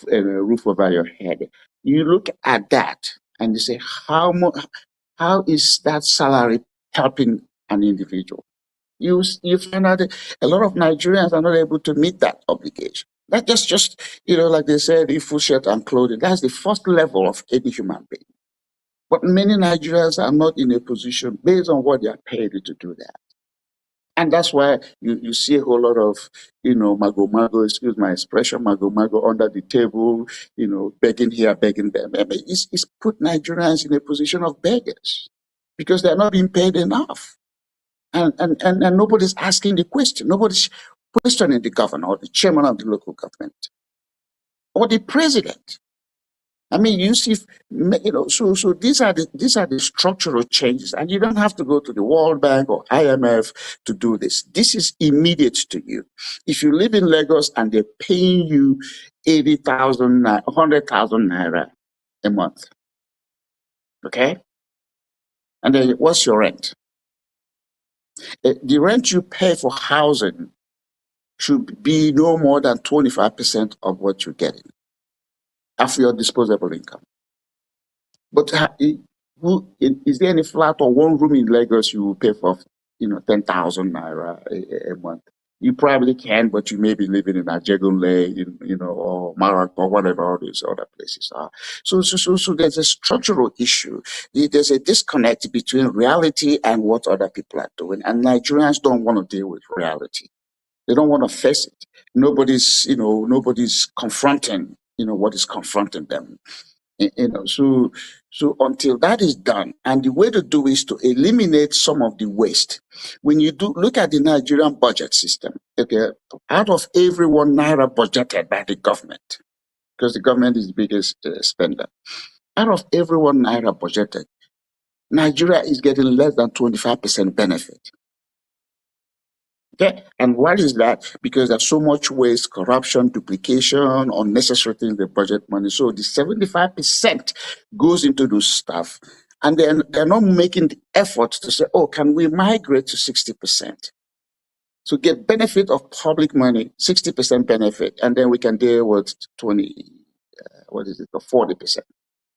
and a roof over your head. You look at that and you say, how is that salary helping an individual? You find out that a lot of Nigerians are not able to meet that obligation. That just like they said, food, shelter, and clothing. That's the first level of any human being. But many Nigerians are not in a position, based on what they are paid, to do that. And that's why you see a whole lot of, mago, excuse my expression, mago under the table, begging here, begging there. I mean, it's put Nigerians in a position of beggars because they're not being paid enough. And nobody's asking the question. Nobody's questioning the governor or the chairman of the local government or the president. I mean, you see, so these are the structural changes, and you don't have to go to the World Bank or IMF to do this. This is immediate to you. If you live in Lagos and they're paying you 80,000, 100,000 naira a month, okay, and then what's your rent? The rent you pay for housing should be no more than 25% of what you're getting after your disposable income. But is there any flat or one room in Lagos you will pay for, 10,000 naira a month? You probably can, but you may be living in Ajegunle, or Marak or whatever all these other places are. So there's a structural issue. There's a disconnect between reality and what other people are doing. And Nigerians don't want to deal with reality. They don't want to face it. Nobody's confronting, what is confronting them. So until that is done, and the way to do is to eliminate some of the waste. When you look at the Nigerian budget system, okay, out of every 1 naira budgeted by the government, because the government is the biggest spender, out of every 1 naira budgeted, Nigeria is getting less than 25% benefit. Okay, and why is that? Because there's so much waste, corruption, duplication, unnecessary things in the budget money. So the 75% goes into those stuff. And then they're not making the effort to say, oh, can we migrate to 60%? So get benefit of public money, 60% benefit, and then we can deal with 40%.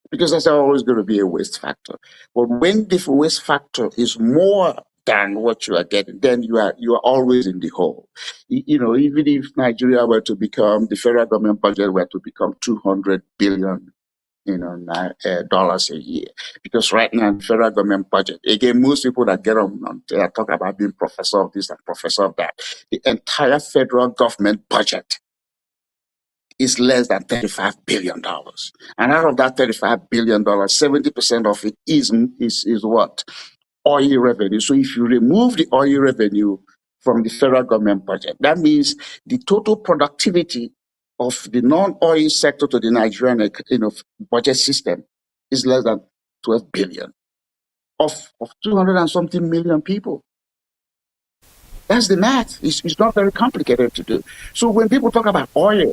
Because there's always going to be a waste factor. But when the waste factor is more than what you are getting, then you are always in the hole. Even if Nigeria were to become, the federal government budget were to become $200 billion, dollars a year. Because right now, the federal government budget, again, most people that get on talk about being professor of this and professor of that, the entire federal government budget is less than $35 billion. And out of that $35 billion, 70% of it is what? Oil revenue. So if you remove the oil revenue from the federal government budget, that means the total productivity of the non-oil sector to the Nigerian budget system is less than 12 billion of 200 and something million people. That's the math. It's not very complicated to do. So when people talk about oil,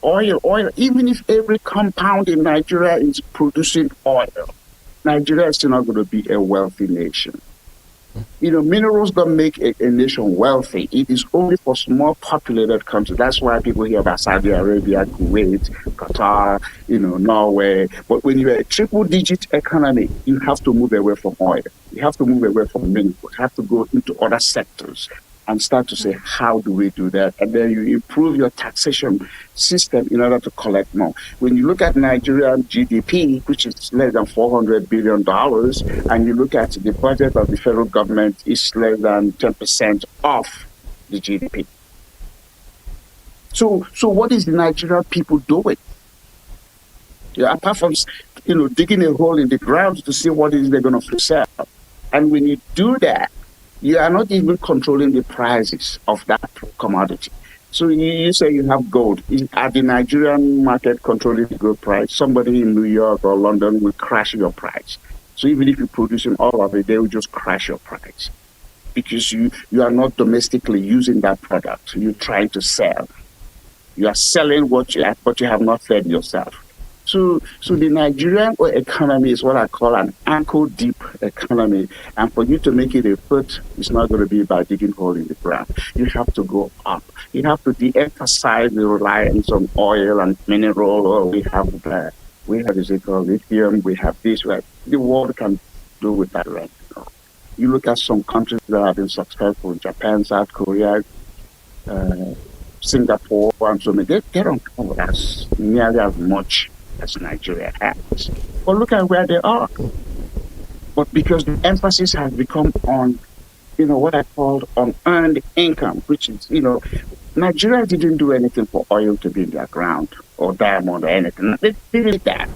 even if every compound in Nigeria is producing oil, Nigeria is still not going to be a wealthy nation. Minerals don't make a nation wealthy. It is only for small populated countries. That's why people hear about Saudi Arabia, Kuwait, Qatar, Norway. But when you're a triple-digit economy, you have to move away from oil. You have to move away from minerals. You have to go into other sectors and start to say, how do we do that? And then you improve your taxation system in order to collect more. When you look at Nigerian GDP, which is less than $400 billion, and you look at the budget of the federal government, is less than 10% of the GDP. So what is the Nigerian people doing? Apart from digging a hole in the ground to see what is they're going to sell. And when you do that, you are not even controlling the prices of that commodity. So you say you have gold. At the Nigerian market controlling the gold price, somebody in New York or London will crash your price. So even if you're producing all of it, they will just crash your price. Because you are not domestically using that product. You're trying to sell. You are selling what you have, but you have not fed yourself. So the Nigerian economy is what I call an ankle-deep economy. And for you to make it a foot, it's not going to be by digging a hole in the ground. You have to go up. You have to de-emphasize the reliance on oil and mineral. Or we have lithium, we have this. The world can do with that right now. You look at some countries that have been successful, Japan, South Korea, Singapore, and so on. They don't cover us nearly as much as Nigeria has. But look at where they are. But because the emphasis has become on, what I called unearned income, which is, Nigeria didn't do anything for oil to be in their ground or diamond or anything. They did that.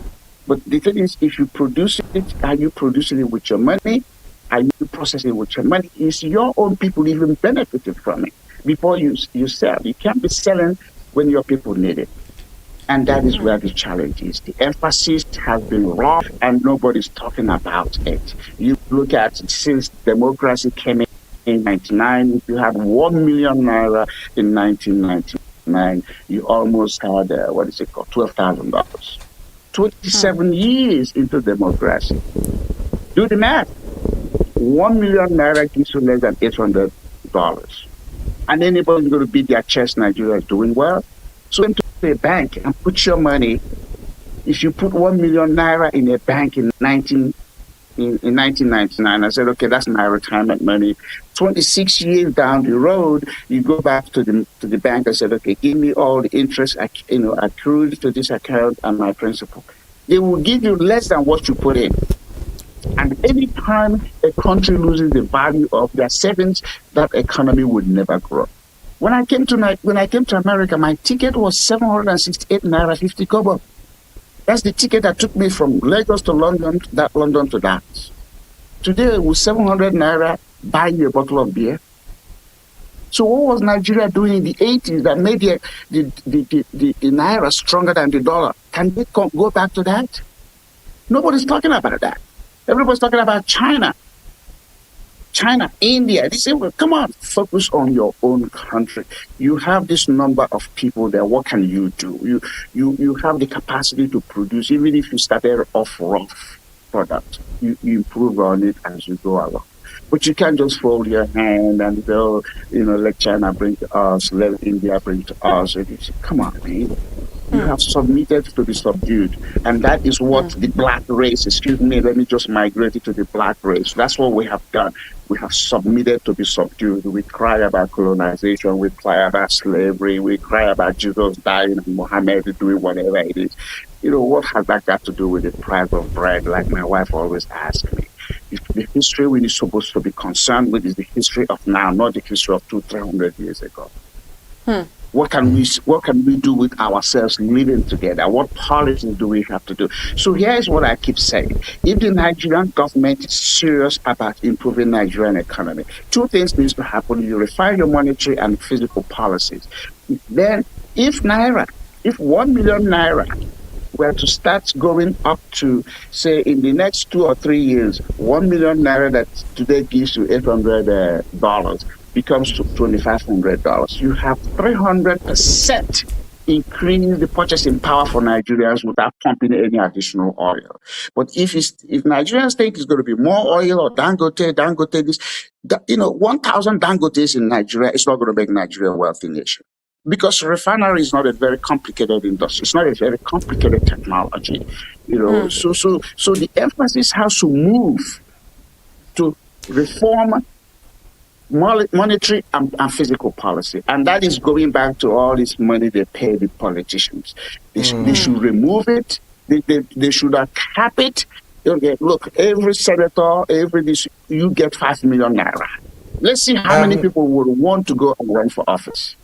But the thing is, if you produce it, are you producing it with your money? Are you processing it with your money? Is your own people even benefiting from it before you sell? You can't be selling when your people need it. And that is where the challenge is. The emphasis has been rough and nobody's talking about it. You look at since democracy came in 99, if you had 1 million naira in 1999, you almost had, $12,000. 27 years into democracy. Do the math. 1 million naira gives you less than $800. And anybody's going to beat their chest, Nigeria is doing well. So into a bank and put your money. If you put 1 million naira in a bank in 1999, I said, okay, that's my retirement money. 26 years down the road, you go back to the bank and said, okay, give me all the interest accrued to this account and my principal. They will give you less than what you put in. And any time a country loses the value of their savings, that economy would never grow. When I came to America, my ticket was 768 naira 50 kobo. That's the ticket that took me from Lagos to London, London to that. Today, with 700 naira, buy you a bottle of beer. So what was Nigeria doing in the 80s that made the naira stronger than the dollar? Can they go back to that? Nobody's talking about that. Everybody's talking about China, India. They say, well, come on, focus on your own country. You have this number of people there. What can you do? You have the capacity to produce, even if you started off rough product. You improve on it as you go along. But you can't just fold your hand and go, let China bring to us, let India bring to us. Come on, man. You have submitted to be subdued. And that is what the black race, let me just migrate it to the black race. That's what we have done. We have submitted to be subdued. We cry about colonization. We cry about slavery. We cry about Jesus dying and Muhammad doing whatever it is. What has that got to do with the price of bread? Like my wife always asks me. If the history we're supposed to be concerned with is the history of now, not the history of 200-300 years ago. What can we do with ourselves living together? What policies do we have to do? So here's what I keep saying. If the Nigerian government is serious about improving Nigerian economy, two things need to happen. You refine your monetary and physical policies. Then if 1 million naira were to start going up to, say, in the next 2 or 3 years, 1 million naira that today gives you $800 becomes to $2,500. You have 300% increase the purchasing power for Nigerians without pumping any additional oil. But if Nigerians think it's going to be more oil or Dangote this, 1,000 Dangotes in Nigeria is not going to make Nigeria a wealthy nation. Because refinery is not a very complicated industry. It's not a very complicated technology. So the emphasis has to move to reform monetary and physical policy. And that is going back to all this money they pay the politicians. They should remove it. They should cap it. Okay, look, every senator, you get 5 million naira. Let's see how many people would want to go and run for office.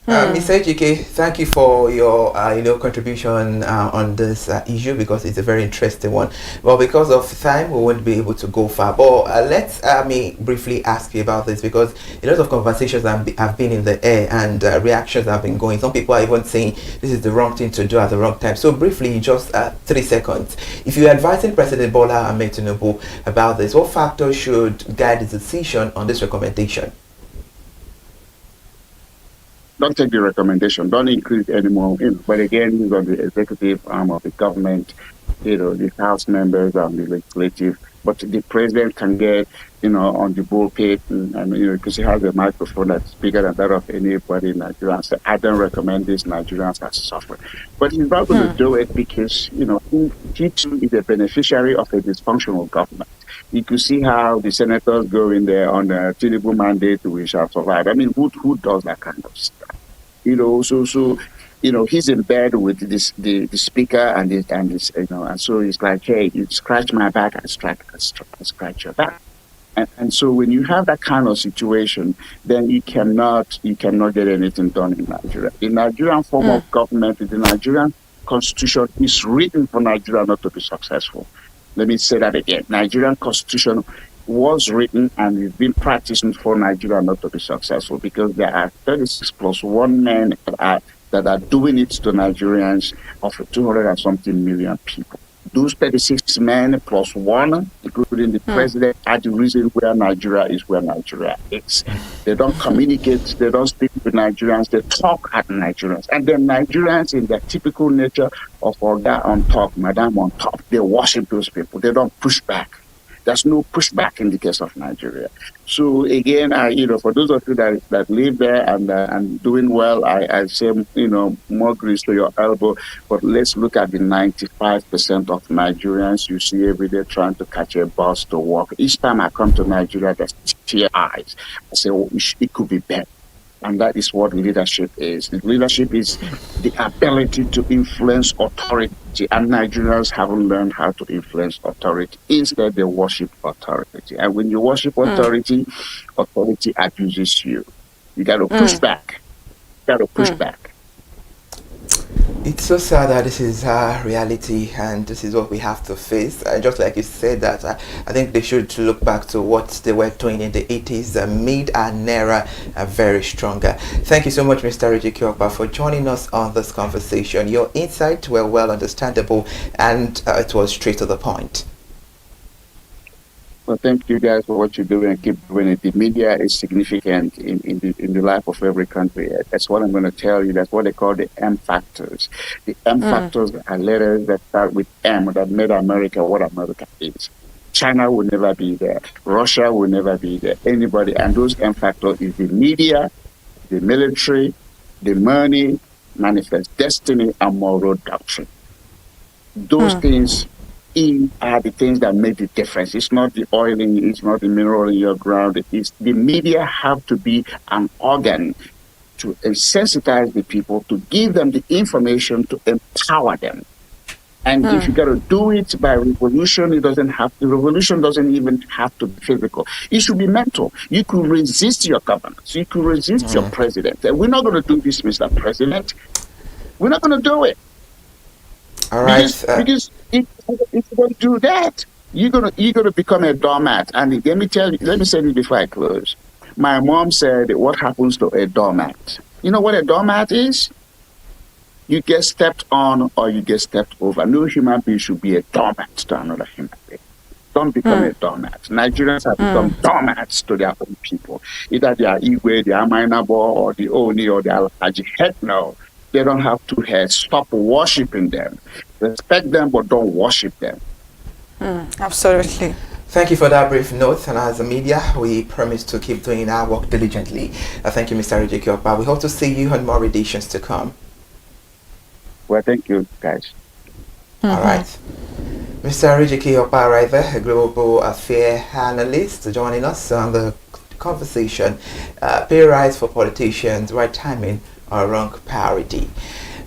Mr. Ejike, thank you for your contribution on this issue, because it's a very interesting one. Well, because of time, we won't be able to go far. But let's me briefly ask you about this, because a lot of conversations have been in the air and reactions have been going. Some people are even saying this is the wrong thing to do at the wrong time. So briefly, just 3 seconds. If you're advising President Bola Ahmed Tinubu about this, what factors should guide his decision on this recommendation? Don't take the recommendation. Don't increase anymore. But again, he's on the executive arm of the government. The House members and the legislative. But the president can get, on the pulpit, and because he has a microphone that's bigger than that of anybody in Nigeria, and say, I don't recommend this. Nigerians are suffering. But he's not going to do it because, he too is a beneficiary of a dysfunctional government. You could see how the senators go in there on a Tinubu mandate, we shall survive. I mean, who does that kind of stuff? He's in bed with the speaker and so he's like, hey, you scratch my back, I scratch your back. And so when you have that kind of situation, then you cannot get anything done in Nigeria. The Nigerian form of government, the Nigerian constitution is written for Nigeria not to be successful. Let me say that again. Nigerian constitution was written and is being practiced for Nigeria not to be successful, because there are 36 plus 1 men that are doing it to Nigerians of 200 and something million people. Those 36 men plus 1, including the president, are the reason where Nigeria is where Nigeria is. They don't communicate, they don't speak with Nigerians, they talk at Nigerians. And then Nigerians, in their typical nature of Oga on top, Madam on top, they worship those people. They don't push back. There's no pushback in the case of Nigeria. So again, for those of you that live there and doing well, I say, more grease to your elbow. But let's look at the 95% of Nigerians you see every day trying to catch a bus to work. Each time I come to Nigeria, there's tear eyes. I say, it could be better. And that is what leadership is. Leadership is the ability to influence authority. And Nigerians haven't learned how to influence authority. Instead, they worship authority. And when you worship authority, authority abuses you. You got to push back. You got to push back. It's so sad that this is reality, and this is what we have to face. Just like you said, that I think they should look back to what they were doing in the 80s, made our Naira very stronger. Thank you so much, Mr. Reggie Kyokpa, for joining us on this conversation. Your insights were well understandable, and it was straight to the point. Well, thank you guys for what you do and keep doing it. The media is significant in the life of every country. That's what I'm going to tell you. That's what they call the M factors. The M factors are letters that start with M, that made America what America is. China will never be there. Russia will never be there. Anybody. And those M factors is the media, the military, the money, manifest destiny, and moral doctrine. Those things are the things that make the difference. It's not the oiling, it's not the mineral in your ground. It's the media have to be an organ to sensitize the people, to give them the information, to empower them. And if you got to do it by revolution, the revolution doesn't even have to be physical. It should be mental. You could resist your government. You could resist your president. And we're not going to do this, Mr. President. We're not going to do it. All right. Because if you don't do that, you're gonna become a doormat. And let me say this before I close. My mom said, "What happens to a doormat?" You know what a doormat is? You get stepped on or you get stepped over. No human being should be a doormat to another human being. Don't become a doormat. Nigerians have become doormats to their own people. Either they are Igwe, they are Mainabo, or the Oni, or the Alhaji. Heck no. They don't have two heads. Stop worshiping them. Respect them, but don't worship them. Absolutely. Thank you for that brief note. And as a media, we promise to keep doing our work diligently. Thank you, Mr. Reggie Kyokpa. We hope to see you on more editions to come. Well, thank you, guys. All right. Mr. Reggie Kyokpa, right there, a global affair analyst, joining us on the conversation. Pay rise for politicians, right timing, or wrong priority.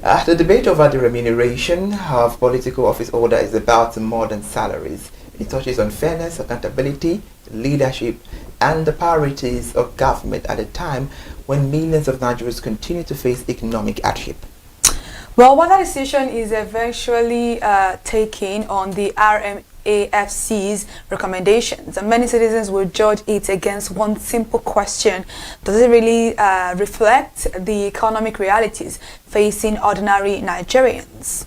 The debate over the remuneration of political office holder is about more than salaries. It touches on fairness, accountability, leadership, and the priorities of government at a time when millions of Nigerians continue to face economic hardship. Well, one decision is eventually taken on the RMAFC's recommendations, and many citizens will judge it against one simple question: does it really reflect the economic realities facing ordinary Nigerians?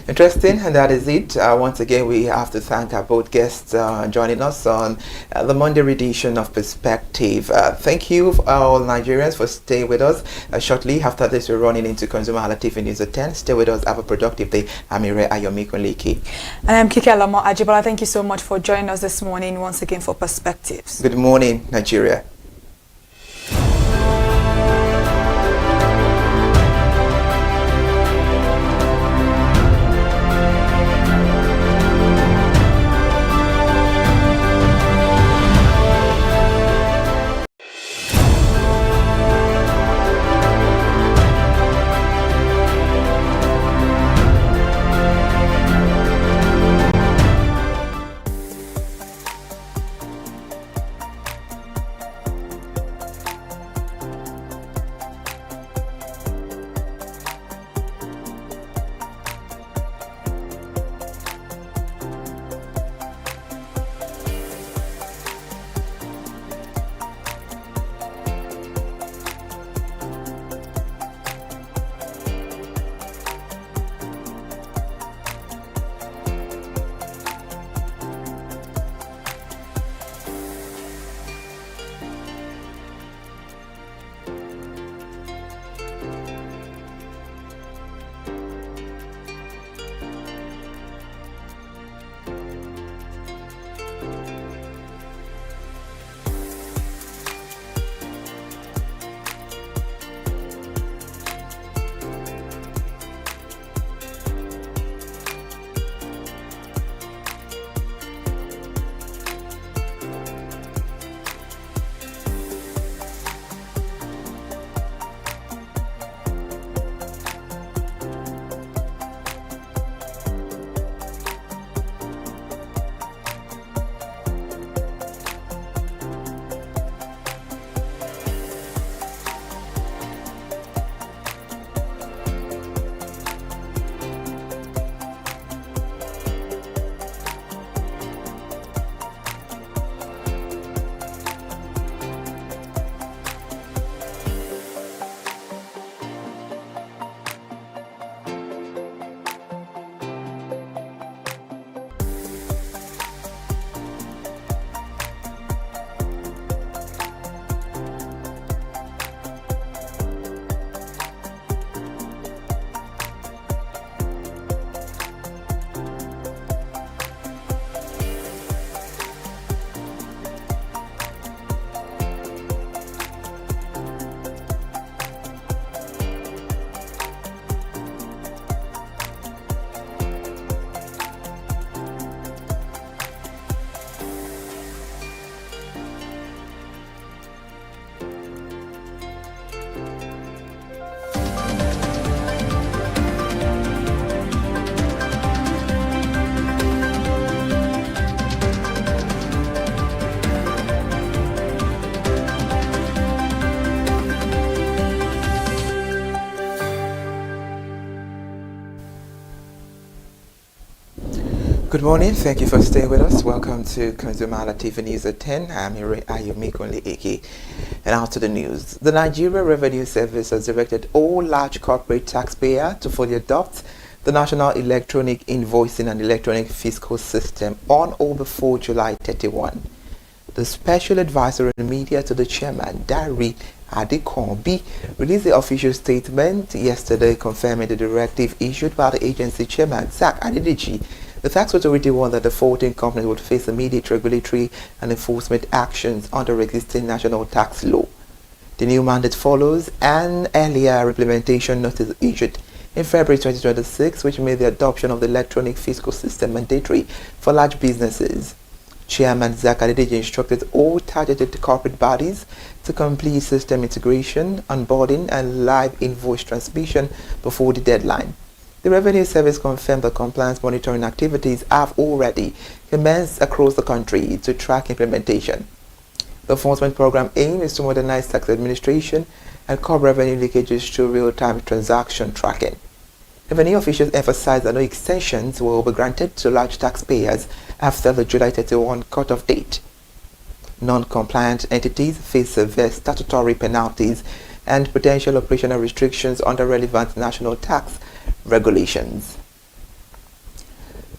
Interesting, and that is it. Once again, we have to thank our both guests joining us on the Monday edition of Perspective. Thank you all Nigerians for staying with us. Shortly after this, we're running into ConsumerHallaTV News at 10. Stay with us. Have a productive day. I'm Ire Ayomikunleki. And I'm Kike Alamo Ajibola. Thank you so much for joining us this morning once again for Perspectives. Good morning, Nigeria. Good morning. Thank you for staying with us. Welcome to ConsumerHallaTV News at 10. I'm Ayomiko Eke. And out to the news. The Nigeria Revenue Service has directed all large corporate taxpayers to fully adopt the National Electronic Invoicing and Electronic Fiscal System on or before July 31. The special advisor in media to the chairman, Dari Adekombi, released the official statement yesterday confirming the directive issued by the agency chairman, Zach Adedeji. The tax authority warned that the 14 companies would face immediate regulatory and enforcement actions under existing national tax law. The new mandate follows an earlier implementation notice issued in February 2026, which made the adoption of the electronic fiscal system mandatory for large businesses. Chairman Zach Adedeji instructed all targeted corporate bodies to complete system integration, onboarding, and live invoice transmission before the deadline. The Revenue Service confirmed that compliance monitoring activities have already commenced across the country to track implementation. The enforcement program aim is to modernize tax administration and curb revenue leakages through real-time transaction tracking. Revenue officials emphasized that no extensions will be granted to large taxpayers after the July 31 cutoff date. Non-compliant entities face severe statutory penalties and potential operational restrictions under relevant national tax regulations.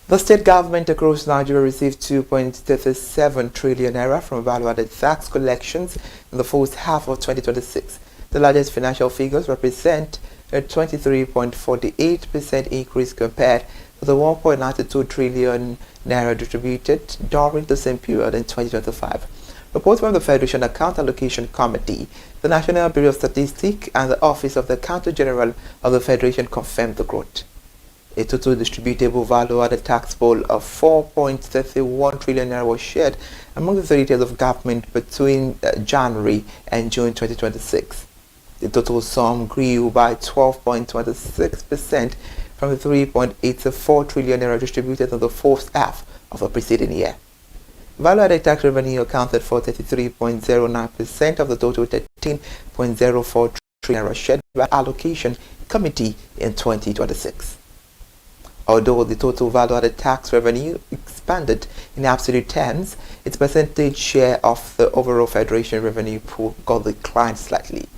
The state government across Nigeria received 2.37 trillion naira from value-added tax collections in the first half of 2026. The largest financial figures represent a 23.48% increase compared to the 1.92 trillion naira distributed during the same period in 2025. Reports from the Federation Account Allocation Committee, the National Bureau of Statistics, and the Office of the Accountant General of the Federation confirmed the growth. A total distributable value-added tax pool of 4.31 trillion naira was shared among the 30 tiers of government between January and June 2026. The total sum grew by 12.26% from the 3.84 trillion naira distributed in the first half of the preceding year. Value-added tax revenue accounted for 33.09% of the total 13.04 trillion naira shared by allocation committee in 2026. Although the total value-added tax revenue expanded in absolute terms, its percentage share of the overall federation revenue pool got declined slightly.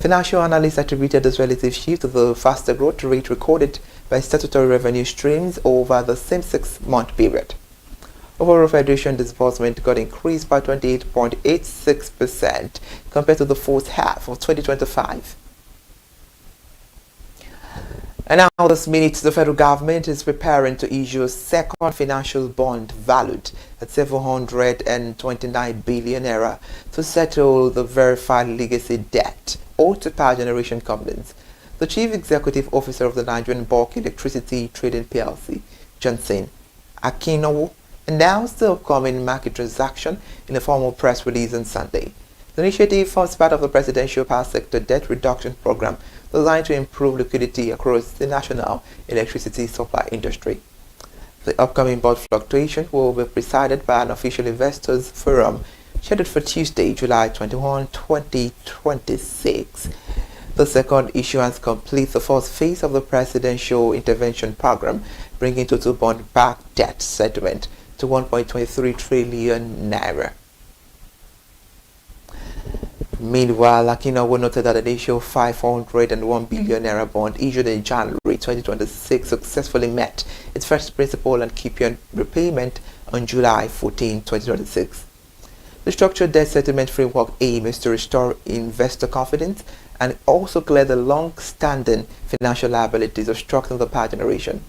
Financial analysts attributed this relative shift to the faster growth rate recorded by statutory revenue streams over the same 6-month period. Overall federation disbursement got increased by 28.86% compared to the first half of 2025. And now this minute, the federal government is preparing to issue a second financial bond valued at 729 billion naira to settle the verified legacy debt owed to power generation companies. The Chief Executive Officer of the Nigerian Bulk Electricity Trading PLC, Johnson Akinowo, announced the upcoming market transaction in a formal press release on Sunday. The initiative forms part of the Presidential Power Sector Debt Reduction Program designed to improve liquidity across the national electricity supply industry. The upcoming board fluctuation will be presided by an official investors forum scheduled for Tuesday, July 21, 2026. The second issuance completes the first phase of the Presidential Intervention Program, bringing total bond-backed debt settlement to 1.23 trillion naira. Meanwhile, Akinowo noted that the initial 501 billion naira bond issued in January 2026 successfully met its first principal and coupon repayment on July 14, 2026. The structured debt settlement framework aim is to restore investor confidence and also clear the long-standing financial liabilities obstructing the power generation.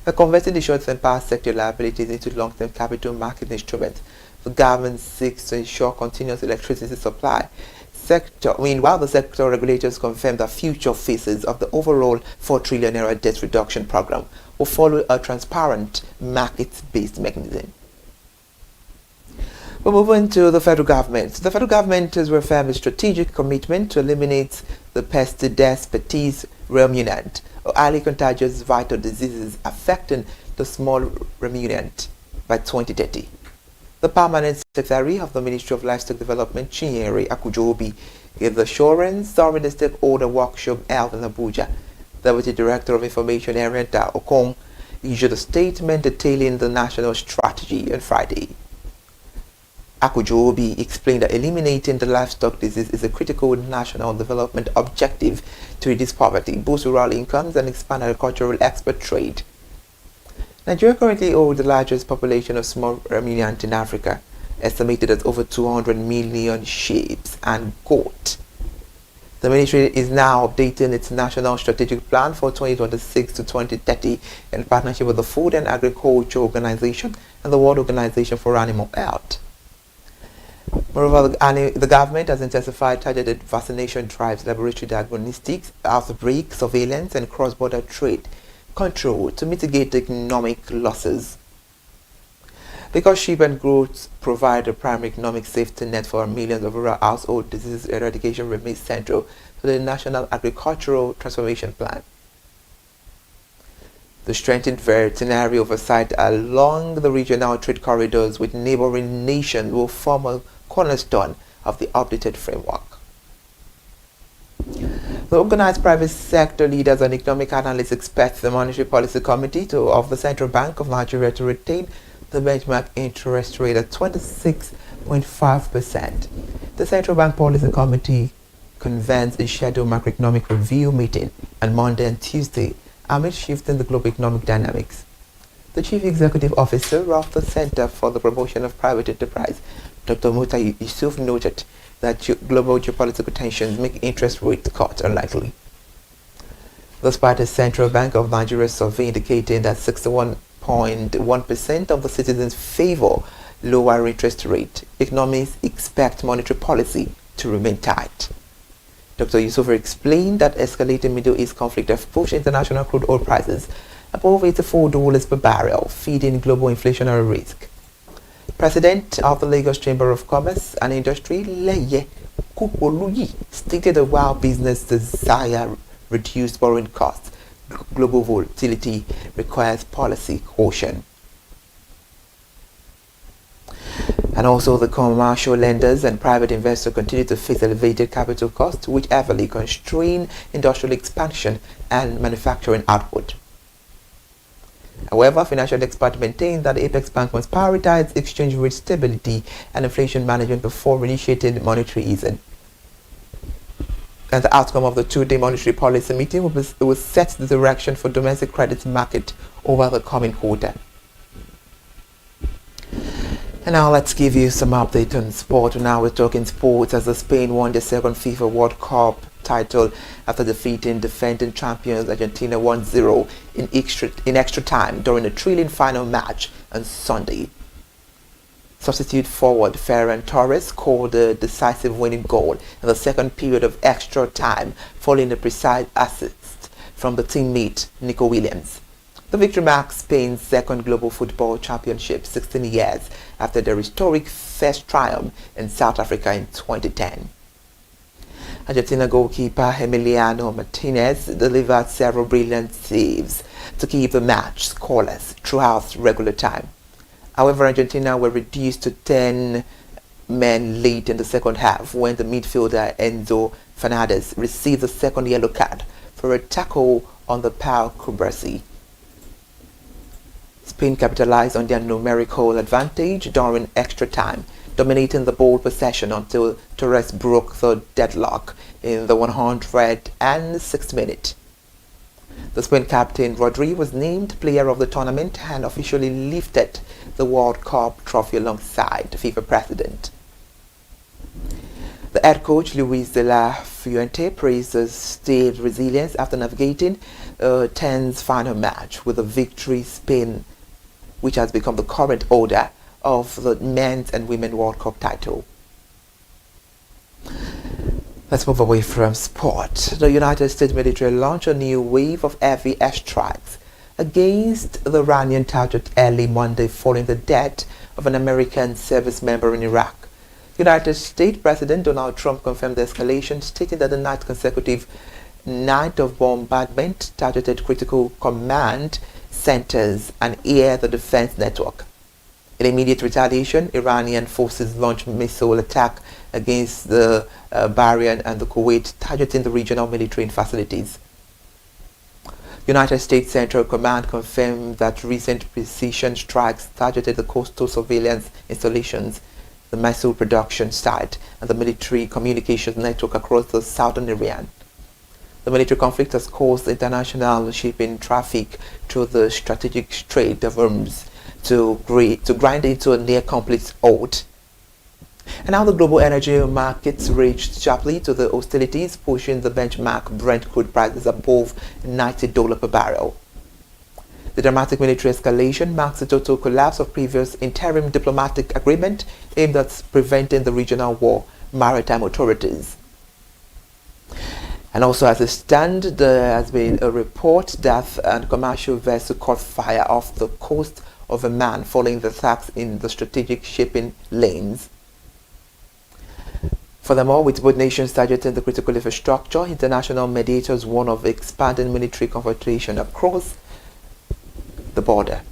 By converting the short-term power sector liabilities into long-term capital market instruments, the government seeks to ensure continuous electricity supply. Meanwhile, the sector regulators confirmed that future phases of the overall 4 trillion naira debt reduction program will follow a transparent market-based mechanism. We're moving to the federal government. The federal government has reaffirmed a strategic commitment to eliminate the pest des petits ruminants, or highly contagious vital diseases affecting the small ruminant by 2030. The Permanent Secretary of the Ministry of Livestock Development, Chinyere Akujobi, gave the assurance during the stakeholder workshop held in Abuja. Deputy Director of Information, Arienta Okong, issued a statement detailing the national strategy on Friday. Akujobi explained that eliminating the livestock disease is a critical national development objective to reduce poverty, boost rural incomes, and expand agricultural export trade. Nigeria currently holds the largest population of small ruminants in Africa, estimated at over 200 million sheep and goats. The ministry is now updating its national strategic plan for 2026 to 2030 in partnership with the Food and Agriculture Organization and the World Organization for Animal Health. Moreover, the government has intensified targeted vaccination drives, laboratory diagnostics, outbreak surveillance, and cross-border trade control to mitigate economic losses. Because sheep and goats provide a primary economic safety net for millions of rural households, disease eradication remains central to the National Agricultural Transformation Plan. The strengthened veterinary oversight along the regional trade corridors with neighboring nations will form a cornerstone of the updated framework. The organized private sector leaders and economic analysts expect the Monetary Policy Committee of the Central Bank of Nigeria to retain the benchmark interest rate at 26.5%. The Central Bank Policy Committee convenes a scheduled macroeconomic review meeting on Monday and Tuesday amid shifting the global economic dynamics. The Chief Executive Officer of the Center for the Promotion of Private Enterprise, Dr. Muta Yusuf, noted that global geopolitical tensions make interest rate cuts unlikely. Despite the Central Bank of Nigeria survey indicating that 61.1% of the citizens favor lower interest rate, economists expect monetary policy to remain tight. Dr. Yusuf explained that escalating Middle East conflict have pushed international crude oil prices above $84 per barrel, feeding global inflationary risk. President of the Lagos Chamber of Commerce and Industry, Leye Kupoluyi, stated that while business desire reduced borrowing costs, global volatility requires policy caution. And also, the commercial lenders and private investors continue to face elevated capital costs, which heavily constrain industrial expansion and manufacturing output. However, financial experts maintain that the Apex Bank must prioritize exchange rate stability and inflation management before initiating monetary easing. And the outcome of the two-day monetary policy meeting will set the direction for domestic credit market over the coming quarter. And now let's give you some update on sport. Now we're talking sports as Spain won the second FIFA World Cup title after defeating defending champions Argentina 1-0 in extra time during a thrilling final match on Sunday. Substitute forward Ferran Torres scored the decisive winning goal in the second period of extra time, following a precise assist from the teammate Nico Williams. The victory marks Spain's second global football championship 16 years after their historic first triumph in South Africa in 2010. Argentina goalkeeper Emiliano Martinez delivered several brilliant saves to keep the match scoreless throughout regular time. However, Argentina were reduced to 10 men late in the second half when the midfielder Enzo Fernandez received the second yellow card for a tackle on the Pau Cubarsí. Spain capitalized on their numerical advantage during extra time, dominating the ball possession until Torres broke the deadlock in the 106th minute. The Spain captain Rodri was named player of the tournament and officially lifted the World Cup trophy alongside FIFA president. The head coach Luis de la Fuente praised the state's resilience after navigating a tense final match with a victory. Spain, which has become the current holder of the men's and women's World Cup title. Let's move away from sport. The United States military launched a new wave of heavy airstrikes against the Iranian target early Monday following the death of an American service member in Iraq. United States President Donald Trump confirmed the escalation, stating that the ninth consecutive night of bombardment targeted critical command centers and air the defense network. In immediate retaliation, Iranian forces launched missile attack against the Bahrain and the Kuwait, targeting the regional military facilities. United States Central Command confirmed that recent precision strikes targeted the coastal surveillance installations, the missile production site, and the military communications network across the southern Iran. The military conflict has caused international shipping traffic through the strategic Strait of Hormuz to grind into a near-complete halt. And now the global energy markets reached sharply to the hostilities, pushing the benchmark Brent crude prices above $90 per barrel. The dramatic military escalation marks the total collapse of previous interim diplomatic agreement aimed at preventing the regional war, maritime authorities. And also as it stands, there has been a report that a commercial vessel caught fire off the coast of Oman following the attacks in the strategic shipping lanes. Furthermore, with both nations targeting the critical infrastructure, international mediators warn of expanding military confrontation across the border.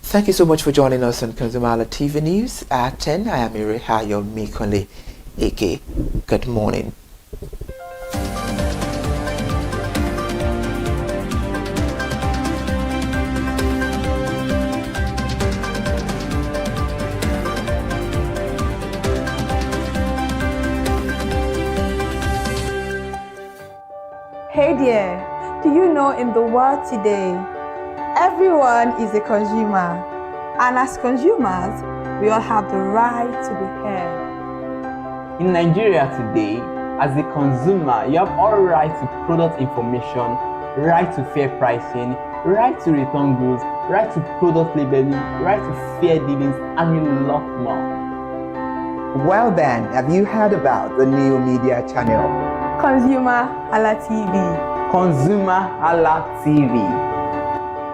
Thank you so much for joining us on ConsumerHalla TV News at 10. I am Irihayo Mikole Eke. Good morning. Hey there, do you know in the world today, everyone is a consumer, and as consumers, we all have the right to be heard. In Nigeria today, as a consumer, you have all right to product information, right to fair pricing, right to return goods, right to product labeling, right to fair dealings, and a lot more. Well then, have you heard about the new media channel? ConsumerHalla TV. ConsumerHalla TV.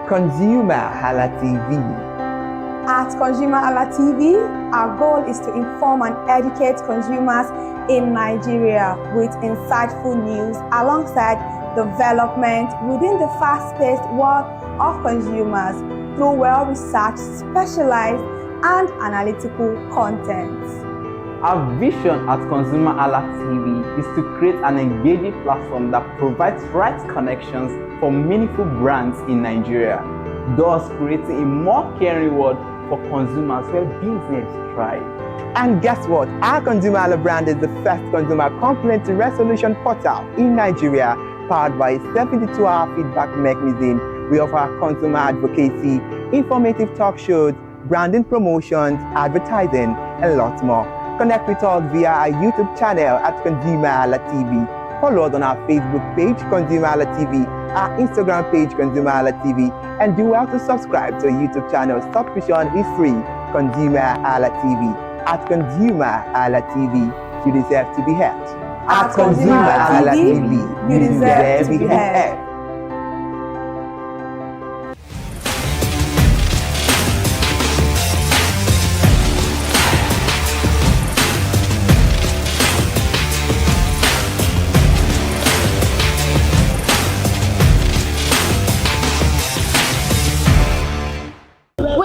ConsumerHalla TV. At ConsumerHalla TV, our goal is to inform and educate consumers in Nigeria with insightful news alongside development within the fast-paced world of consumers through well-researched, specialized, and analytical content. Our vision at ConsumerHalla TV is to create an engaging platform that provides right connections for meaningful brands in Nigeria, thus creating a more caring world for consumers where business thrive. And guess what? Our ConsumerHalla brand is the first consumer complaint resolution portal in Nigeria, powered by a 72-hour feedback mechanism. We offer consumer advocacy, informative talk shows, branding promotions, advertising, and lots more. Connect with us via our YouTube channel at ConsumerHalla TV. Follow us on our Facebook page, ConsumerHalla TV, our Instagram page, ConsumerHalla TV, and do well to subscribe to our YouTube channel. Subscription is free. ConsumerHalla TV. At ConsumerHalla TV, you deserve to be heard. At ConsumerHalla TV, you deserve to be heard.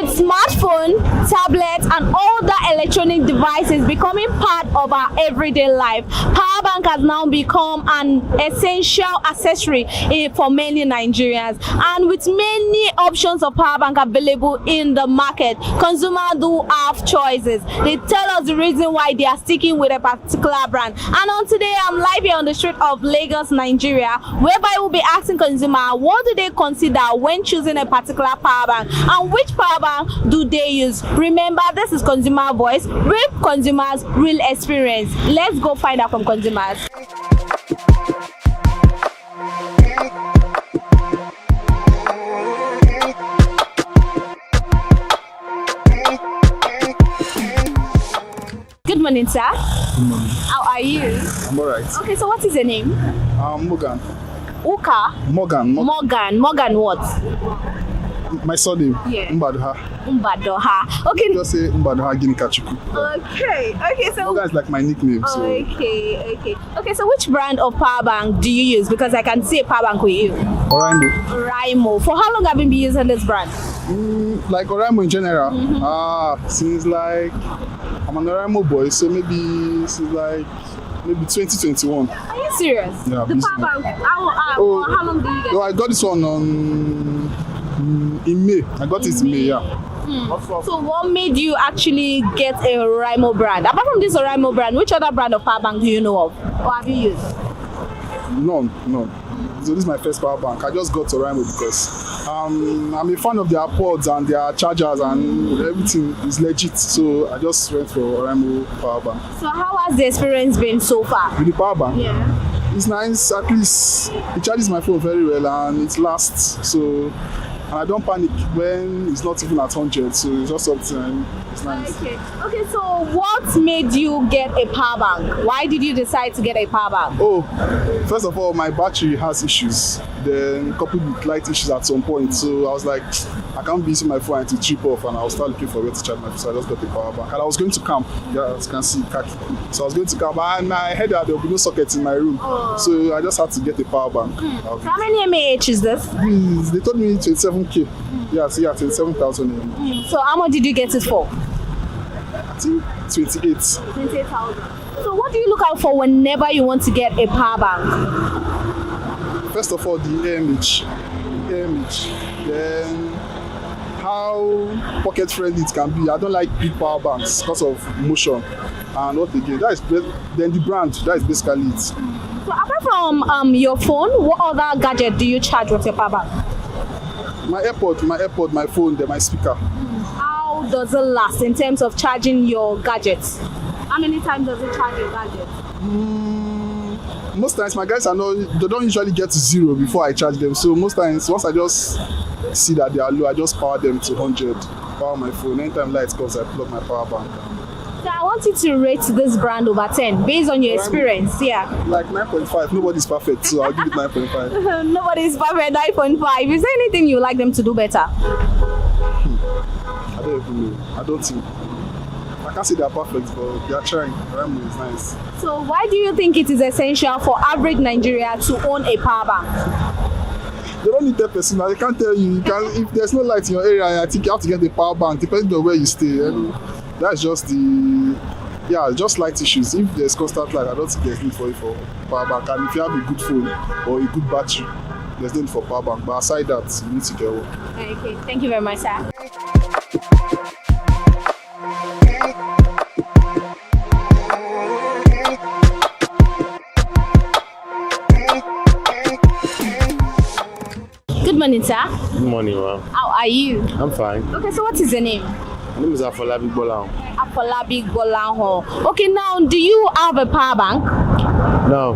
Smartphone, tablets, and all the electronic devices becoming part of our everyday life, power bank has now become an essential accessory for many Nigerians. And with many options of power bank available in the market, consumers do have choices. They tell us the reason why they are sticking with a particular brand. And on today, I'm live here on the street of Lagos, Nigeria, whereby we'll be asking consumers what do they consider when choosing a particular power bank and which power bank do they use. Remember, this is Consumer Voice, real consumers, real experience. Let's go find out from consumers. Good morning, sir. Good morning. How are you? I'm alright. Okay, so what is your name? Morgan. Uka? Morgan. Morgan what? My surname. Yeah. Mbadoha. Okay. Just say Mbadoha Ginikachuku. Okay, so Morgan is like my nickname. So. Okay, so which brand of power bank do you use? Because I can see a power bank with you. Oraimo. For how long have you been using this brand? Like Oraimo in general? Since like, I'm an Oraimo boy, so maybe since like maybe 2021. Are you serious? Yeah, the power bank, how long do you get? No, I got this one in May. I got it in May, yeah. So what made you actually get a Oraimo brand? Apart from this Oraimo brand, which other brand of power bank do you know of? Or have you used? None. So this is my first power bank. I just got Oraimo because I'm a fan of their pods and their chargers and everything is legit. So I just went for Oraimo power bank. So how has the experience been so far? With the power bank? Yeah. It's nice. At least it charges my phone very well and it lasts. So. And I don't panic when it's not even at 100, so it's just something, it's nice. Okay, so what made you get a power bank? Why did you decide to get a power bank? Oh, first of all, my battery has issues, then coupled with light issues at some point, so I was like, I can't be using my phone until trip off, and I'll start looking for where to charge my phone, so I just got a power bank. And I was going to camp, yeah, as you can see, khaki. So I was going to camp, and I heard that there will be no sockets in my room, so I just had to get a power bank. So how many mAh is this? They told me 27K. Yeah, so 27,000. So how much did you get it for? I think 28. 28,000. So what do you look out for whenever you want to get a power bank? First of all, the AMH. Then how pocket friendly it can be. I don't like big power banks because of motion. And what again? Then the brand. That is basically it. So apart from your phone, what other gadget do you charge with your power bank? My AirPod, my phone, then my speaker. How does it last in terms of charging your gadgets? How many times does it charge your gadgets? Most times my guys they don't usually get to 0 before I charge them. So most times, once I just see that they are low, I just power them to 100. Power my phone. Anytime light comes, I plug my power bank. So I want you to rate this brand over 10 based on your experience. Yeah. Like 9.5. Nobody's perfect, so I'll give it 9.5. Nobody's perfect. 9.5. Is there anything you would like them to do better? I don't even know. I don't think. I can't say they're perfect, but they are trying. Oraimo is nice. So why do you think it is essential for average Nigeria to own a power bank? They don't need that person. I can't tell you. If there's no light in your area, I think you have to get a power bank, depending on where you stay. And that's just just light issues. If there's constant light, I don't think there's need for it for power bank. And if you have a good phone or a good battery, there's no need for power bank. But aside that, you need to get one. Okay, thank you very much, sir. Good morning, sir. Good morning, ma'am. How are you? I'm fine. Okay, so what is your name? My name is Afolabi Bolan. Afolabi Bolan. Okay, now, do you have a power bank? No.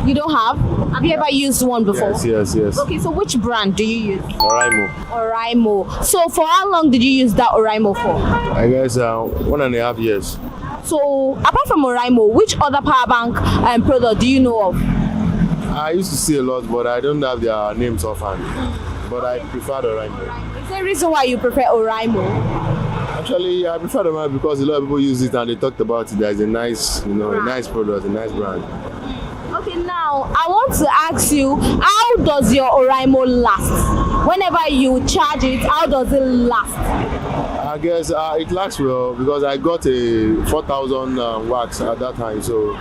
You don't have? Have you ever used one before? Yes. Okay, so which brand do you use? Oraimo. So for how long did you use that Oraimo for? I guess 1.5 years. So apart from Oraimo, which other power bank product do you know of? I used to see a lot, but I don't have their names offhand. But I prefer Oraimo. Is there a reason why you prefer Oraimo? Actually, I prefer Oraimo because a lot of people use it and they talked about it as a nice, a nice product, a nice brand. Okay, now I want to ask you, how does your Oraimo last? Whenever you charge it, how does it last? I guess it lasts well because I got a 4,000 watts at that time, so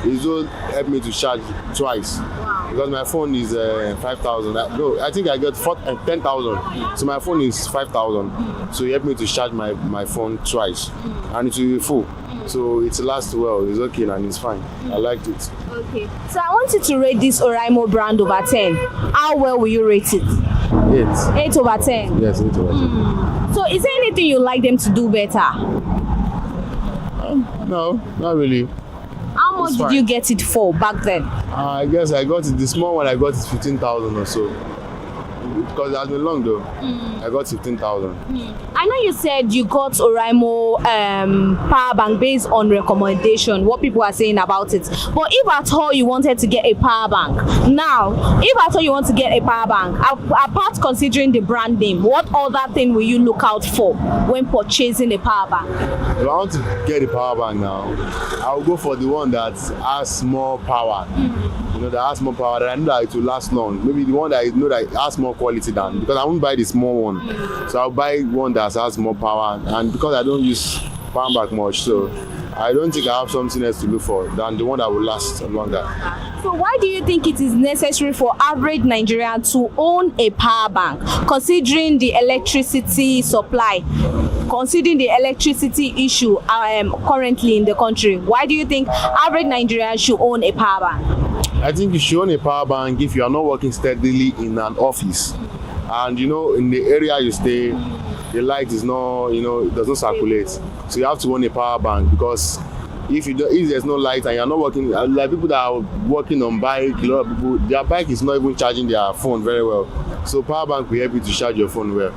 it will help me to charge twice. Wow. Because my phone is 5,000. No, I think I got 10,000. So my phone is 5,000. So it helped me to charge my phone twice, and it will be full. So it lasts well. It's okay and it's fine. I liked it. Okay. So I want you to rate this Oraimo brand over 10. How well will you rate it? 8. 8 over 10. Yes, 8 over 10. So is there anything you'd like them to do better? No, not really. How much did you get it for back then? I guess I got it, the small one I got is 15,000 or so. Because it has been long though. I got 15,000. I know you said you got Oraimo power bank based on recommendation, what people are saying about it. But if at all you wanted to get a power bank, now, if at all you want to get a power bank, apart considering the brand name, what other thing will you look out for when purchasing a power bank? If I want to get a power bank now, I'll go for the one that has more power. That has more power, that I know that it will last long. Maybe the one that I know that has more quality than, because I won't buy the small one. So I'll buy one that has more power, and because I don't use power bank much, so I don't think I have something else to look for than the one that will last longer. So why do you think it is necessary for average Nigerian to own a power bank, considering the electricity supply, considering the electricity issue currently in the country? Why do you think average Nigerian should own a power bank? I think you should own a power bank if you are not working steadily in an office. And in the area you stay, the light is not, it does not circulate. So you have to own a power bank, because if there's no light and you're not working, like people that are working on bike, a lot of people, their bike is not even charging their phone very well. So power bank will help you to charge your phone well.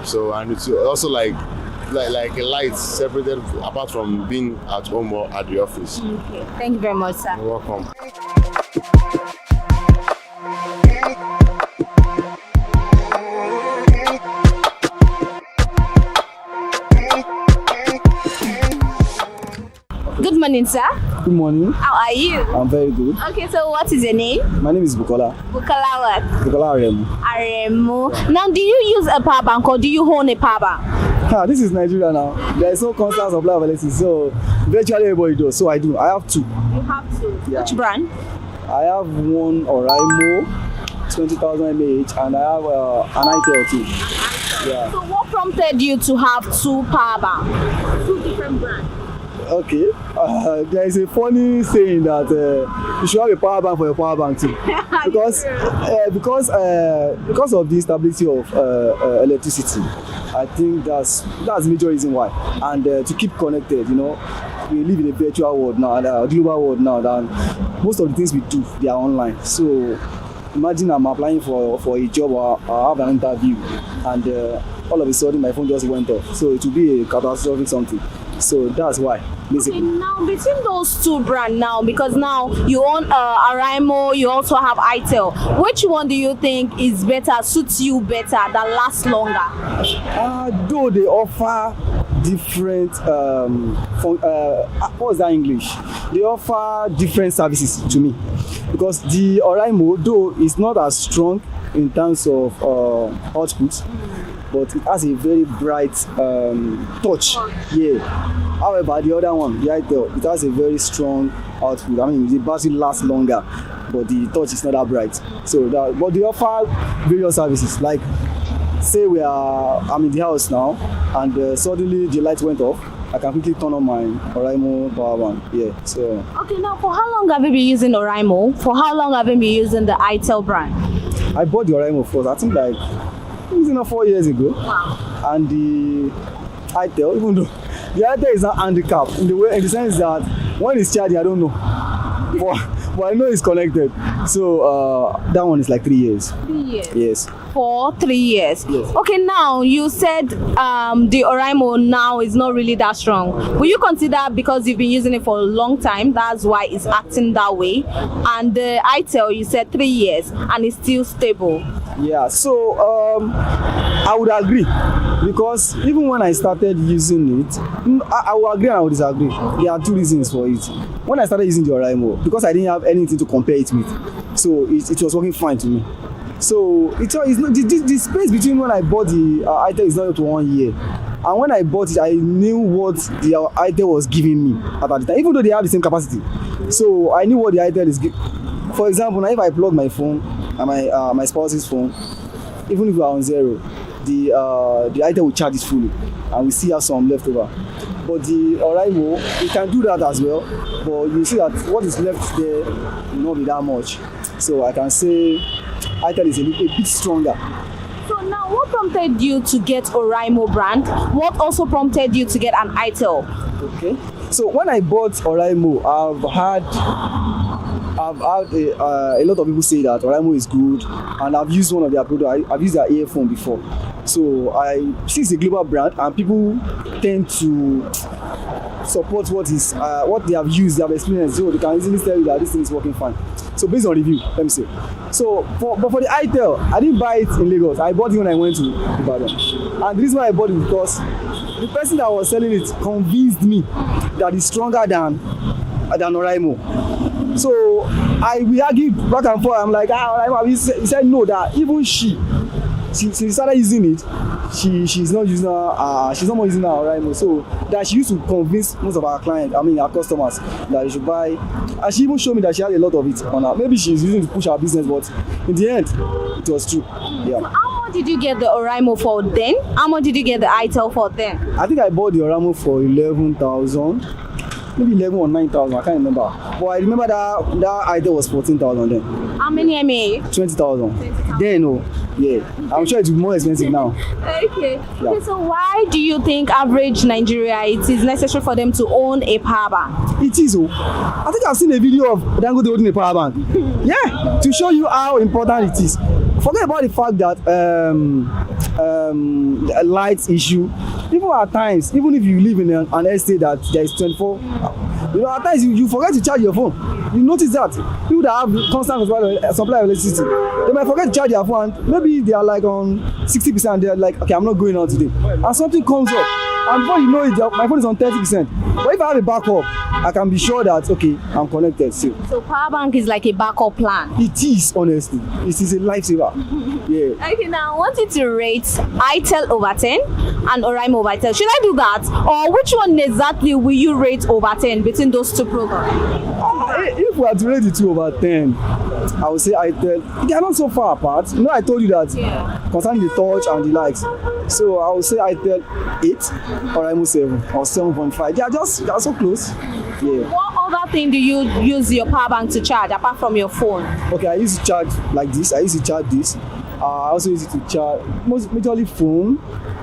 So, and it's also like a light separated apart from being at home or at the office. Okay. Thank you very much, sir. You're welcome. Good morning, sir. Good morning. How are you? I'm very good. Okay, so what is your name? My name is Bukola. Bukola what? Bukola Aremu. Aremu. Now, do you use a power bank or do you own a power bank? This is Nigeria now. There is no constant supply of electricity, so virtually everybody does. So I do. I have two. You have two. Yeah. Which brand? I have one Oraimo, 20,000 mAh, and I have an ITL too. Yeah. So what prompted you to have two power banks? Two different brands. Okay, there is a funny saying that you should have a power bank for your power bank too, because of the instability of electricity. I think that's the major reason why. And to keep connected, we live in a virtual world now, a global world now, and most of the things we do, they are online. So imagine I'm applying for a job or I have an interview, and all of a sudden my phone just went off. So it will be a catastrophic something. So that's why, basically. Okay, now between those two brands now, because now you own Araimo, you also have ITEL. Which one do you think is better, suits you better, that lasts longer? Though they offer different, what's that English? They offer different services to me. Because the Araimo, though, is not as strong in terms of output, but it has a very bright touch. Yeah. However, the other one, the ITEL, it has a very strong output. I mean, the battery lasts longer, but the touch is not that bright. But they offer various services. Like, say I'm in the house now, and suddenly the light went off. I can quickly turn on my Oraimo power bank. Yeah. So. Okay, now for how long have you been using Oraimo? For how long have you been using the ITEL brand? I bought the Oraimo first. I think like 4 years ago. Wow. And the ITEL, even though the ITEL is not handicapped in the sense that when it's charging, I don't know. But I know it's connected. So that one is like 3 years. 3 years? Yes. For 3 years? Yes. Okay, now you said the Oraimo now is not really that strong. Will you consider, because you've been using it for a long time, that's why it's acting that way? And the ITEL, you said 3 years and it's still stable. Yeah, so I would agree, because even when I started using it, I will agree and I will disagree. There are two reasons for it. When I started using the Oraimo, because I didn't have anything to compare it with, so it was working fine to me. So it's not the space between when I bought the ITEL is not up to 1 year, and when I bought it, I knew what the ITEL was giving me at the time, even though they have the same capacity. So I knew what the ITEL is giving. For example, now if I plug my phone and my spouse's phone, even if we are on zero, the ITEL will charge it fully, and we still have some left over. But the Oraimo, it can do that as well, but you see that what is left there will not be that much. So I can say ITEL is a bit stronger. So now, what prompted you to get Oraimo brand? What also prompted you to get an ITEL? Okay. So when I bought Oraimo, I've had a lot of people say that Oraimo is good, and I've used one of their products. I've used their earphone before. So see it's a global brand, and people tend to support what they have used, they have experienced, so they can easily tell you that this thing is working fine. So based on review, let me say. So but for the ITEL, I didn't buy it in Lagos. I bought it when I went to Ibadan. And the reason why I bought it because the person that was selling it convinced me that it's stronger than Oraimo. So we argued back and forth. I'm like, Oraimo. He said no, that even she she started using it. She's not using she's not more using her Oraimo. So that she used to convince most of our clients, our customers, that they should buy. And she even showed me that she had a lot of it on her. Maybe she's using it to push her business, but in the end, it was true. Yeah. So how much did you get the Oraimo for then? How much did you get the ITEL for then? I think I bought the Oraimo for 11,000. Maybe 11 or 9,000, I can't remember. But I remember that item was 14,000 then. How many MA? 20,000. Then, no. Yeah. I'm sure it's more expensive now. Okay. Yeah. Okay, so why do you think average Nigeria it is necessary for them to own a power bank? It is. I think I've seen a video of Dangote holding a power bank. Yeah. To show you how important it is. Forget about the fact that a lights issue. People at times, even if you live in an estate that there is 24, at times you forget to charge your phone. You notice that people that have constant supply of electricity, they might forget to charge their phone. And maybe they are like on 60%. They're like, okay, I'm not going out today. And something comes up, and before you know it, my phone is on 30%. But if I have a backup, I can be sure that okay, I'm connected still. So power bank is like a backup plan. It is, honestly. It is a lifesaver. Yeah. Okay, now I want you to rate ITEL over 10 and Oraimo over 10. Should I do that? Or which one exactly will you rate over 10 between those two programs? If we are to rate the 2 over 10, I would say ITEL. They are not so far apart. I told you that concerning the touch and the likes. So I would say ITEL 8 or Oraimo 7 or 7.5. They are so close. Yeah. What other thing do you use your power bank to charge apart from your phone? Okay, I used to charge like this. I used to charge this. I also use it to charge majorly phone.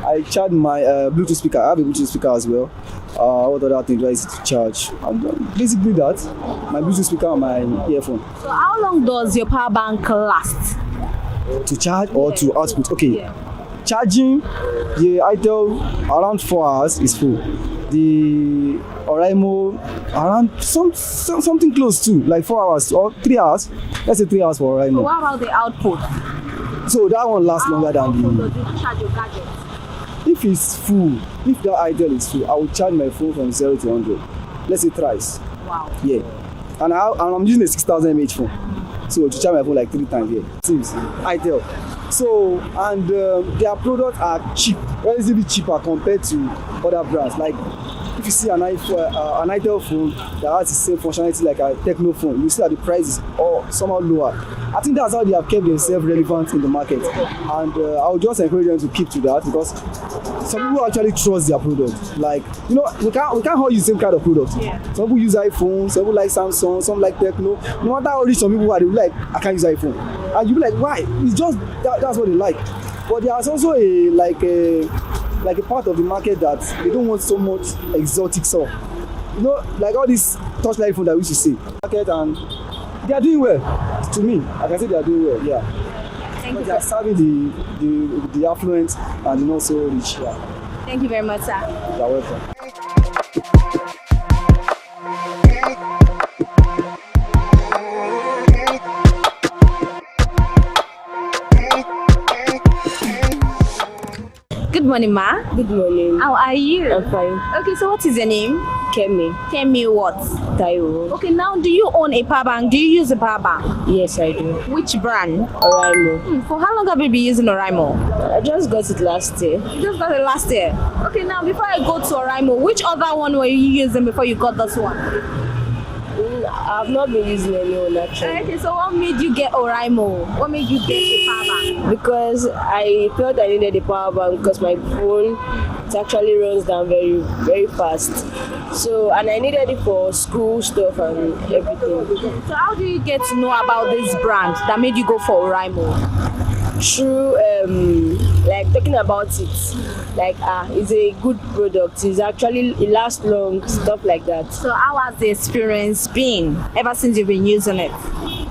I charge my Bluetooth speaker. I have a Bluetooth speaker as well. What other thing do I use it to charge? And basically that, my Bluetooth speaker and my earphone. So how long does your power bank last? To charge or to output? Okay. Yeah. Charging, the ITEL around 4 hours is full. The Oraimo around something close to like 4 hours or 3 hours. Let's say 3 hours for Oraimo. So what about the output? So that one lasts longer than the. Does it charge your gadget? If it's full, if the ITEL is full, I will charge my phone from 0 to 100. Let's say thrice. Wow. Yeah. And I'm using a 6,000 mAh phone. So to charge my phone like 3 times, yeah. Seems ITEL. So, and their products are cheap, relatively cheaper compared to other brands. Like, if you see an ITEL phone that has the same functionality like a Techno phone, you see that the price is somehow lower. I think that's how they have kept themselves relevant in the market. And I would just encourage them to keep to that because some people actually trust their product. Like, we can't all use the same kind of product. Yeah. Some people use iPhone, some people like Samsung, some like Techno. No matter how rich some people are, they will like, I can't use iPhone. And you'll be like, why? It's just that's what they like. But there's also a part of the market that they don't want so much exotic stuff. Like all these touchlight phones that we used to see. Market, and they are doing well. To me, I can say they are doing well, yeah. Thank you. They are serving the affluent and also rich, yeah. Thank you very much, sir. You're welcome. Good morning, ma. Good morning. How are you? I'm fine. Okay, so what is your name? Kemi. Kemi what? Taiwo. Okay, now do you own a power bank? Do you use a power bank? Yes, I do. Which brand? Oraimo. For how long have you been using Oraimo? I just got it last year. You just got it last year? Okay, now before I go to Oraimo, which other one were you using before you got this one? I've not been using anyone actually. Okay, so what made you get Oraimo? What made you get a power bank? Because I felt I needed a power bank because my phone actually runs down very, very fast. So, and I needed it for school stuff and everything. So how do you get to know about this brand that made you go for Oraimo? Through like talking about it, like it's a good product, it lasts long, stuff like that. So how has the experience been ever since you've been using it?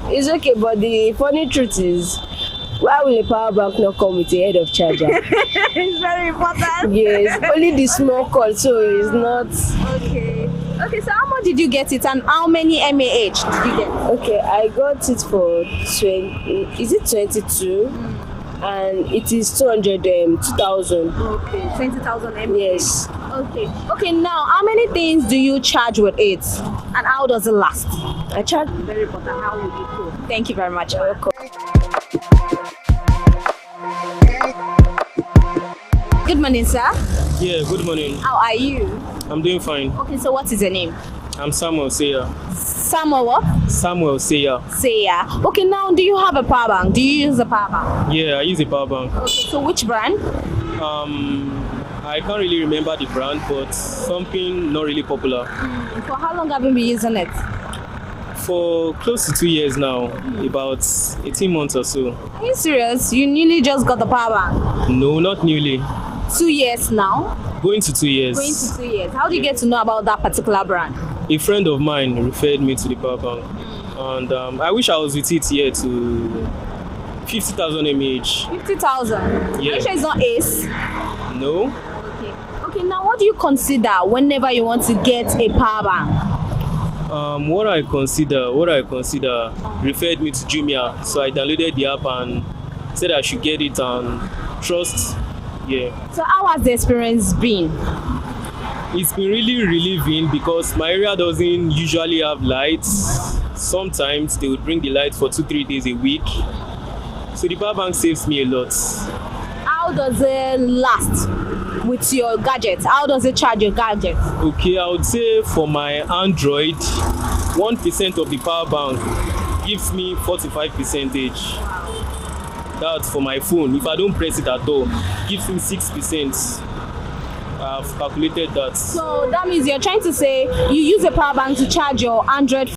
It's okay, but the funny truth is, why will a power bank not come with a head of charger? It's very important. Yes, only the small cord, so it's not. Okay, so how much did you get it and how many mAh did you get? Okay, I got it for 22? And it is 2,000. Okay, 20,000 mAh. Yes. Okay, now how many things do you charge with it and how does it last? I charge. Very important. How will you go? Thank you very much. You're welcome. morning, sir. Yeah, good morning. How are you? I'm doing fine. Okay, so what is your name? I'm Samuel Seya. Samuel what? Samuel Seya. Seya. Okay, now do you have a power bank? Do you use a power bank? Yeah, I use a power bank. Okay, so which brand? I can't really remember the brand, but something not really popular. For how long have you been using it? For close to 2 years now, about 18 months or so. Are you serious? You newly just got the power bank? No, not newly. 2 years now? Going to 2 years. Going to 2 years. How do you get to know about that particular brand? A friend of mine referred me to the power bank, and I wish I was with it here to 50,000 mAh. 50,000? Yeah. Are you sure it's not Ace? No. Okay, now what do you consider whenever you want to get a power bank? What I consider referred me to Jumia, so I downloaded the app and said I should get it and trust. Yeah. So how has the experience been? It's been really relieving because my area doesn't usually have lights. Sometimes they would bring the lights for 2-3 days a week. So the power bank saves me a lot. How does it last with your gadgets? How does it charge your gadgets? Okay, I would say for my Android, 1% of the power bank gives me 45%. That's for my phone. If I don't press it at all, it gives me 6%. I've calculated that. So that means you're trying to say you use a power bank to charge your Android